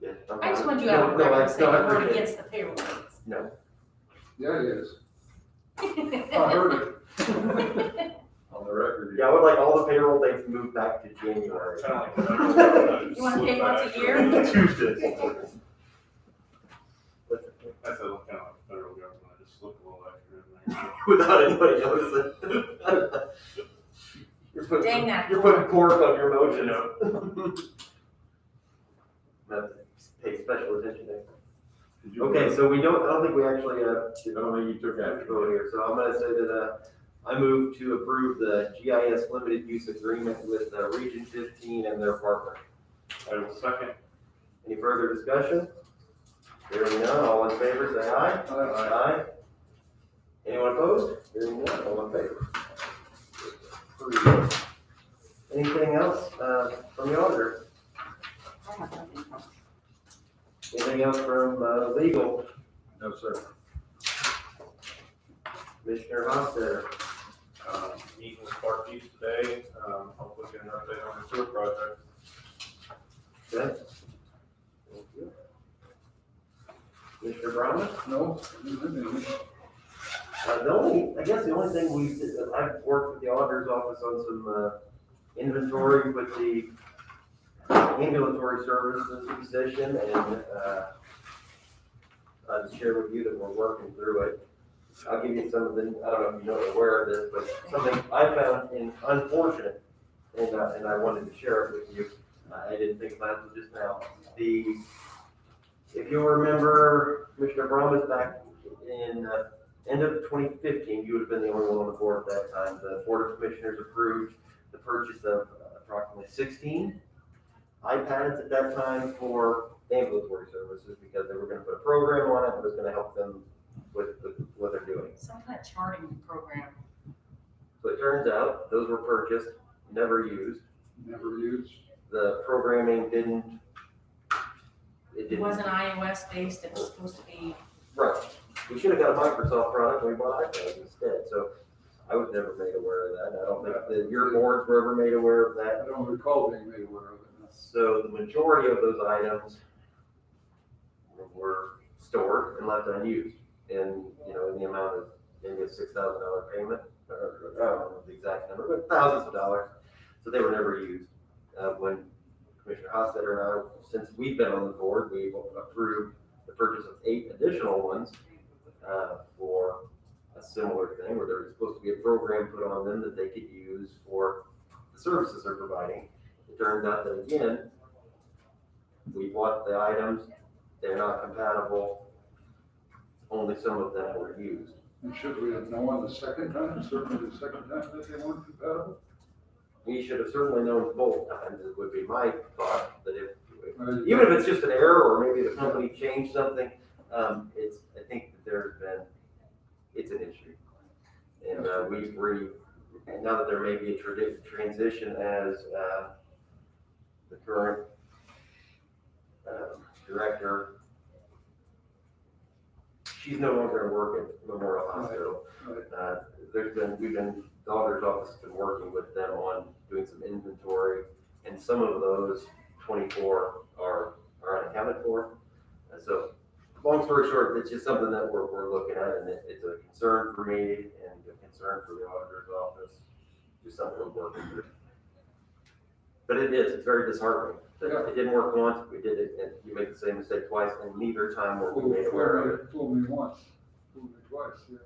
Yeah. I just wanted you to have a record saying you weren't against the payroll rates. No. Yeah, it is. I heard it. On the Yeah, I would like all the payroll dates moved back to January. You wanna pay once a year? Tuesday. That's kind of like the federal government, I just slip a little extra in there. Without anybody noticing. Dang that. You're putting pork on your motion. Pay special attention there. Okay, so I don't think we actually, I don't think you took that vote here, so I'm gonna say that, I move to approve the GIS limited use agreement with, Region 15 and their partner. I will second. Any further discussion? Hearing none, all in favor, say aye. Aye. Anyone opposed? Hearing none, all in favor. Approved. Anything else, from the auditor? Anything else from, legal? No, sir. Commissioner Hofstadter? Meeting with Clark East today, hopefully get an update on the sewer project. Okay. Thank you. Commissioner Brahma? No? I guess the only thing I've worked with the auditor's office on some, inventory with the ambulatory services position, and, I'll just share with you that we're working through it. I'll give you some of the, I don't know if you're aware of this, but something I found unfortunate, and I wanted to share it with you. I didn't think about it just now. If you'll remember, Commissioner Brahmas, back in, end of 2015, you would have been the only one on the board at that time. The Board of Commissioners approved the purchase of approximately 16 iPads at that time for ambulatory services, because they were gonna put a program on it that was gonna help them with what they're doing. Some kind of charting program. So it turns out, those were purchased, never used. Never used. The programming It wasn't iOS based, it was supposed to be. Right. We should have got a Microsoft product and we bought iPads instead, so I was never made aware of that. I don't think that your boards were ever made aware of that. I don't recall being made aware of it. So the majority of those items were stored and left unused, and, in the amount of maybe a $6,000 payment, or I don't know the exact number, but thousands of dollars. So they were never used. When Commissioner Hofstadter and I, since we've been on the board, we've approved the purchase of 8 additional ones for a similar thing, where there was supposed to be a program put on them that they could use for the services they're providing. It turns out that, again, we bought the items, they're not compatible, only some of them were used. And should we have known the second time, certainly the second time, that they weren't compatible? We should have certainly known both times, it would be my thought, that even if it's just an error, or maybe the company changed something, I think that it's an issue. And and now that there may be a transition as the current director, she's no longer going to work at Memorial Hospital. The auditor's office has been working with them on doing some inventory, and some of those 24 are unaccounted for. And so, long story short, it's just something that we're looking at, and it's a concern for me and a concern for the auditor's office. Just something we're working through. But it's very disheartening. That it didn't work once, we did it, and you make the same mistake twice, and neither time were we made aware of it. Fooled me once, fooled me twice, yeah.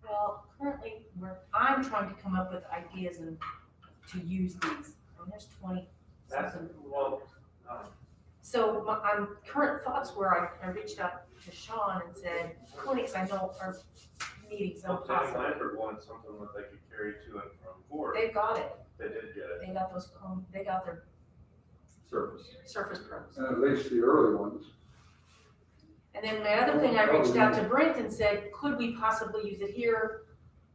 Well, currently, I'm trying to come up with ideas and to use these, and there's 20 something. So current thoughts were, I reached out to Sean and said, clinics I know are needing some possible. Lanford wanted something that they could carry to and from court. They've got it. They did get it. They got their Surface Pros. And at least the early ones. And then my other thing, I reached out to Brent and said, could we possibly use it here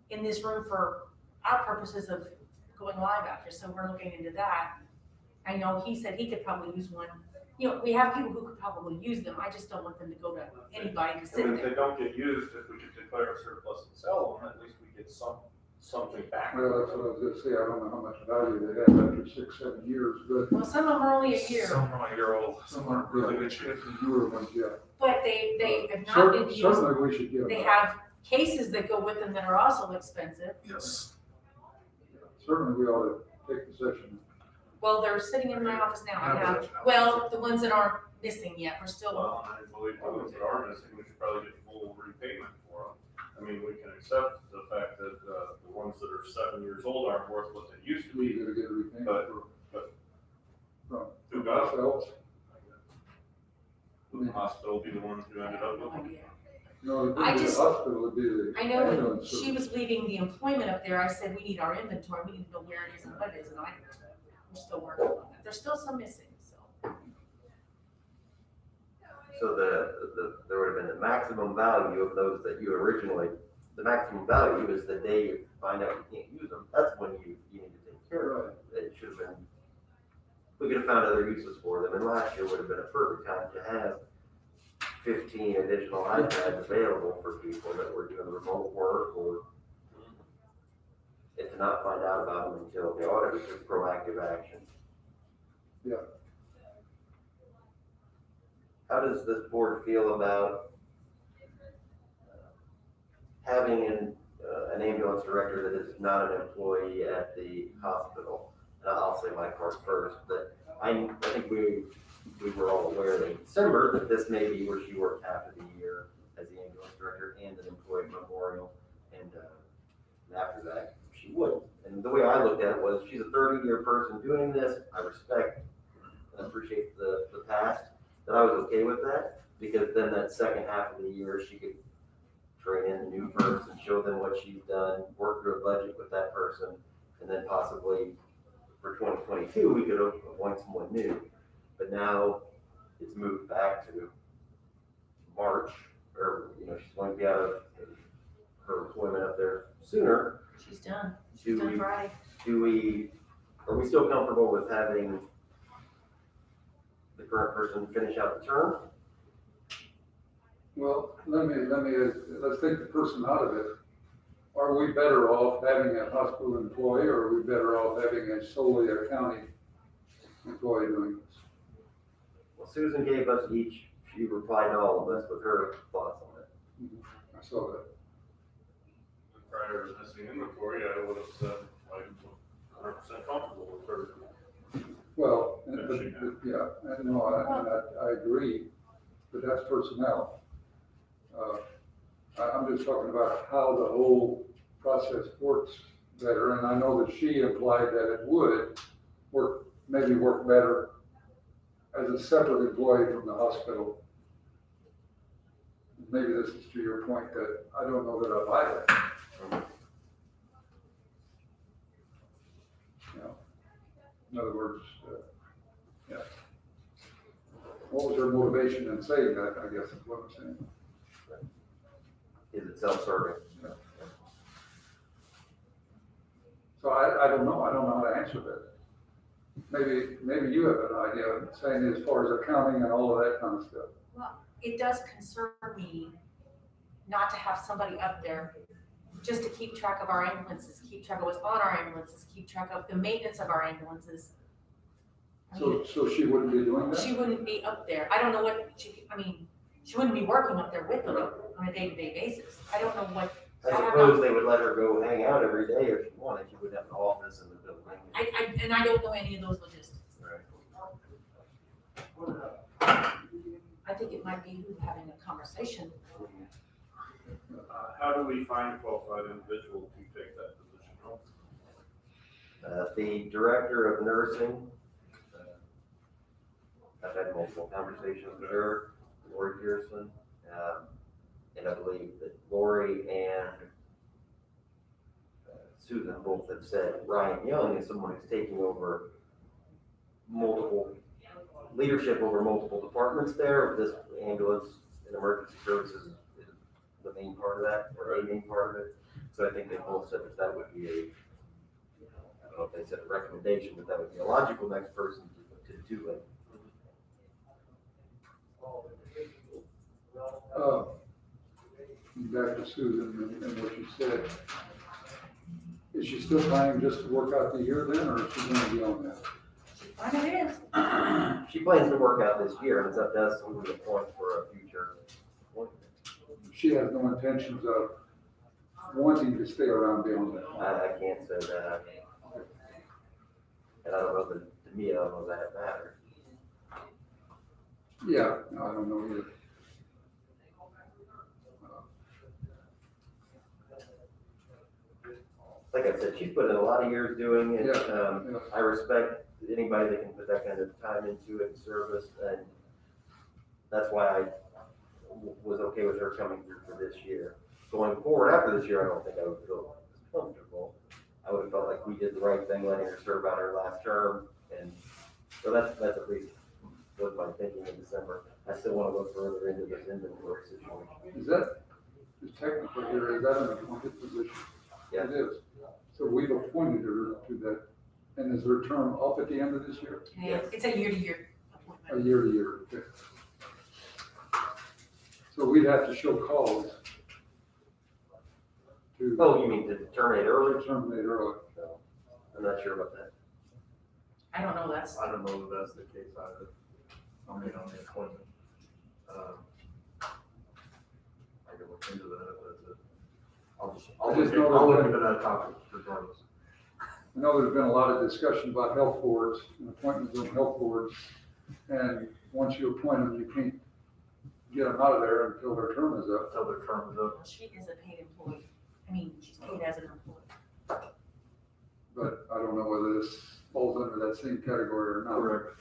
in this room for our purposes of going live after? So we're looking into that. I know he said he could probably use one. We have people who could probably use them. I just don't want them to go to anybody to sit If there. they don't get used, if we could declare a surplus and sell them, at least we get something back. Well, that's what I was gonna say, I don't know how much value they have after 6-7 years, but. Well, some of them are only a year, Some are a year old, some are really good shape. The newer ones, yeah. but they have not been used. Certainly we should get them. They have cases that go with them that are also expensive. Yes. certainly we ought to take possession. Well, they're sitting in my office now. I have, well, the ones that aren't missing yet, we're still, Well, I believe the ones that are missing, we should probably get full repayment for them. I mean, we can accept the fact that, the ones that are 7 years old aren't worth what they used to We be, gotta get a repayment but, for, but from who got it? ourselves. Would the hospital be the ones who ended up with them? No, I the just- hospital would be the. I know when ambulance she was leaving the employment up there, I said, we need our inventory, we need to know where it is and what it is, and we're still working on that. There's still some missing, so. So there would have been the maximum value of those that you originally, the maximum value is the day you find out you can't use them. That's when you need to take care of it. It should have been, we could have found other uses for them, and last year would have been a perfect time to have 15 additional iPads available for people that were doing remote work or, and to not find out about them until the audit took proactive action. Yeah. How does this board feel about having an ambulance director that is not an employee at the hospital? And I'll say my part first, but I think we were all aware that in December that this may be where she worked half of the year as the ambulance director and an employee memorial, and after that she wouldn't. And the way I looked at it was, she's a 30-year person doing this. I respect and appreciate the past. That I was okay with that, because then that second half of the year, she could train in a new person, show them what she's done, work through a budget with that person, and then possibly for 2022, we could appoint someone new. But now it's moved back to March, or, she's going to be out of her employment up there sooner. She's done. She's done Friday. Are we still comfortable with having the current person finish out the term? Well, let's take the person out of it. Are we better off having a hospital employee, or are we better off having solely a county employee doing this? Well, Susan gave us she replied to all of us with her thoughts on it. I saw that. Prior to missing inventory, I would have said I'm 100% comfortable with her. Well, Finishing I agree, but that's personnel. I'm just talking about how the whole process works better, and I know that she implied that it would maybe work better as a separate employee from the hospital. Maybe this is to your point that I don't know that I buy that. In other words, yeah. What was her motivation in saying that, I guess is what I'm saying. Is it self-serving? Yeah. So I don't know how to answer that. Maybe you have an idea, saying as far as accounting and all of that kind of stuff. Well, it does concern me not to have somebody up there just to keep track of our ambulances, keep track of what's on our ambulances, keep track of the maintenance of our ambulances. So she wouldn't be doing that? She wouldn't be up there. I don't know what she wouldn't be working up there with them on a day-to-day basis. I don't know what. I suppose they would let her go hang out every day if she wanted. She would have an office in the building. I don't know any of those logistics. Right. I think it might be having a conversation. How do we find a qualified individual to take that position? The director of nursing, I've had multiple conversations with her, Lori Pearson, and I believe that Lori and Susan both have said Ryan Young is someone who's taking over leadership over multiple departments there. This ambulance and emergency services is the main part of that, or a main part of it. So I think they both said that would be I don't know if they said a recommendation, but that would be a logical next person to do it. Back to Susan and what you said. Is she still planning just to work out the year then, or is she going to be on that? I know it is. She plans to work out this year, and it's up to us who we appoint for a future appointment. She has no intentions of wanting to stay around beyond that. I can't say that. And I don't know that, to me, I don't know that it matters. Yeah, no, I don't know either. Like I said, she's put in a lot of years doing it. Yeah. I respect anybody that can put that kind of time into it and service, and that's why I was okay with her coming through for this year. Going forward after this year, I don't think I would feel comfortable. I would have felt like we did the right thing, letting her serve out her last term, and so that's at least was my thinking in December. I still want to look further into this inventory situation. Is that, is technically here, is that an appointed position? Yeah. It is. So we've appointed her to that, and is her term up at the end of this year? Yeah, it's a year-to-year appointment. A year to year, okay. So we'd have to show cause to. Oh, you mean to terminate early? Terminate early. I'm not sure about that. I don't know, that's, I don't know that that's the case either. I mean, on the appointment. I can look into that if that's it. I'll look into that topic regardless. I know there's been a lot of discussion about health boards and appointments on health boards. And once you appoint them, you can't get them out of there until their term is up. Until their term is up. she is a paid employee. I mean, she's paid as an employee. But I don't know whether this falls under that same category or not. Correct.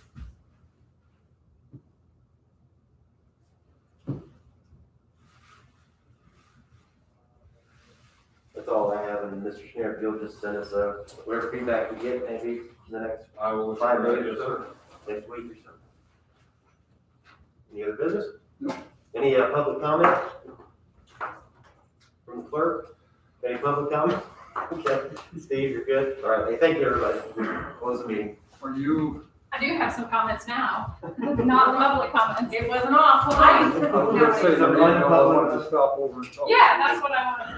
That's all I have, and Mr. Schneer, if you'll just send us whatever feedback we get, maybe in the next I will. 5 days or Yes, so, sir. next week or so. Any other business? No. Any public comment? From the clerk? Any public comment? Okay, Steve, you're good? All right, hey, thank you, everybody. Close the meeting. Are you? I do have some comments now, not public comments. It wasn't off. I was gonna say, somebody wanted to stop over and talk. Yeah, that's what I wanted